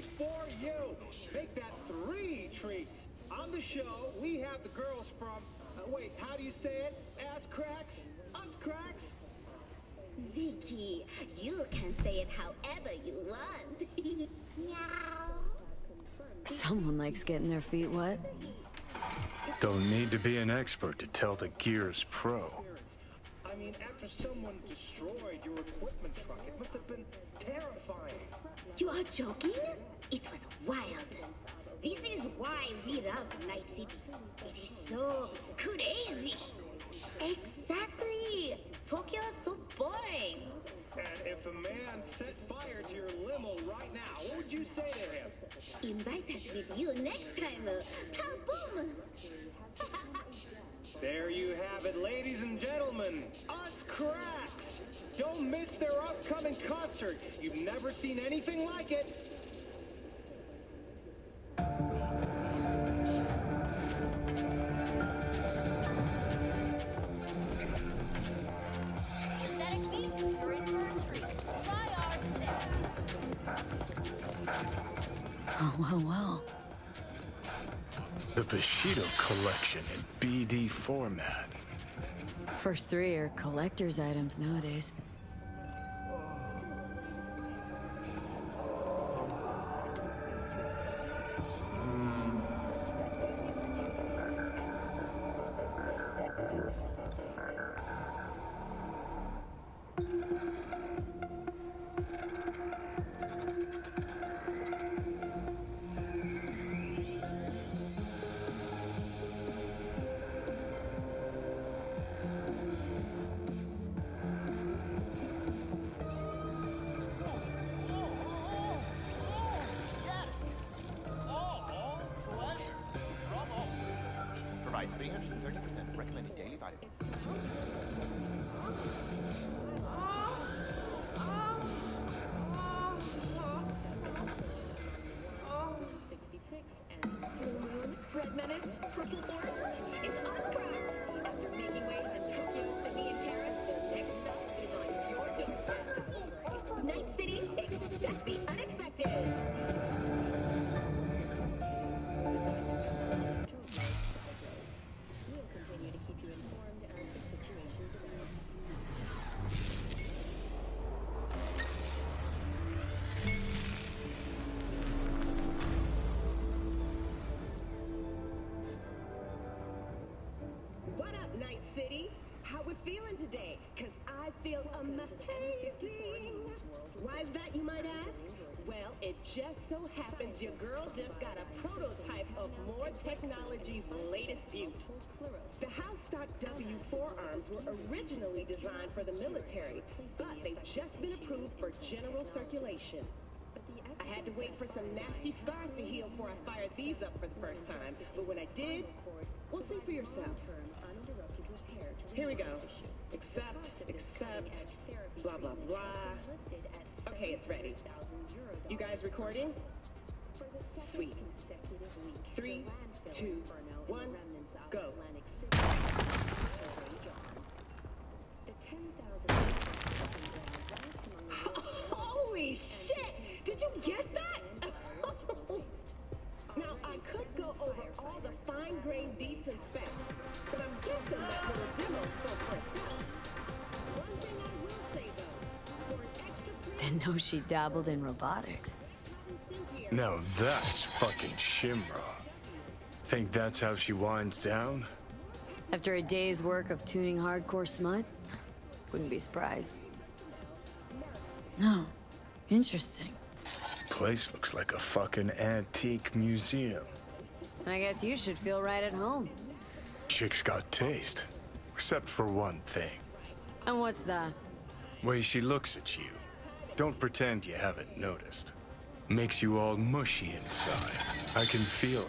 treat for you. Make that 3 treats. On the show, we have the girls from, wait, how do you say it? Ass cracks? Us cracks? Ziki, you can say it however you want. Meow. Someone likes getting their feet wet. Don't need to be an expert to tell the Gear's pro. I mean, after someone destroyed your equipment truck, it must have been terrifying. You are joking? It was wild. This is why we love Night City. It is so crazy. Exactly. Tokyo is so boring. And if a man set fire to your limo right now, what would you say to him? Invite us with you next time. Pow boom. There you have it, ladies and gentlemen. Us Cracks. Don't miss their upcoming concert. You've never seen anything like it. Synthetic meat, you're in for a treat. Try ours today. Oh, well. The Bushido collection in BD format. First 3 are collector's items nowadays. Provides 330% recommended daily vitamin. Red Menace, Purple Force, it's us cracks. After making waves in Tokyo, Sydney, and Paris, the next stop is on your doorstep. Night City, expect the unexpected. We'll continue to keep you informed as the situation develops. What up, Night City? How we feeling today? Cause I feel amazing. Why is that, you might ask? Well, it just so happens your girl just got a prototype of More Technology's latest beaut. The house stock W4 arms were originally designed for the military, but they've just been approved for general circulation. I had to wait for some nasty scars to heal before I fired these up for the first time, but when I did, we'll see for yourself. Here we go. Accept, blah, blah, blah. Okay, it's ready. You guys recording? Sweet. 3, 2, 1, go. Holy shit! Did you get that? Now, I could go over all the fine-grained beats and specs, but I'm guessing that little demo spoke for itself. One thing I will say, though, for an extra Didn't know she dabbled in robotics. Now that's fucking Shimra. Think that's how she winds down? After a day's work of tuning hardcore smut, wouldn't be surprised. No, interesting. Place looks like a fucking antique museum. I guess you should feel right at home. Chick's got taste. Except for one thing. And what's that? Way she looks at you. Don't pretend you haven't noticed. Makes you all mushy inside. I can feel it.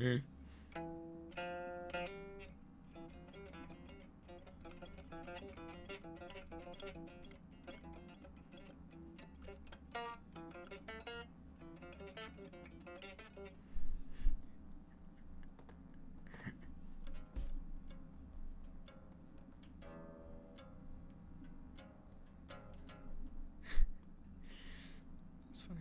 Mm. That's funny.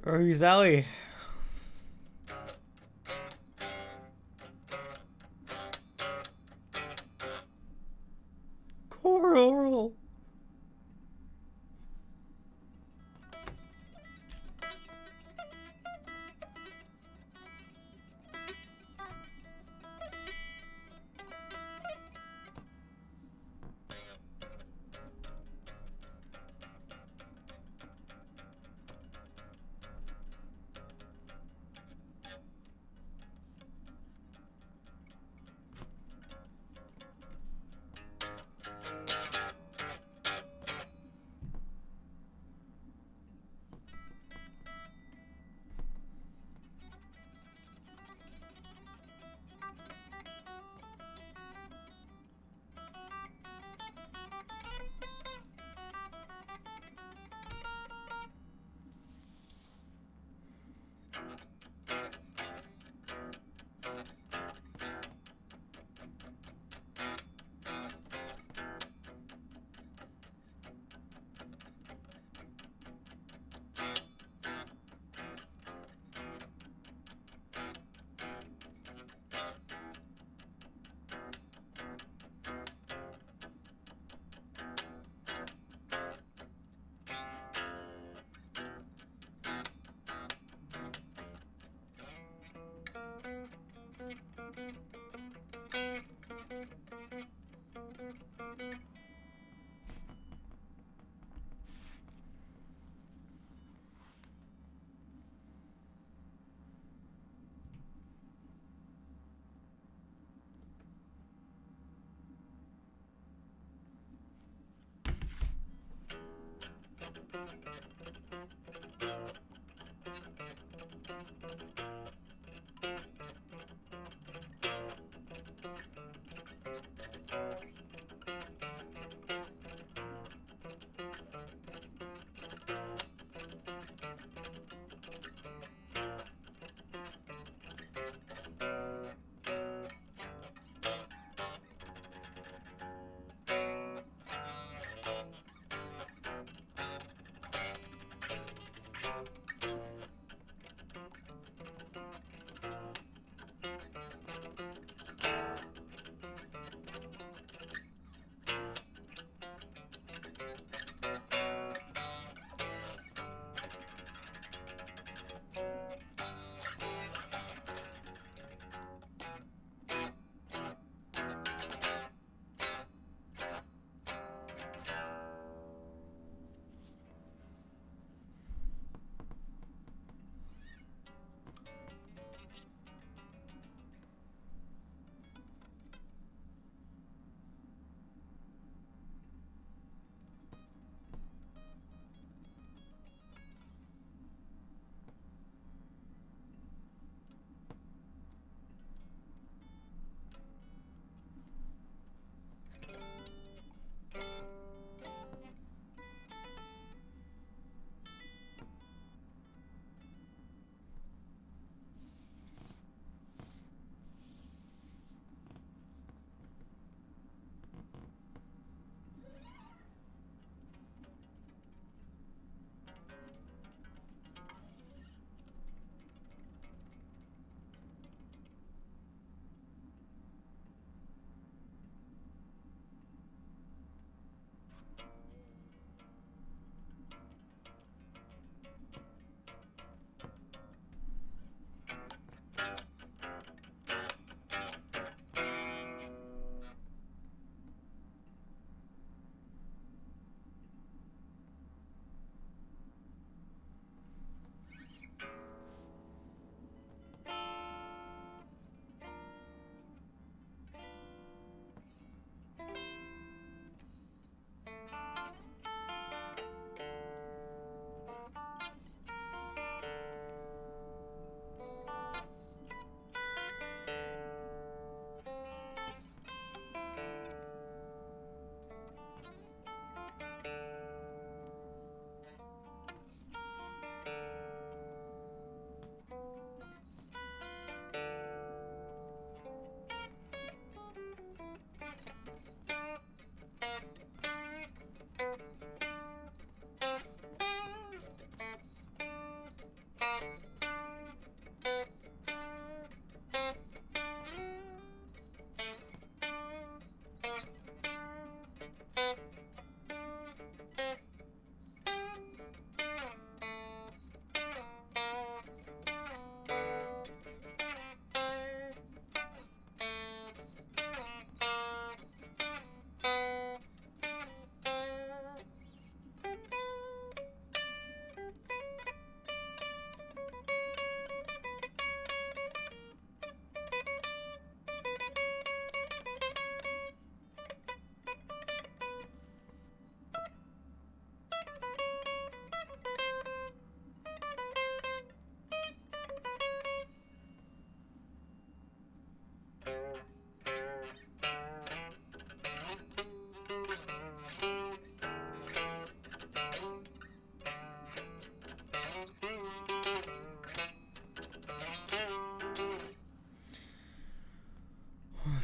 Bro, Sally. Coral.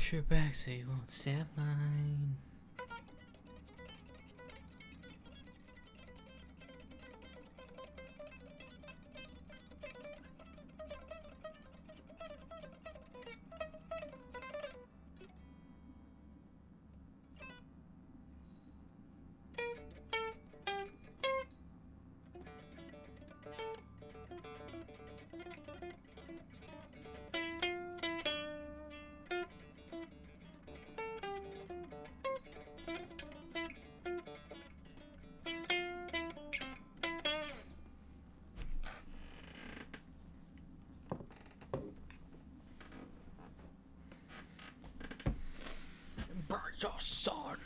Push her back so you won't stab mine. Burn your son.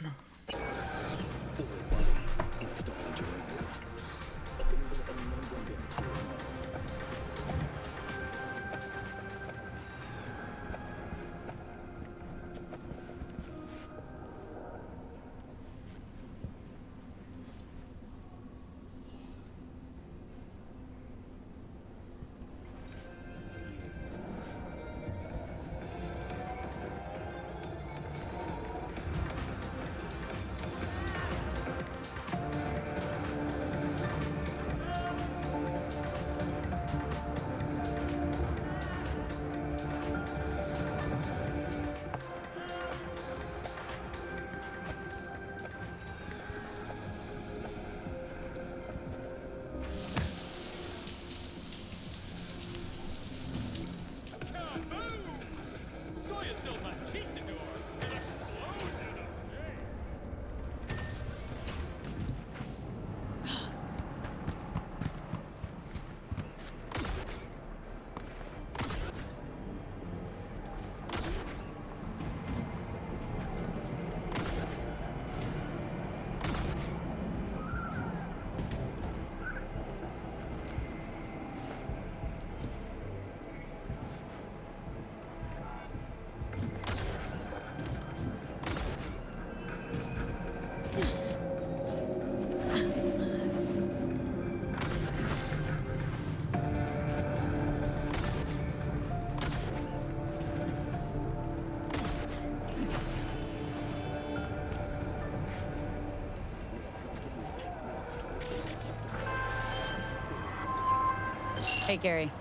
Hey, Gary.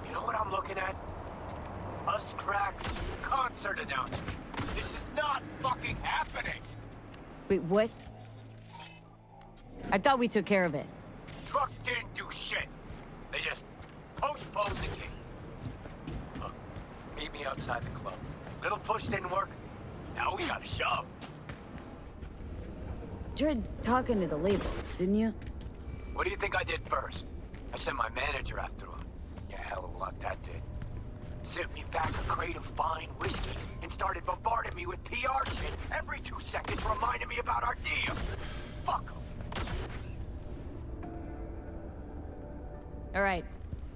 You know what I'm looking at? Us Cracks concert announcement. This is not fucking happening. Wait, what? I thought we took care of it. Truck didn't do shit. They just postponed the gig. Look, meet me outside the club. Little push didn't work. Now we gotta shove. You tried talking to the label, didn't you? What do you think I did first? I sent my manager after him. Yeah, hell of a lot that did. Sent me back a crate of fine whiskey and started bombarding me with PR shit every 2 seconds, reminding me about our deal. Fuck 'em. All right.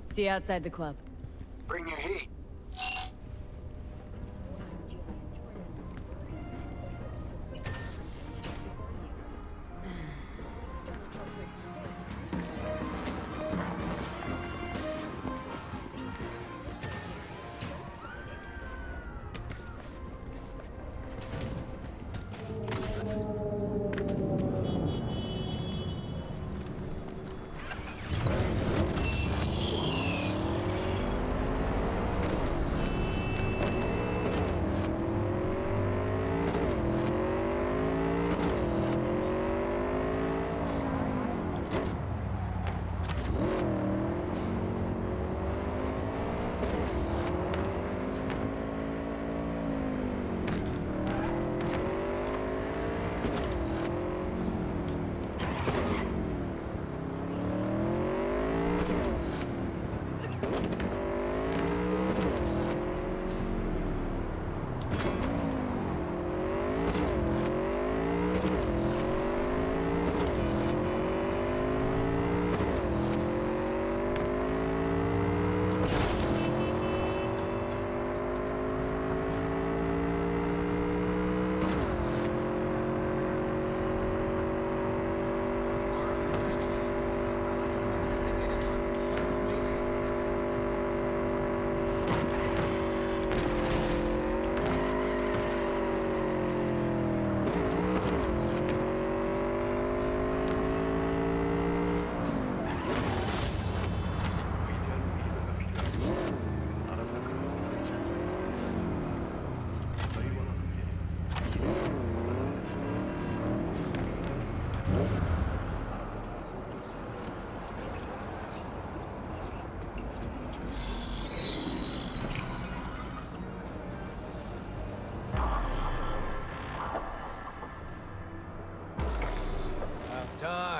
See you outside the club. Bring your heat.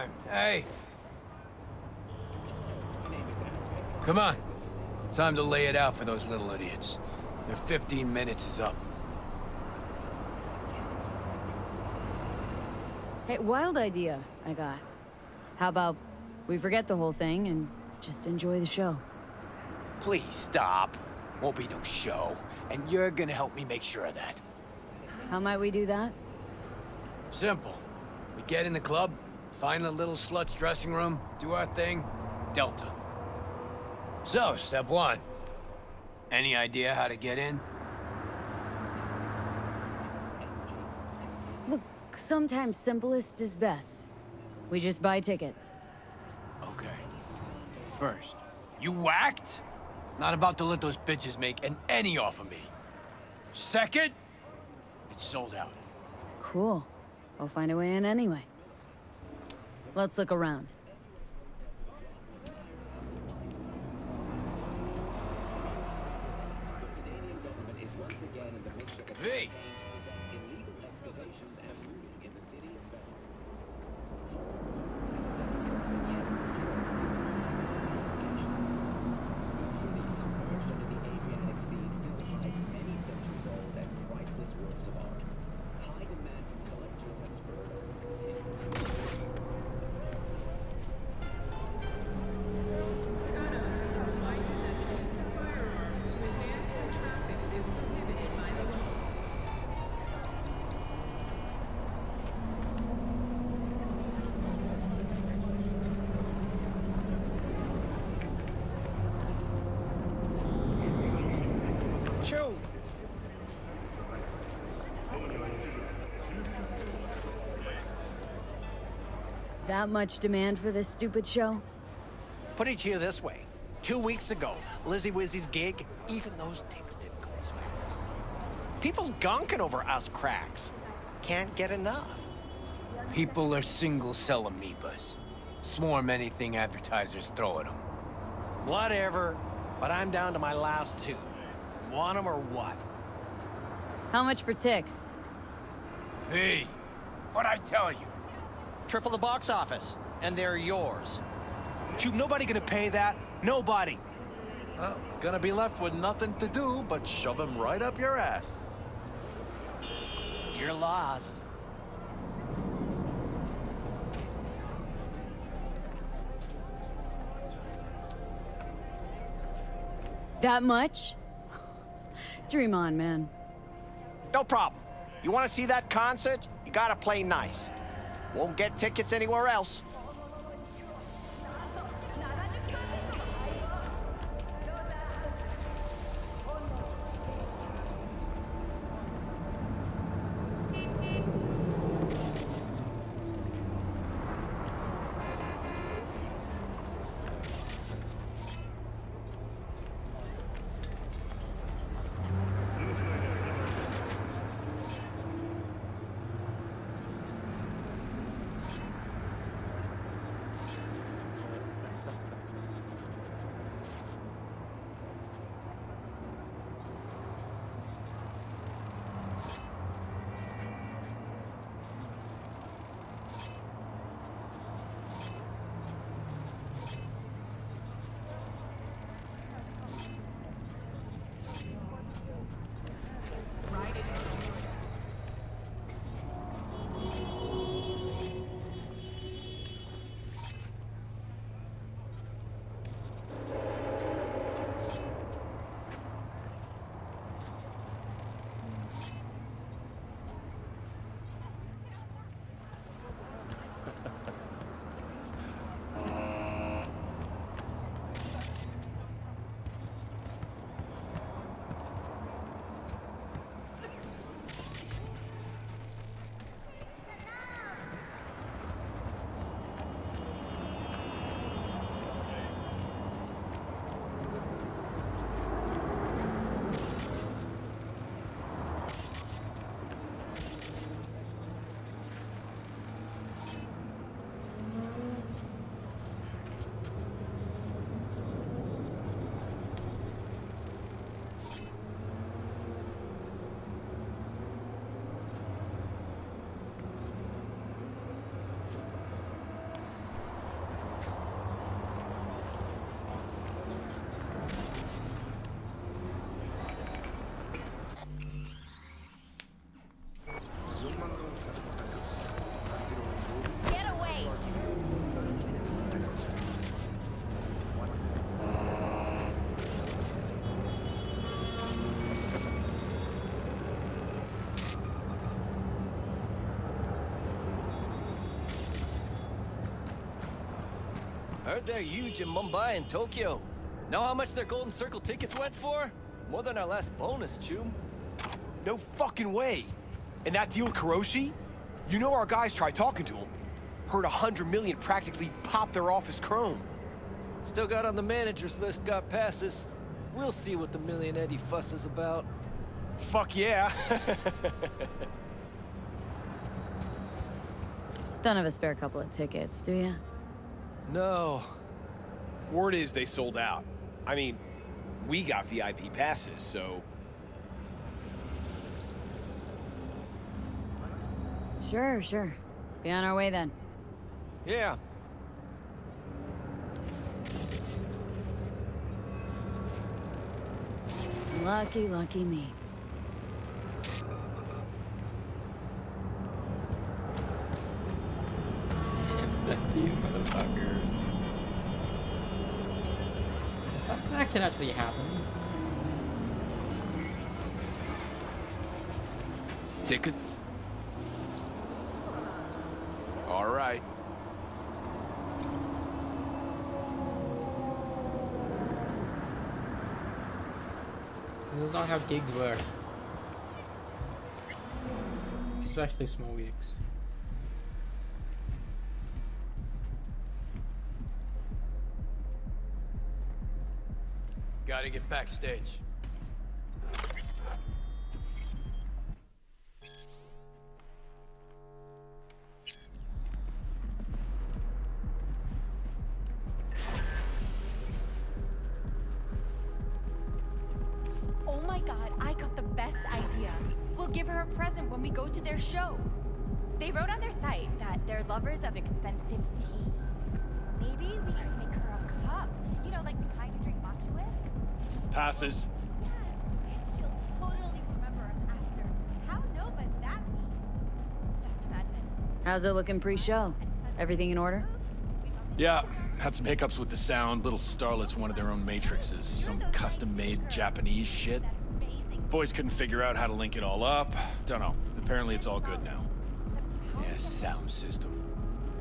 time. Hey. Come on. Time to lay it out for those little idiots. Their 15 minutes is up. Hey, wild idea I got. How about we forget the whole thing and just enjoy the show? Please stop. Won't be no show. And you're gonna help me make sure of that. How might we do that? Simple. We get in the club, find the little slut's dressing room, do our thing, Delta. So, step one. Any idea how to get in? Look, sometimes simplest is best. We just buy tickets. Okay. First, you whacked? Not about to let those bitches make an any off of me. Second, it's sold out. Cool. We'll find a way in anyway. Let's look around. V! Chew. That much demand for this stupid show? Put it to you this way. 2 weeks ago, Lizzie Wizzy's gig, even those ticks didn't go as fast. People's gunking over us cracks. Can't get enough. People are single-cell amoebas. Swarm anything advertisers throw at them. Whatever, but I'm down to my last 2. Want 'em or what? How much for ticks? V, what'd I tell you? Triple the box office, and they're yours. Shoot, nobody gonna pay that. Nobody. Well, gonna be left with nothing to do but shove him right up your ass. You're lost. That much? Dream on, man. No problem. You want to see that concert? You gotta play nice. Won't get tickets anywhere else. Heard they're huge in Mumbai and Tokyo. Know how much their Golden Circle tickets went for? More than our last bonus, Chum. No fucking way. And that deal with Kuroshi? You know our guys tried talking to him. Heard 100 million practically popped their office chrome. Still got on the manager's list, got passes. We'll see what the Million Eddie fuss is about. Fuck yeah. Don't have a spare couple of tickets, do ya? No. Word is they sold out. I mean, we got VIP passes, so... Sure. Be on our way then. Yeah. Lucky me. You motherfuckers. That can actually happen. Tickets? All right. This is not how gigs work. Especially small gigs. Gotta get backstage. Oh my god, I got the best idea. We'll give her a present when we go to their show. They wrote on their site that they're lovers of expensive tea. Maybe we could make her a cup. You know, like the kind you drink matcha with? Passes. She'll totally remember us after. How nova that be? Just imagine. How's it looking pre-show? Everything in order? Yeah, had some hiccups with the sound. Little Starlets wanted their own matrices. Some custom-made Japanese shit. Boys couldn't figure out how to link it all up. Don't know. Apparently it's all good now. Yeah, sound system.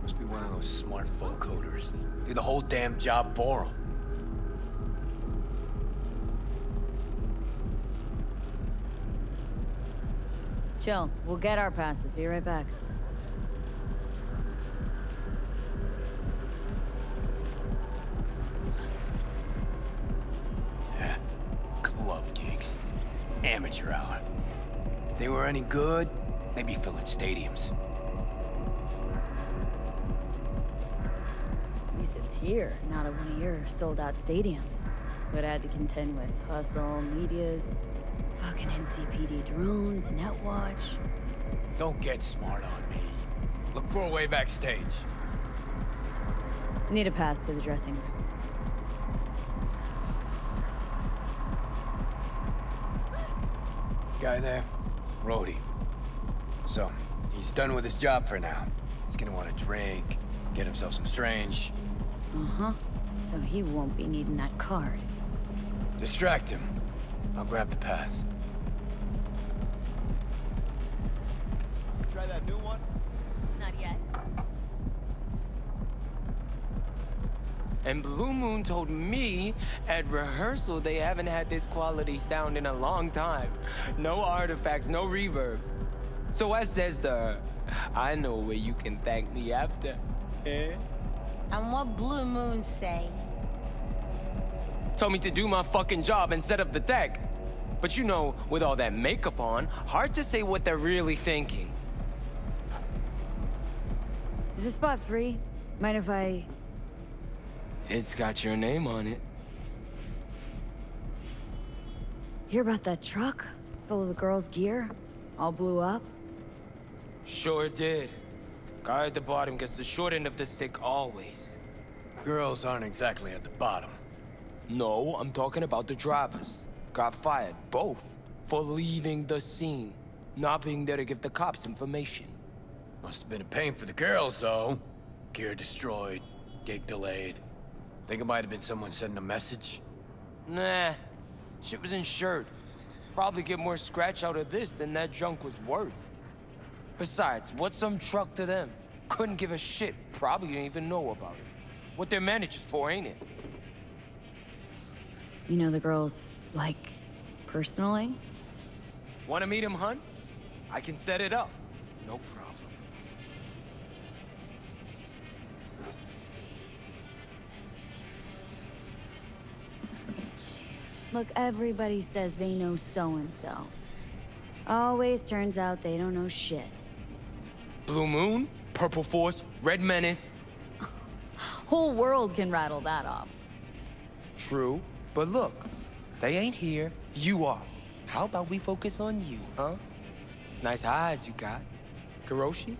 Must be one of those smart vocoders. Do the whole damn job for them. Chill. We'll get our passes. Be right back. Yeah, club gigs. Amateur hour. If they were any good, they'd be filling stadiums. At least it's here, not at one of your sold-out stadiums. Would had to contend with hustle, medias, fucking NCPD drones, Netwatch. Don't get smart on me. Look for a way backstage. Need a pass to the dressing rooms. Guy there? Rhodey. So, he's done with his job for now. He's gonna want to drink, get himself some strange. Uh-huh. So he won't be needing that card. Distract him. I'll grab the pass. Try that new one? Not yet. And Blue Moon told me at rehearsal they haven't had this quality sound in a long time. No artifacts, no reverb. So I says to her, I know where you can thank me after. Eh? And what Blue Moon say? Told me to do my fucking job and set up the tech. But you know, with all that makeup on, hard to say what they're really thinking. Is this spot free? Mind if I... It's got your name on it. Hear about that truck? Full of the girls' gear? All blew up? Sure did. Guy at the bottom gets the short end of the stick always. Girls aren't exactly at the bottom. No, I'm talking about the drivers. Got fired, both, for leaving the scene. Not being there to give the cops information. Must have been a pain for the girls, though. Gear destroyed, gig delayed. Think it might have been someone sending a message? Nah, shit was insured. Probably get more scratch out of this than that junk was worth. Besides, what's some truck to them? Couldn't give a shit, probably didn't even know about it. What they're managers for, ain't it? You know the girls, like, personally? Want to meet him, hun? I can set it up. No problem. Look, everybody says they know so-and-so. Always turns out they don't know shit. Blue Moon, Purple Force, Red Menace. Whole world can rattle that off. True, but look, they ain't here. You are. How about we focus on you, huh? Nice eyes you got. Kuroshi?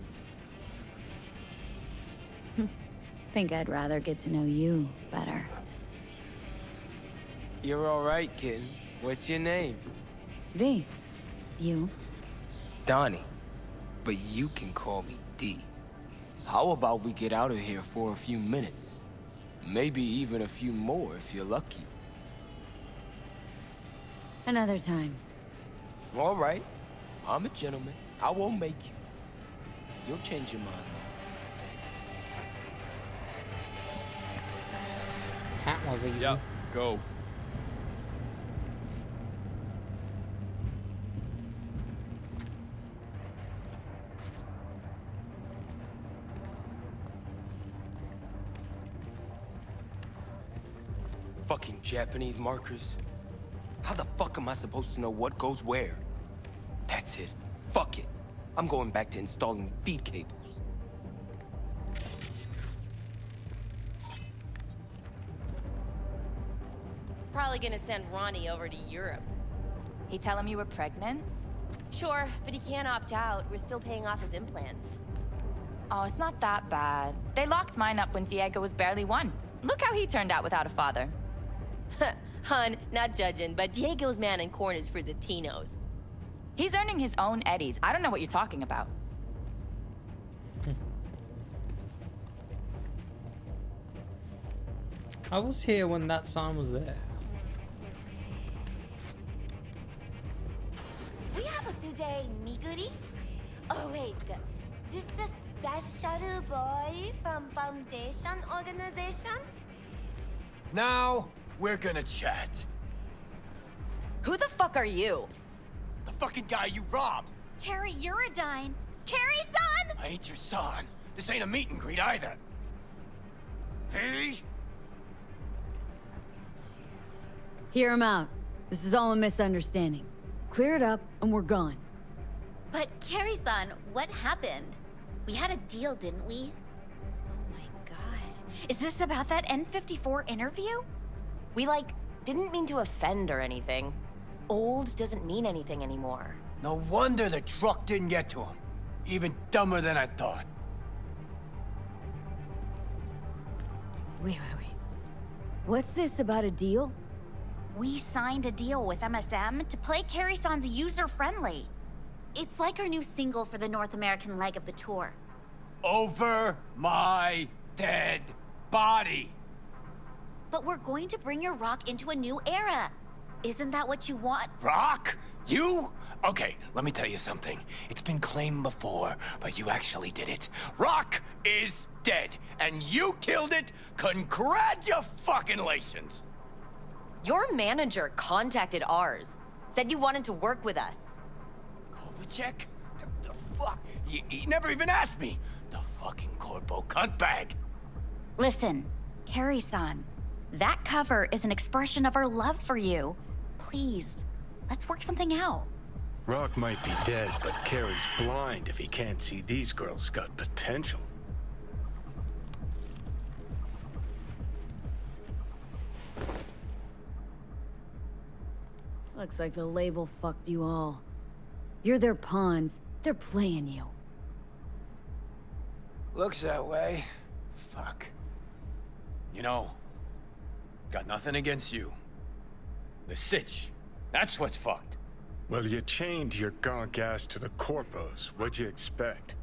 Think I'd rather get to know you better. You're all right, kitten. What's your name? V. You? Donnie. But you can call me D. How about we get out of here for a few minutes? Maybe even a few more if you're lucky. Another time. All right. I'm a gentleman. I won't make you. You'll change your mind. That was easy. Yep, go. Fucking Japanese markers. How the fuck am I supposed to know what goes where? That's it. Fuck it. I'm going back to installing feed cables. Probably gonna send Ronnie over to Europe. He tell him you were pregnant? Sure, but he can't opt out. We're still paying off his implants. Oh, it's not that bad. They locked mine up when Diego was barely one. Look how he turned out without a father. Hun, not judging, but Diego's man in corn is for the Tinos. He's earning his own eddies. I don't know what you're talking about. I was here when that sign was there. We have today Miguri? Oh wait, this is a special boy from Foundation Organization? Now, we're gonna chat. Who the fuck are you? The fucking guy you robbed. Carrie Uridine. Carrie-san! I ain't your son. This ain't a meet and greet either. V? Hear him out. This is all a misunderstanding. Clear it up, and we're gone. But Carrie-san, what happened? We had a deal, didn't we? Oh my god. Is this about that N54 interview? We, didn't mean to offend or anything. Old doesn't mean anything anymore. No wonder the truck didn't get to him. Even dumber than I thought. Wait. What's this about a deal? We signed a deal with MSM to play Carrie-san's user-friendly. It's like our new single for the North American leg of the tour. Over my dead body. But we're going to bring your rock into a new era. Isn't that what you want? Rock? You? Okay, let me tell you something. It's been claimed before, but you actually did it. Rock is dead, and you killed it. Congratulations. Your manager contacted ours. Said you wanted to work with us. Kovacic? The fuck? He never even asked me. The fucking corpo cuntbag. Listen, Carrie-san, that cover is an expression of our love for you. Please, let's work something out. Rock might be dead, but Carrie's blind if he can't see these girls got potential. Looks like the label fucked you all. You're their pawns. They're playing you. Looks that way. Fuck. You know, got nothing against you. The sitch, that's what's fucked. Well, you chained your gonk ass to the corpos. What'd you expect?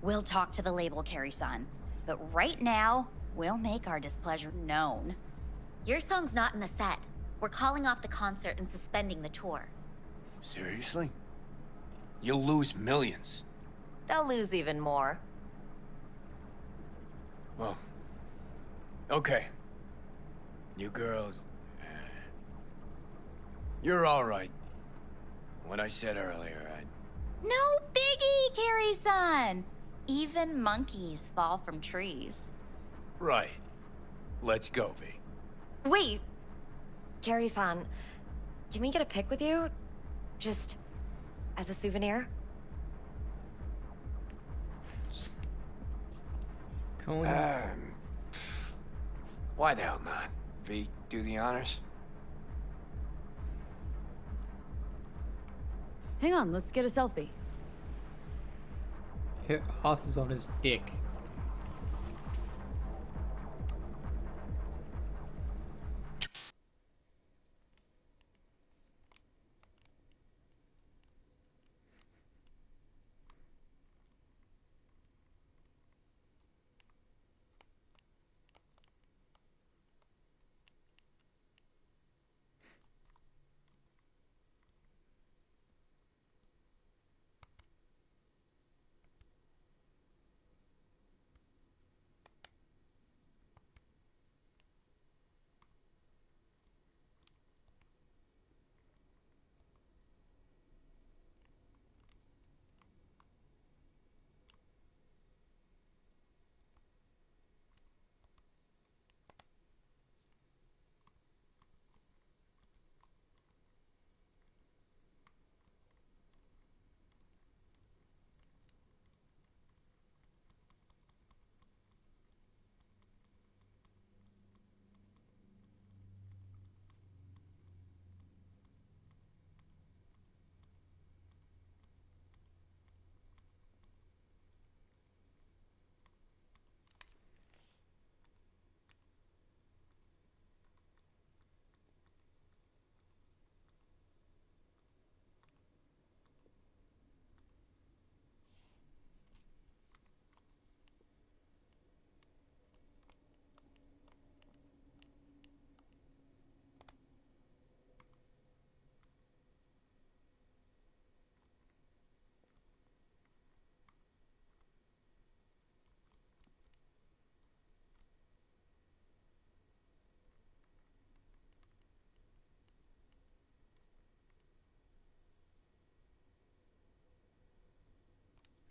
We'll talk to the label, Carrie-san. But right now, we'll make our displeasure known. Your song's not in the set. We're calling off the concert and suspending the tour. Seriously? You'll lose millions. They'll lose even more. Well, Okay. You girls... You're all right. What I said earlier, No biggie, Carrie-san! Even monkeys fall from trees. Right. Let's go, V. Wait! Carrie-san, can we get a pic with you? Just as a souvenir? Why the hell not? V, do the honors. Hang on, let's get a selfie. Her ass is on his dick.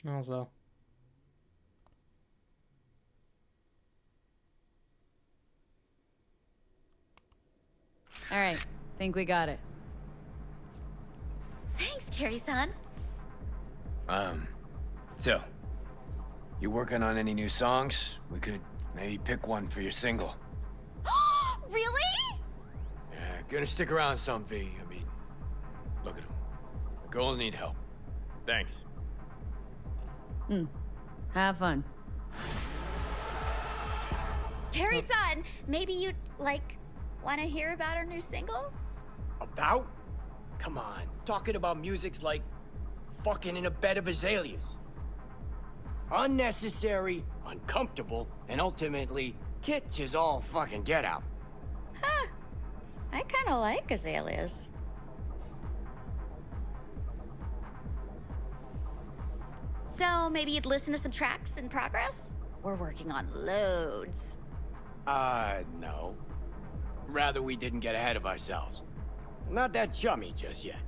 Might as well. All right, think we got it. Thanks, Carrie-san. So, you working on any new songs? We could maybe pick one for your single. Really? Yeah, gonna stick around some, V. I mean, look at them. The girls need help. Thanks. Have fun. Carrie-san, maybe you'd, like, want to hear about our new single? About? Come on, talking about music's like fucking in a bed of azaleas. Unnecessary, uncomfortable, and ultimately, kitsch is all fucking get out. Huh. I kind of like azaleas. So maybe you'd listen to some tracks in progress? We're working on loads. No. Rather we didn't get ahead of ourselves. Not that chummy just yet.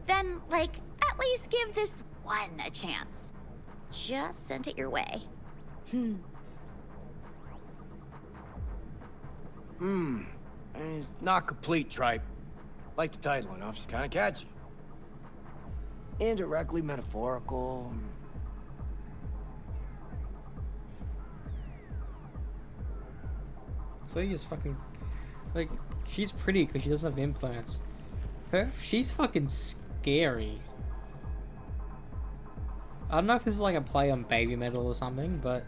Then, like, at least give this one a chance. Just sent it your way. It's not complete, Tripe. Like the title enough, it's kind of catchy. Indirectly metaphorical. Chloe is fucking... Like, she's pretty because she doesn't have implants. She's fucking scary. I don't know if this is like a play on baby metal or something, but...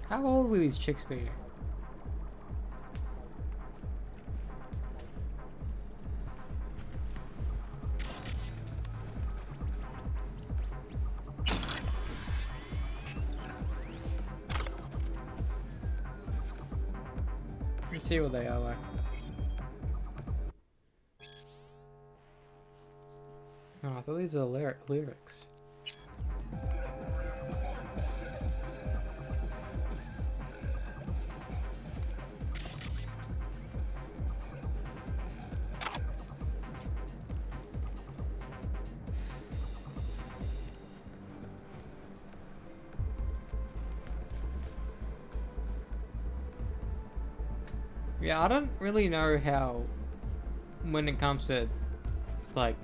How old will these chicks be? see what they are like. Oh, I thought these were lyrics. Yeah, I don't really know how, when it comes to, like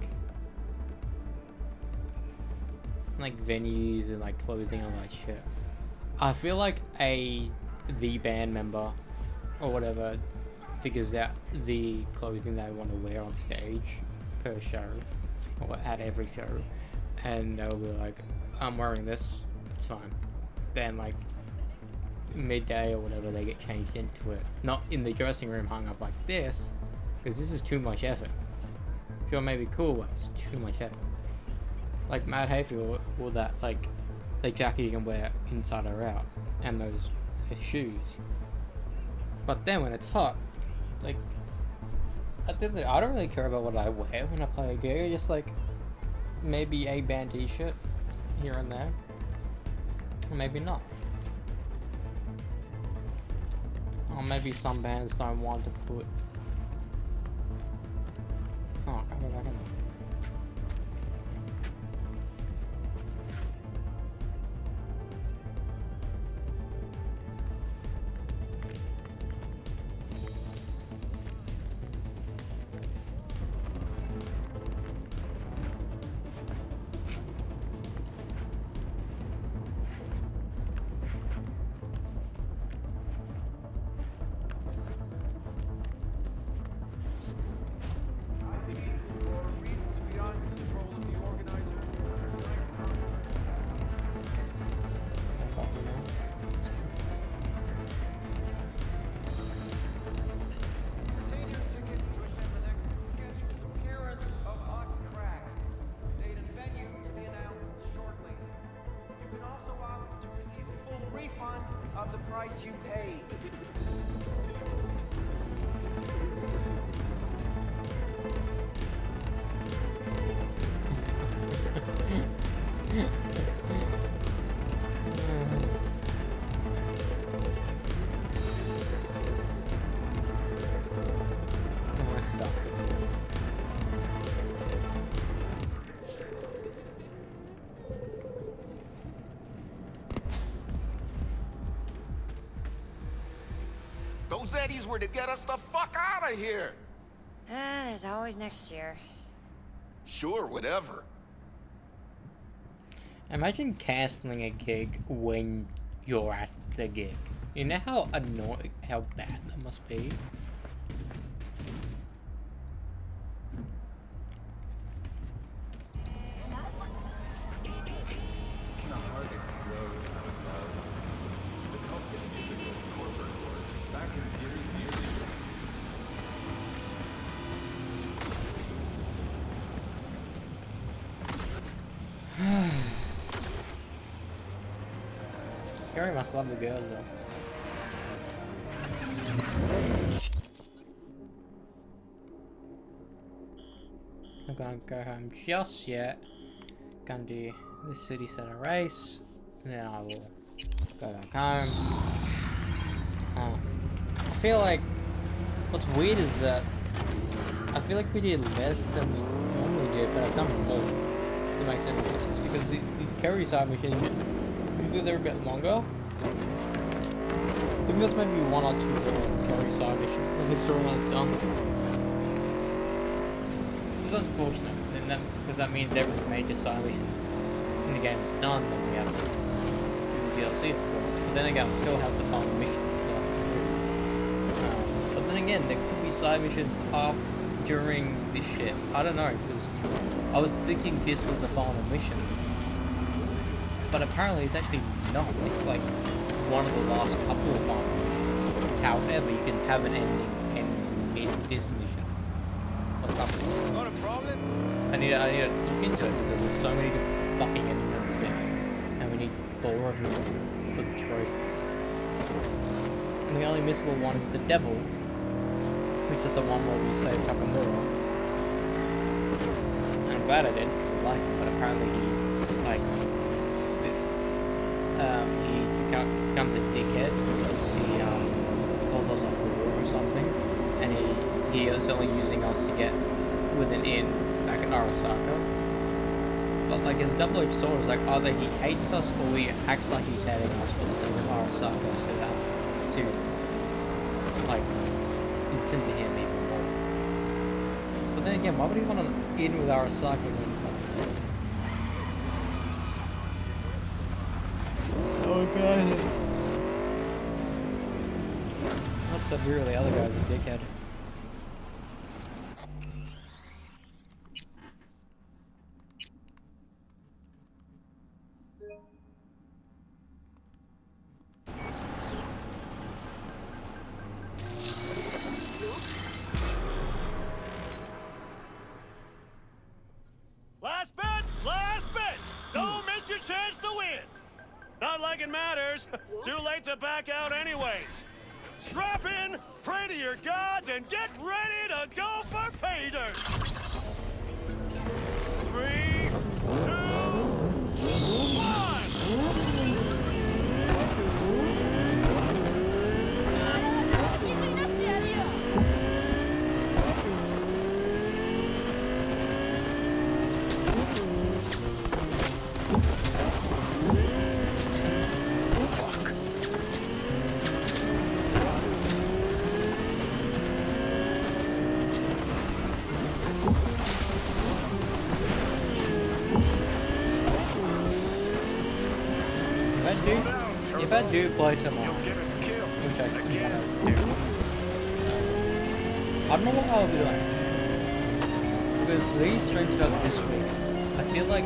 venues and, like, clothing and that shit. I feel like the band member, or whatever, figures out the clothing they want to wear on stage per show, or at every show, and they'll be like, I'm wearing this, it's fine. Then, like, midday or whatever, they get changed into it. Not in the dressing room hung up like this, because this is too much effort. Sure, maybe cool, but it's too much effort. Like Matt Hayfield, or that, like, the jacket you can wear inside or out, and those shoes. But then when it's hot, like, I don't really care about what I wear when I play a gig. I just, like, maybe a band t-shirt here and there, or maybe not. Or maybe some bands don't want to put... Oh, I can't go back in there. Of the price you paid. Those eddies were to get us the fuck out of here! There's always next year. Sure, whatever. Imagine canceling a gig when you're at the gig. You know how annoying, how bad that must be? Gary must love the girls though. I'm gonna go home just yet. Gonna do the city center race. Then I will go back home. I feel like what's weird is that I feel like we did less than we normally did, but I've done more. If that makes any sense. Because these carry side missions, usually they're a bit longer. I think there's maybe one or two carry side missions that the storyline's done. It's unfortunate, because that means every major side mission in the game is done, then we have to do the DLC, of course. But then again, we still have the final missions left to do. But then again, there could be side missions during this shit. I don't know, because I was thinking this was the final mission. But apparently it's actually not. It's like one of the last couple of final missions. However, you can have an ending in this mission. Or something. Not a problem. I need to look into it because there's so many different fucking enemies now. And we need 4 of them for the trophies. And the only missable one is the devil, which is the one where we saved Takamura. And I'm glad I did, because I like him, but apparently he becomes a dickhead because he calls us a whore or something, and he is only using us to get with an inn back at Arasaka. But like, it's a double-edged sword. It's like either he hates us or he acts like he's hating us for the sake of Arasaka, so that to like listen to him even more. But then again, why would he want to inn with Arasaka when? Oh god. Not so weird, the other guy's a dickhead. Last bets! Last bets! Don't miss your chance to win! Not like it matters. Too late to back out anyway. Strap in, pray to your gods, and get ready to go for pay dirt! 3, If I do play tomorrow, which I want to do, I don't know what I'll be doing. Because these streams out this week, I feel like,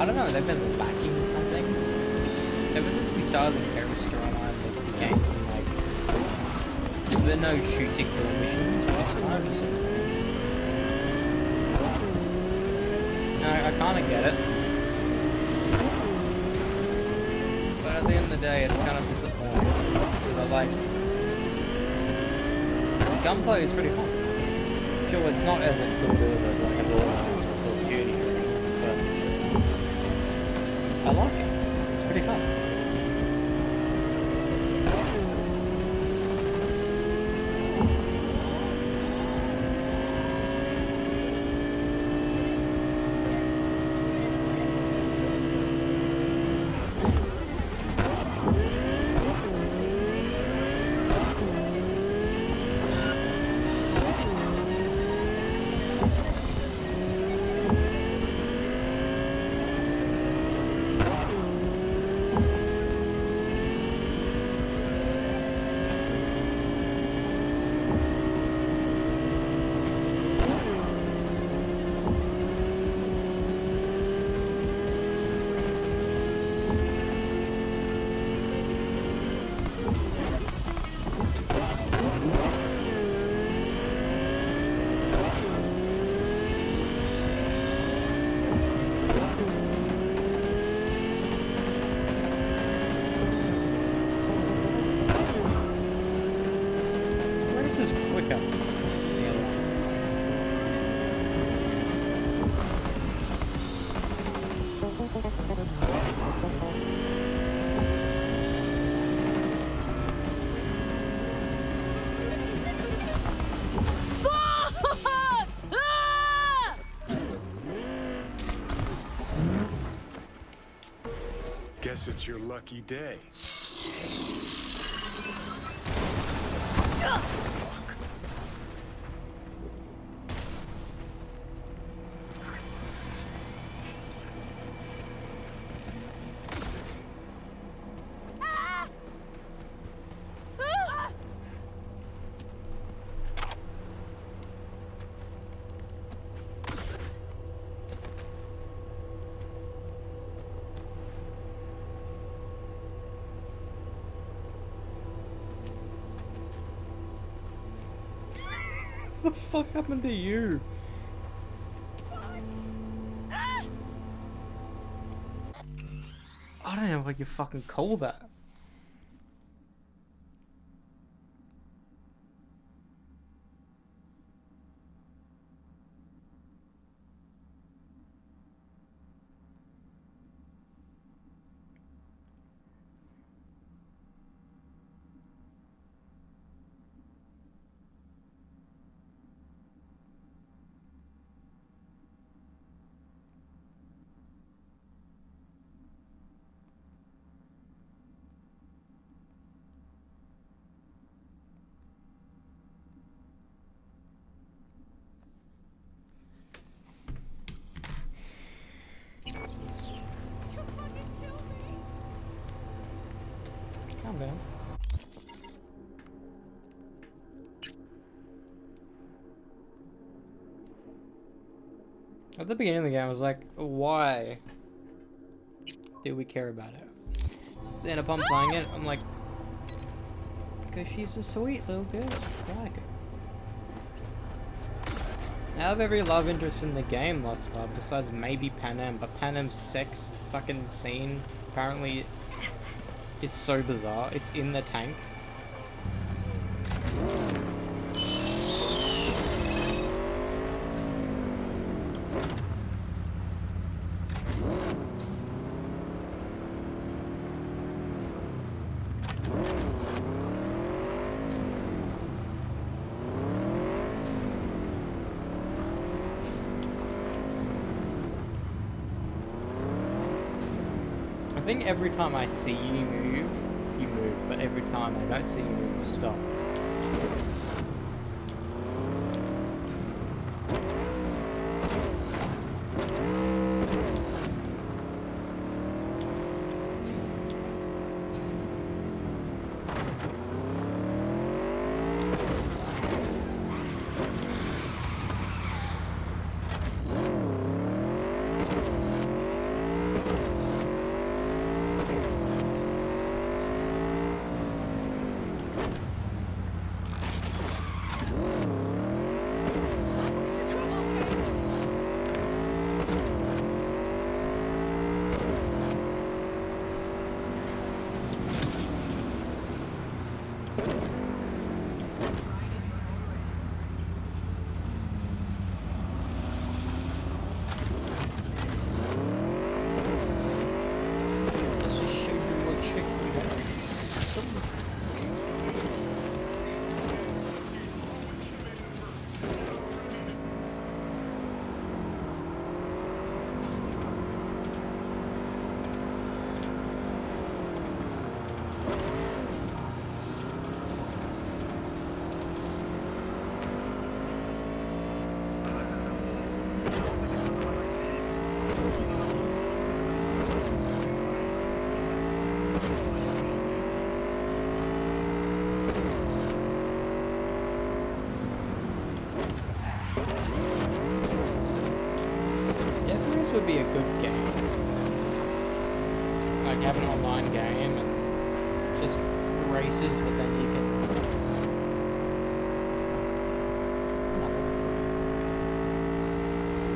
I don't know, they've been lacking something. Ever since we started the Paris storyline, the game's been like, there's been no shooting killer missions, which is kind of disappointing. I kind of get it. At the end of the day, it's kind of disappointing. But like, gunplay is pretty fun. Sure, it's not as intuitive as like a Borderlands or Call of Duty, but I like it. It's pretty fun. Guess it's your lucky day. What the fuck happened to you? I don't know what you fucking call that. Okay. At the beginning of the game, I was like, why do we care about it? Then upon playing it, I'm like, because she's a sweet little girl. I like her. Out of every love interest in the game thus far, besides maybe Panem, but Panem's sex fucking scene apparently is so bizarre. It's in the tank. I think every time I see you move, but every time I don't see you move, you stop. Would be a good game. Like have an online game and just races, but then you can.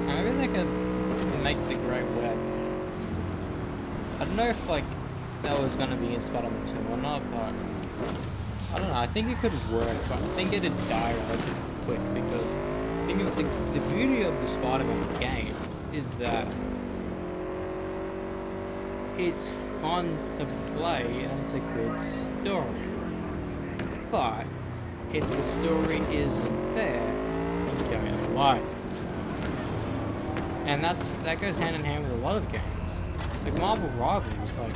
Maybe they could make the Great Web. I don't know if like that was gonna be in Spider-Man 2 or not, but I don't know. I think it could have worked, but I think it'd die relatively quick because I think the beauty of the Spider-Man games is that it's fun to play and it's a good story. But if the story isn't there, you don't like it. And that goes hand in hand with a lot of games. Like Marvel Rivals, like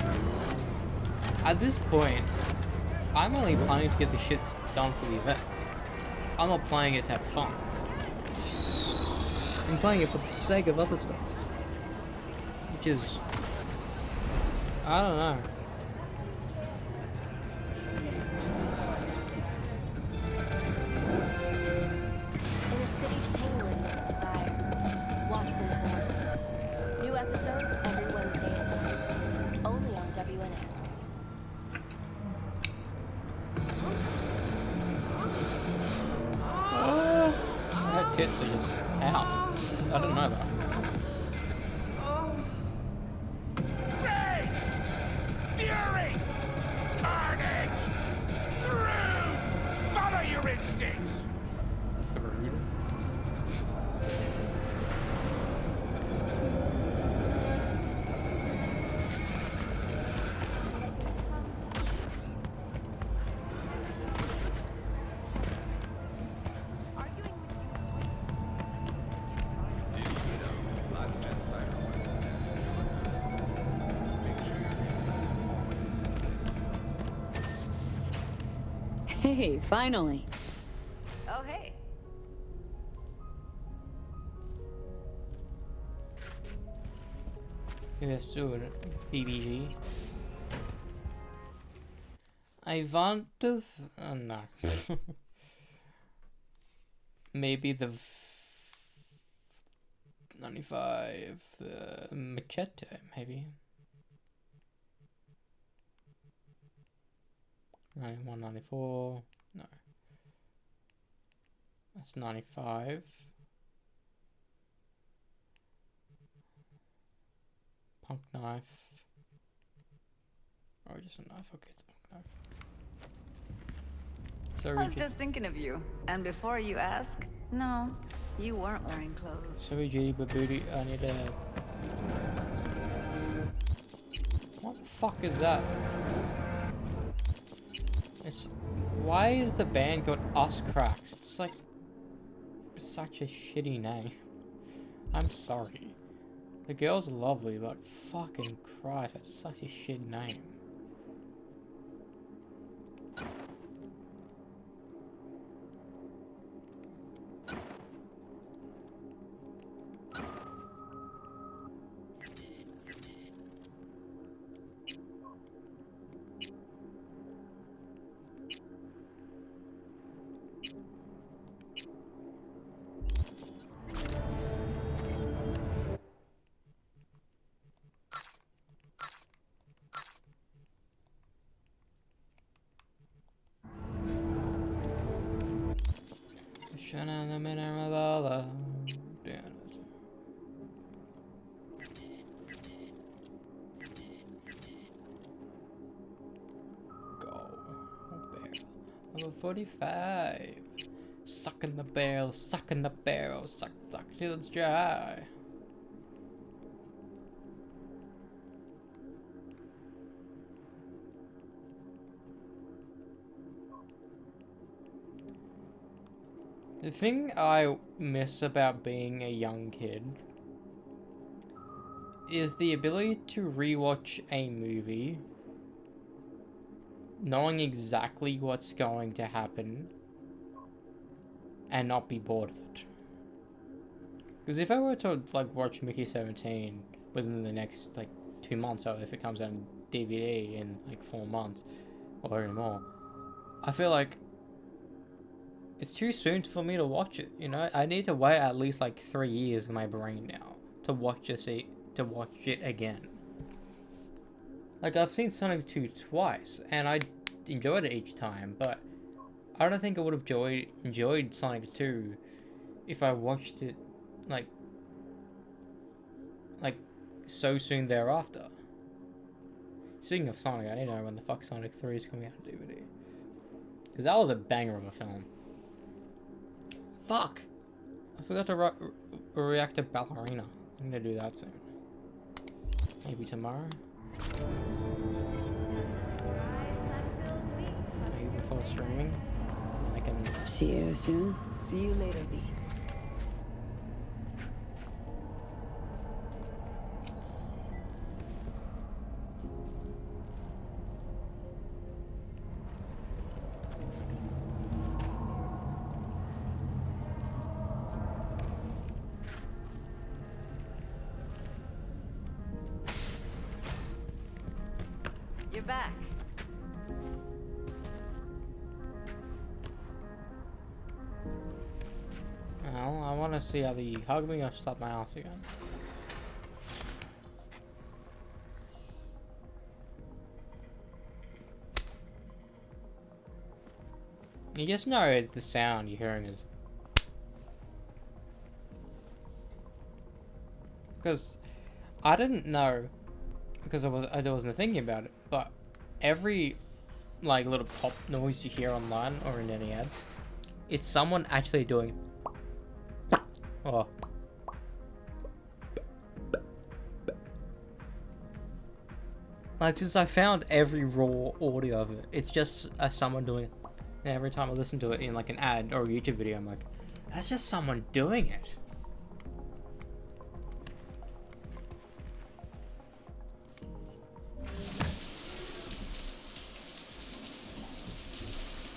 at this point, I'm only planning to get the shits done for the events. I'm not playing it to have fun. I'm playing it for the sake of other stuff. Which is... I don't know. In a city tingling with desire, Watson Horn. New episodes every Wednesday at 10. Only on WNS. Her tits are just out. I didn't know that. Rage! Fury! Carnage! Through! Follow your instincts! Through? Hey, finally. Oh, hey. Yeah, soon. BBG. I want to. No. Maybe the 95, the machete, maybe. 91, 94. No. That's 95. Punk knife. Or just a knife. Okay, it's a punk knife. So I was just thinking of you. And before you ask, no, you weren't wearing clothes. Sorry, Judy, but booty. I need a. What the fuck is that? It's. Why is the band called Us Cracks? It's like such a shitty name. I'm sorry. The girl's lovely, but fucking Christ, that's such a shit name. In the middle of all the go. Level 45. Suck in the barrel, suck in the barrel, suck till it's dry. The thing I miss about being a young kid is the ability to rewatch a movie knowing exactly what's going to happen and not be bored of it. Because if I were to like watch Mickey 17 within the next like 2 months, or if it comes out on DVD in like 4 months or even more, I feel like it's too soon for me to watch it, you know? I need to wait at least like 3 years in my brain now to watch it again. Like, I've seen Sonic 2 twice, and I enjoyed it each time, but I don't think I would have enjoyed Sonic 2 if I watched it, like so soon thereafter. Speaking of Sonic, I need to know when the fuck Sonic 3 is coming out on DVD. Because that was a banger of a film. Fuck! I forgot to react to Ballerina. I'm gonna do that soon. Maybe tomorrow? Maybe before streaming? I can... See you soon. See you later, V. You're back. Well, I want to see how the hug me or slap my ass again. You just know the sound you're hearing is... Because I didn't know, because I wasn't thinking about it, but every like little pop noise you hear online or in any ads, it's someone actually doing... Oh. Like, since I found every raw audio of it, it's just someone doing it. And every time I listen to it in like an ad or a YouTube video, I'm like, that's just someone doing it.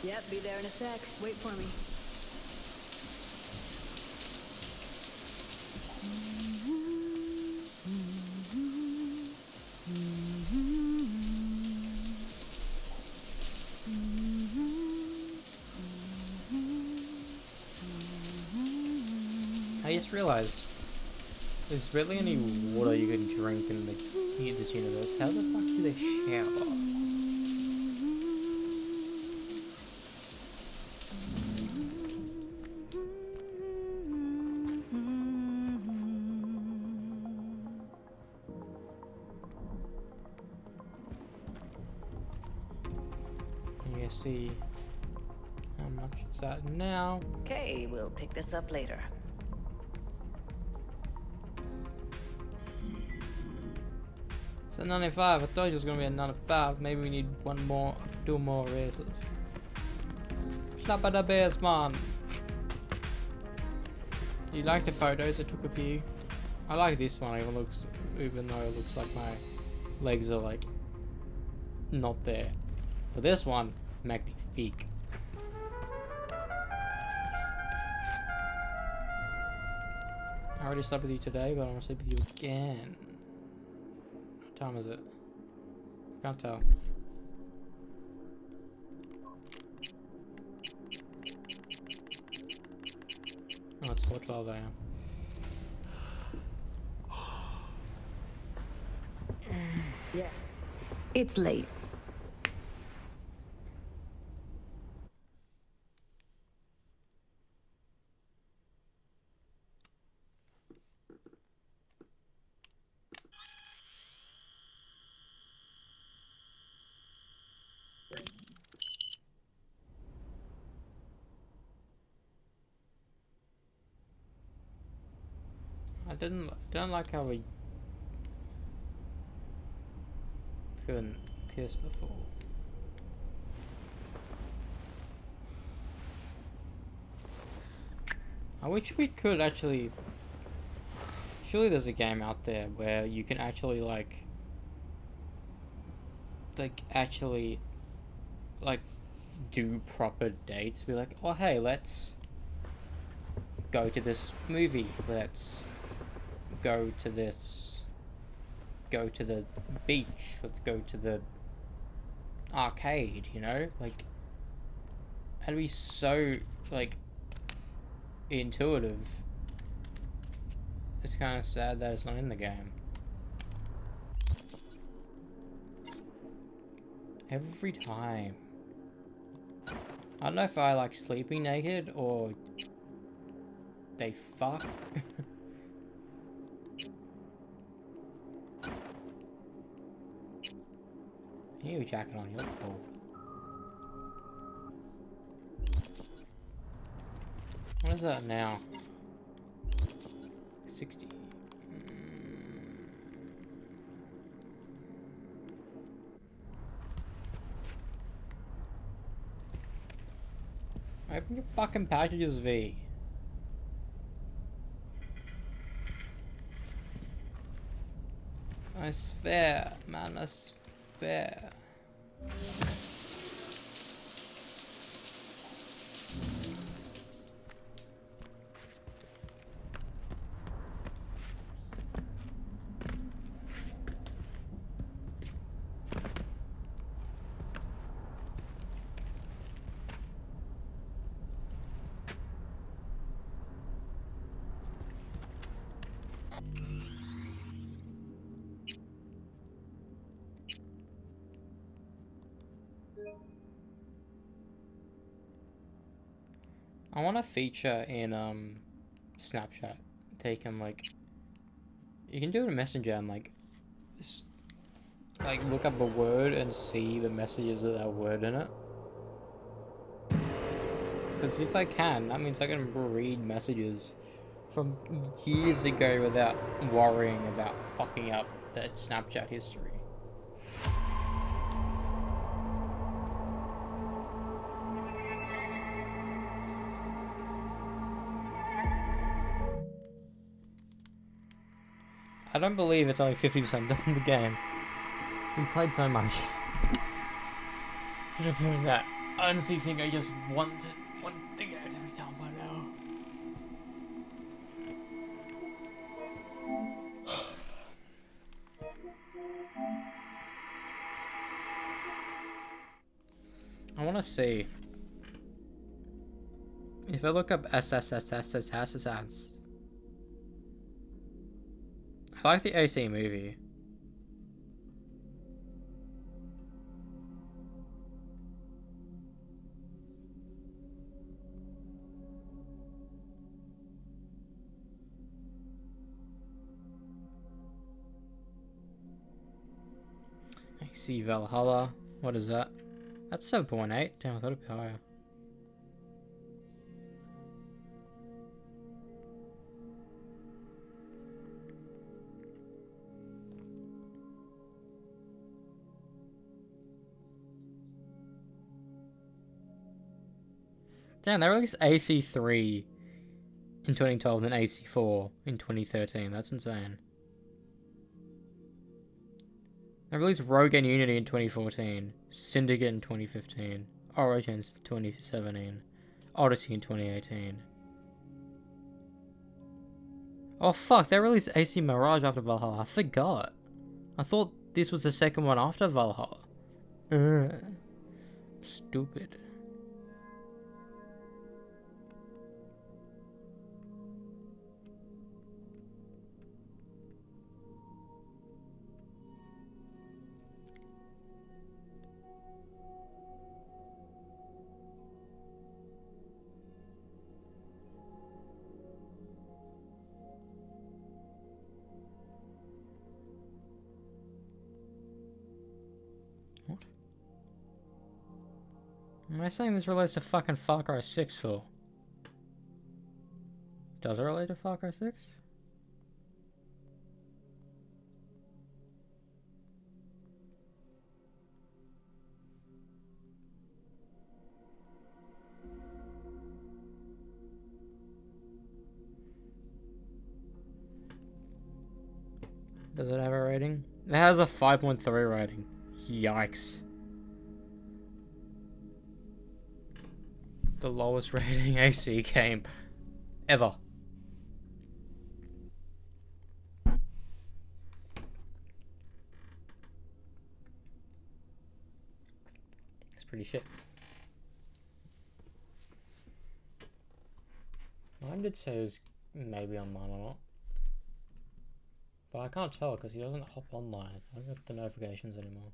Yep, be there in a sec. Wait for me. I just realized there's barely any water you can drink in this universe. How the fuck do they shower? You see how much it's at now. Okay, we'll pick this up later. It's a 95. I thought it was gonna be a 95. Maybe we need two more races. Slap at the bears, man. You like the photos I took of you? I like this one. Even though it looks like my legs are like not there. But this one, magnifique. I already slept with you today, but I want to sleep with you again. What time is it? Can't tell. Oh, it's 4:12 a.m. Yeah. It's late. I don't like how we couldn't kiss before. I wish we could actually. Surely there's a game out there where you can actually like actually do proper dates. Be like, oh hey, let's go to this movie. Let's go to the beach. Let's go to the arcade. You know, like that'd be so like intuitive. It's kind of sad that it's not in the game. Every time. I don't know if I like sleeping naked or they fuck. You jacking on your pole. What is that now? 60. Open your fucking packages, V. I swear, man, I swear. I want a feature in Snapchat. They can you can do it in Messenger and look up a word and see the messages of that word in it. Because if I can, that means I can read messages from years ago without worrying about fucking up that Snapchat history. I don't believe it's only 50% done in the game. We played so much. Should have doing that. I honestly think I just want the game to be done by now. I want to see if I look up SSSSSSSS. I like the AC movie. AC Valhalla. What is that? That's 7.8. Damn, I thought it'd be higher. Damn, they released AC3 in 2012 and then AC4 in 2013. That's insane. They released Rogue and Unity in 2014, Syndicate in 2015, Origins 2017, Odyssey in 2018. Oh fuck, they released AC Mirage after Valhalla. I forgot. I thought this was the second one after Valhalla. Stupid. Am I saying this relates to fucking Far Cry 6 for? Does it relate to Far Cry 6? Does it have a rating? It has a 5.3 rating. Yikes. The lowest rating AC game ever. It's pretty shit. Mine did say it was maybe online or not. But I can't tell because he doesn't hop online. I don't get the notifications anymore.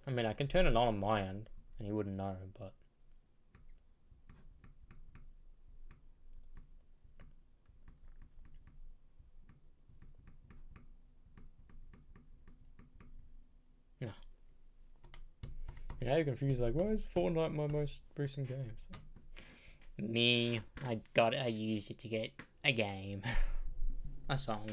I mean, I can turn it on my end and he wouldn't know, but... No. Now you're confused, like, why is Fortnite my most recent game? So, me, I used it to get a game. A song.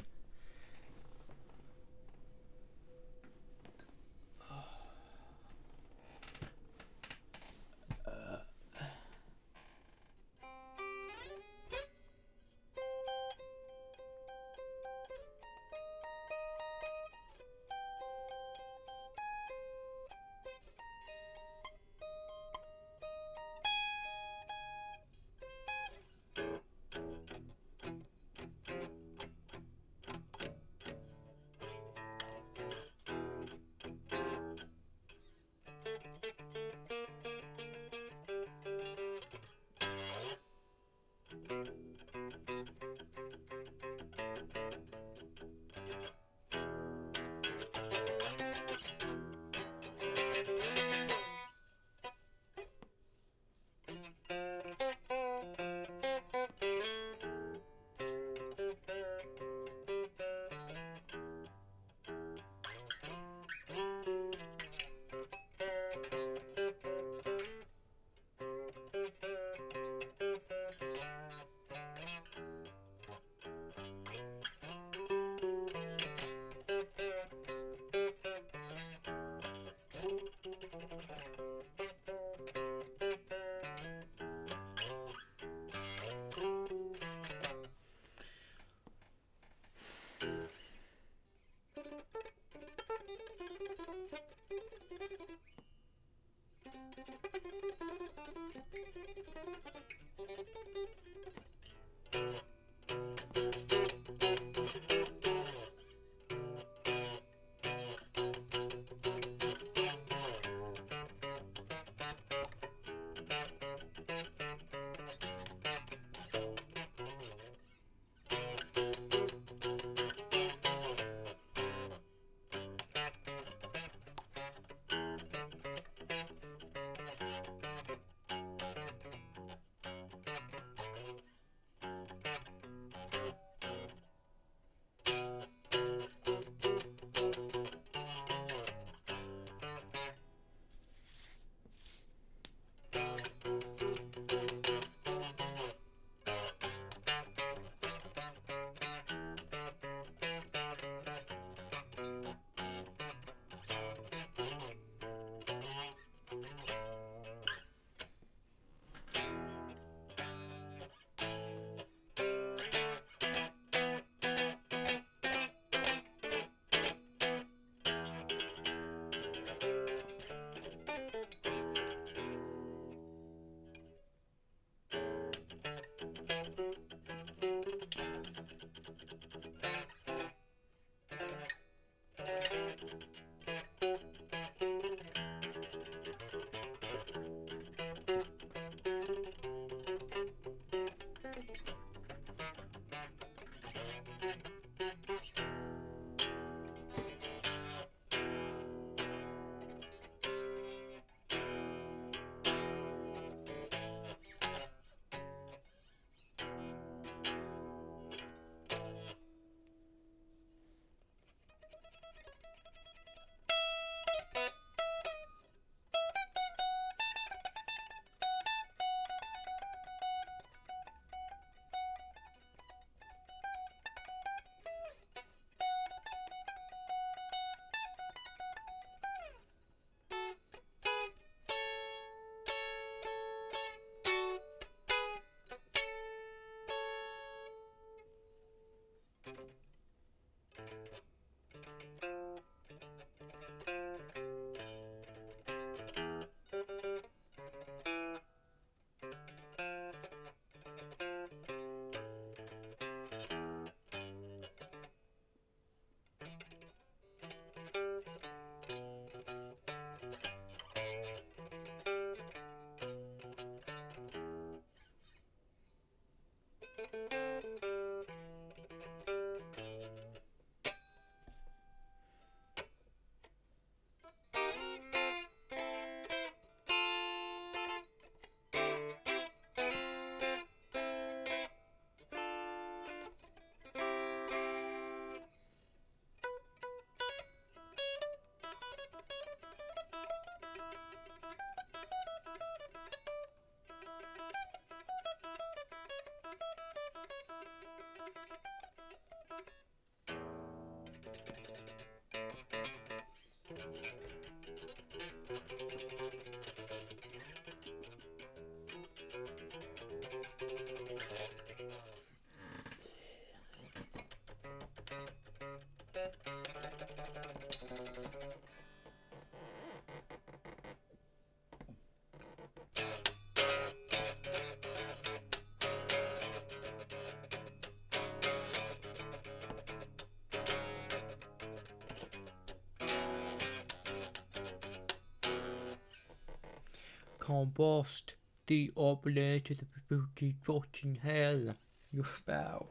Combust the oblet to the spooky in hell. You bow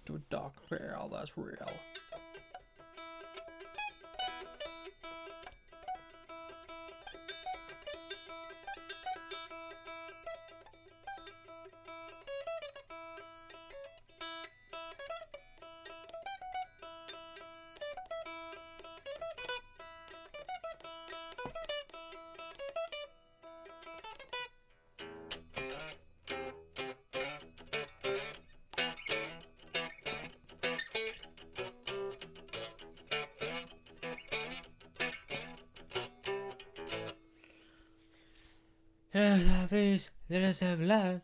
to dark peril that's real. Let us have life.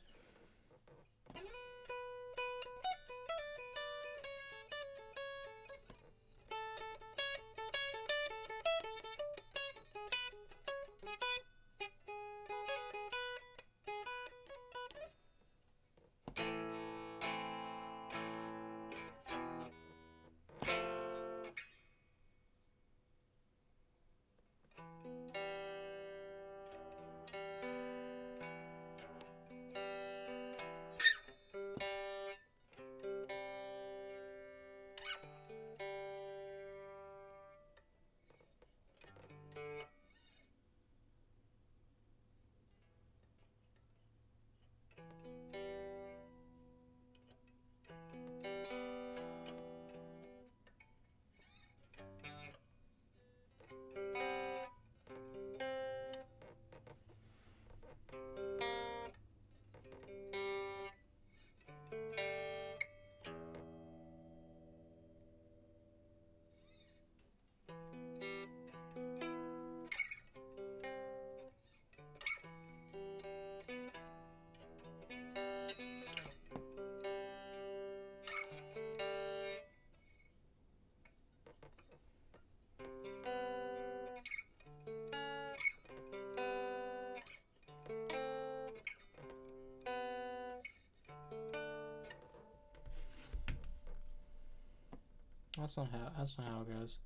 That's not how it goes.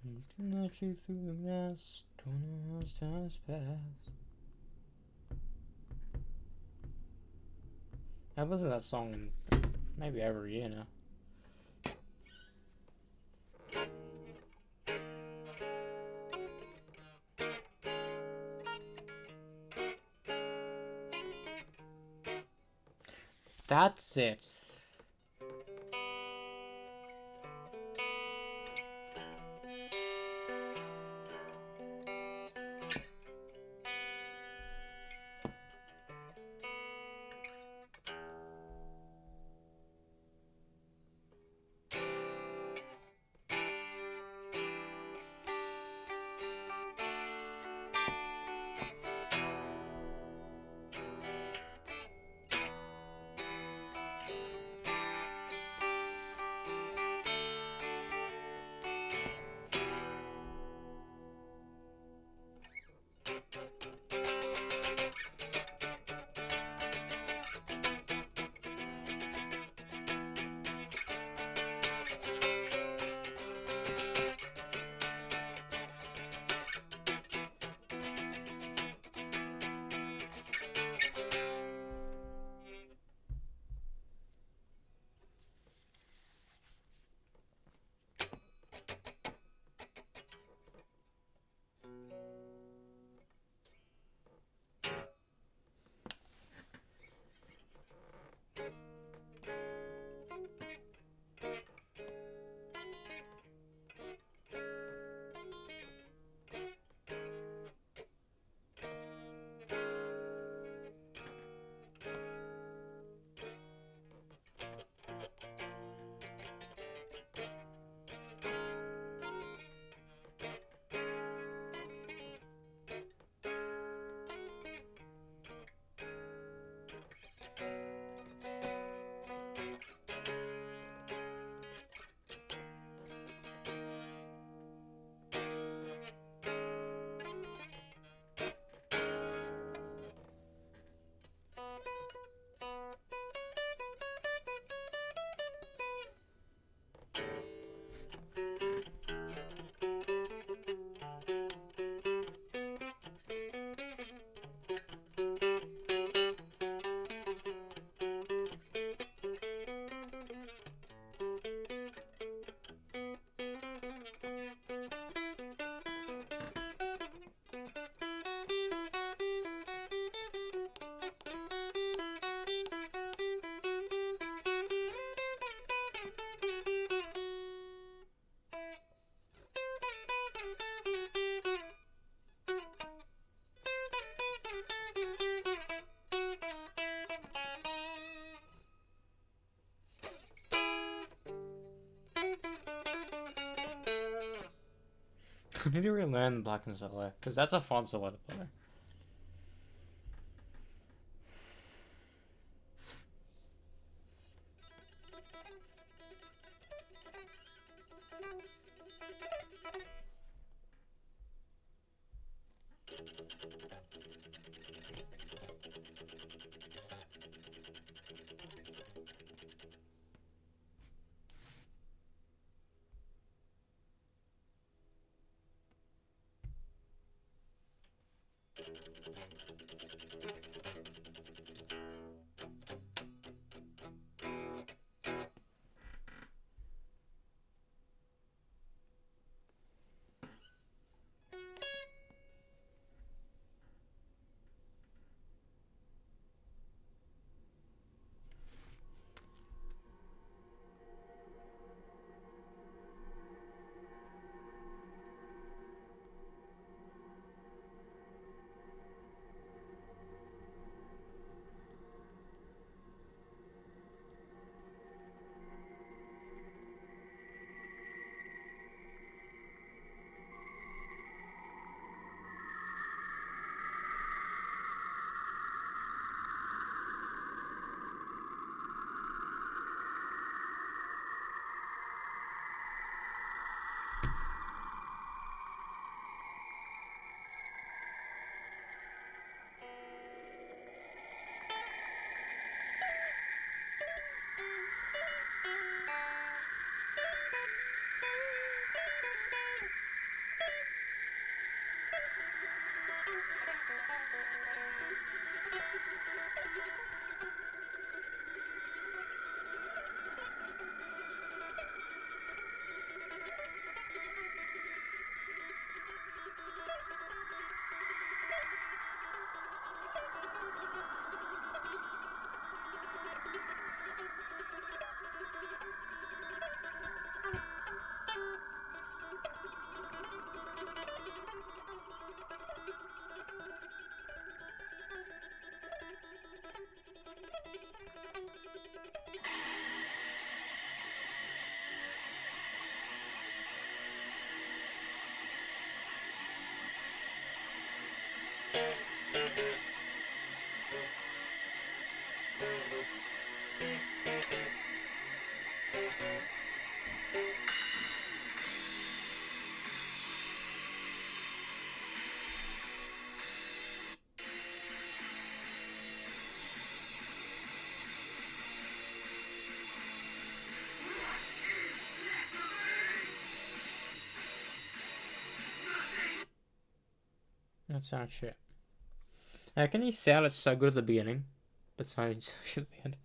I'm looking at you through the glass, don't know how time's passed. I've listened to that song in maybe every year now. That's it. I need to relearn Black and Solo, because that's a fun solo to play. That sounds shit. How can you sound it so good at the beginning, but sound so shit at the end?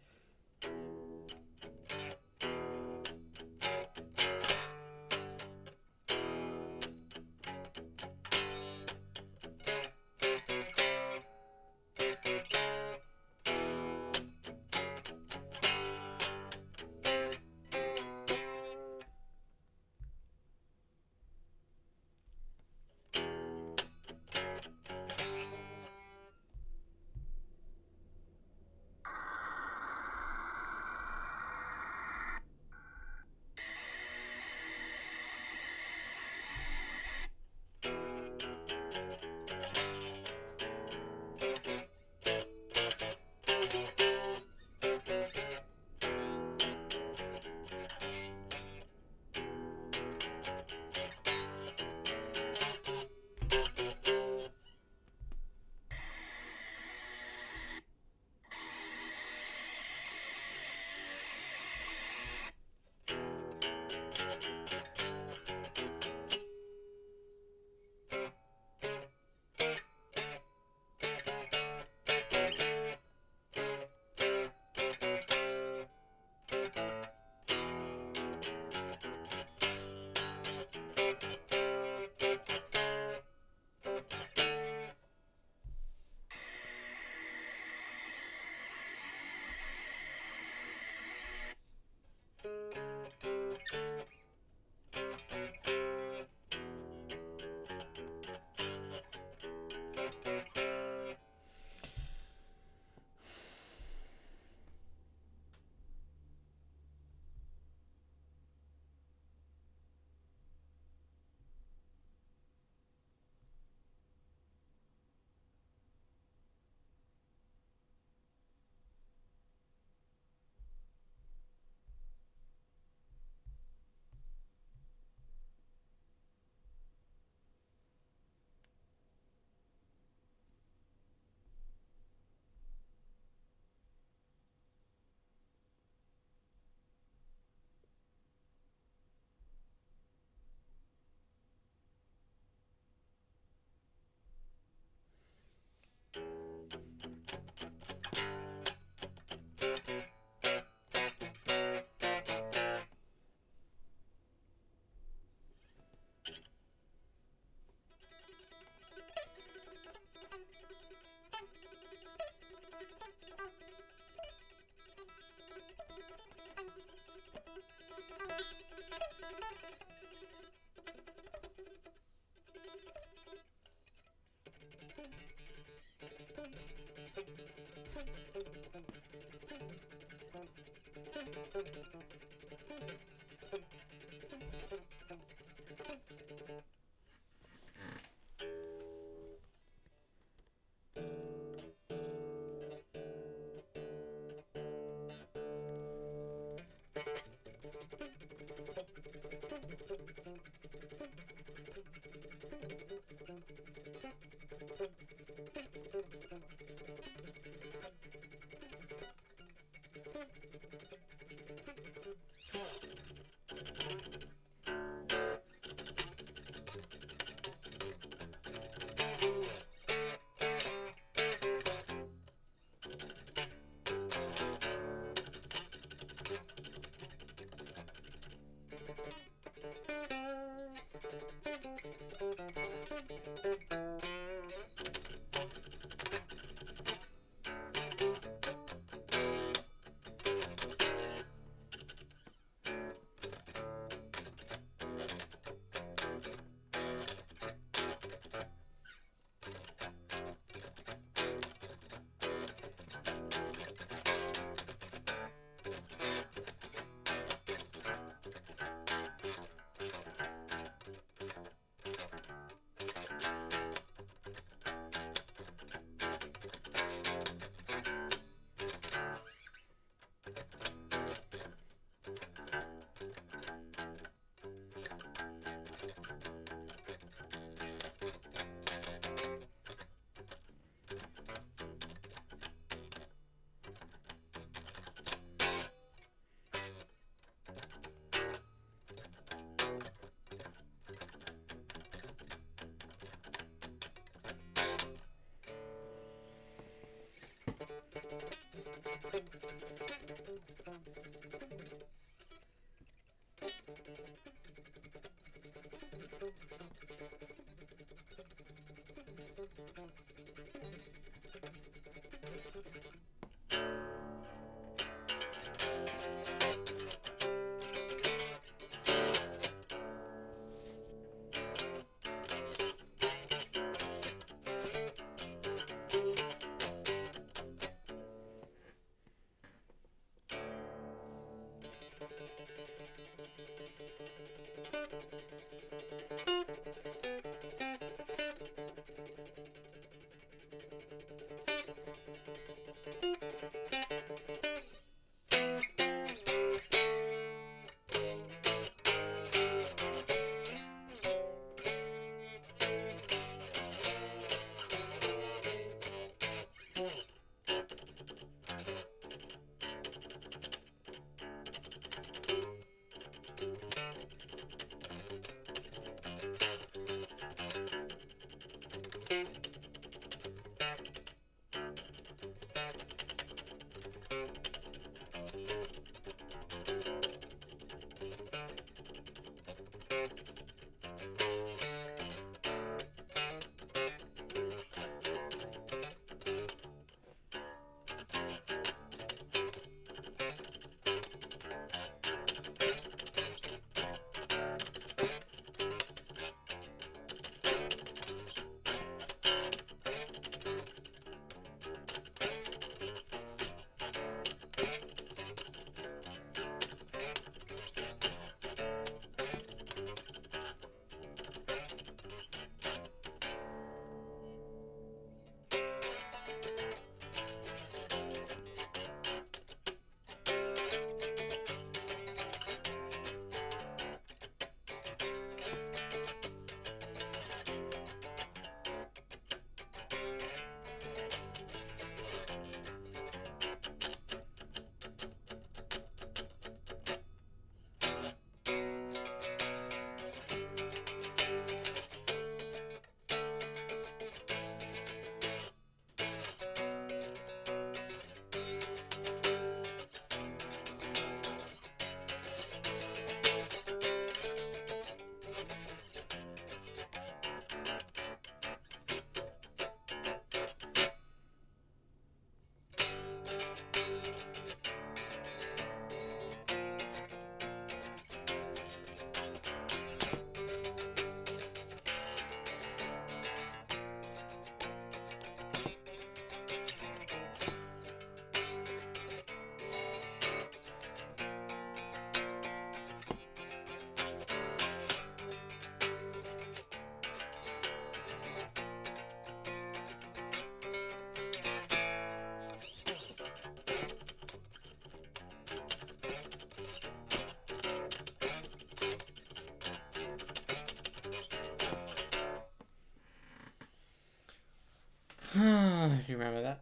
You remember that?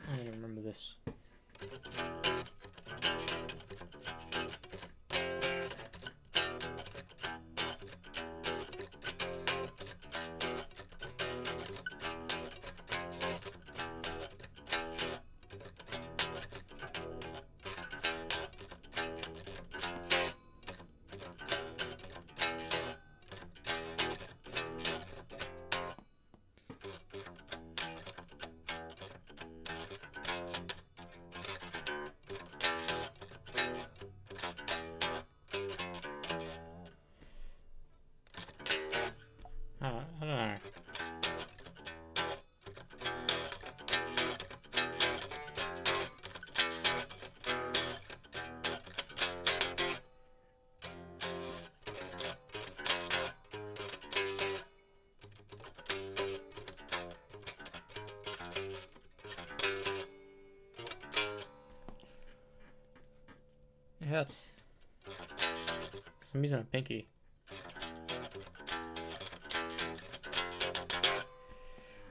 I don't remember this. hurts. For some reason, a pinky.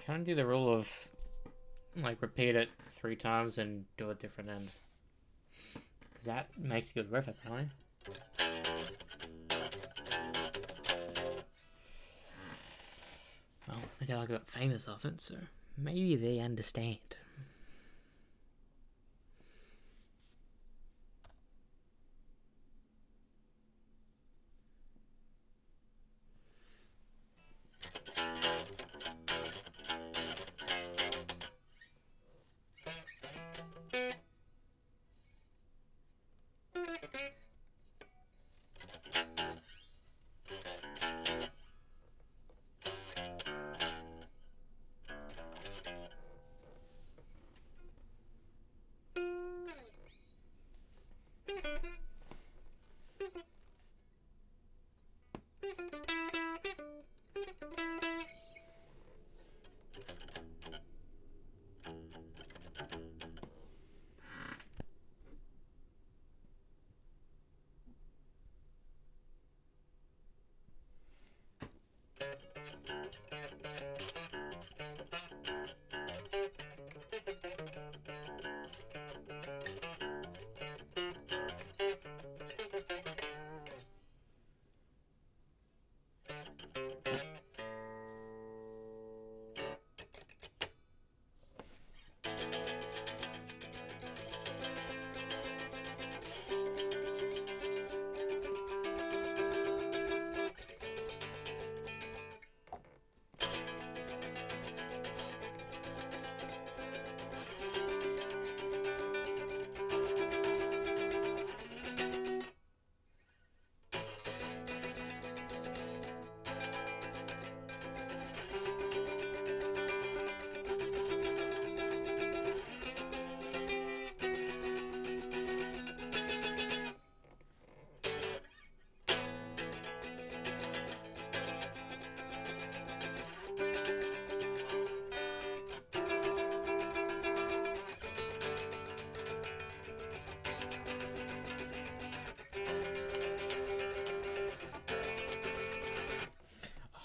Trying to do the rule of, like, repeat it 3 times and do a different end. Because that makes it good worth it, apparently. Well, maybe I got famous off it, so maybe they understand.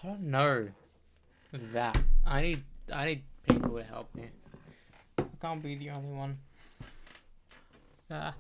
I don't know that. I need people to help me. I can't be the only one. Ah.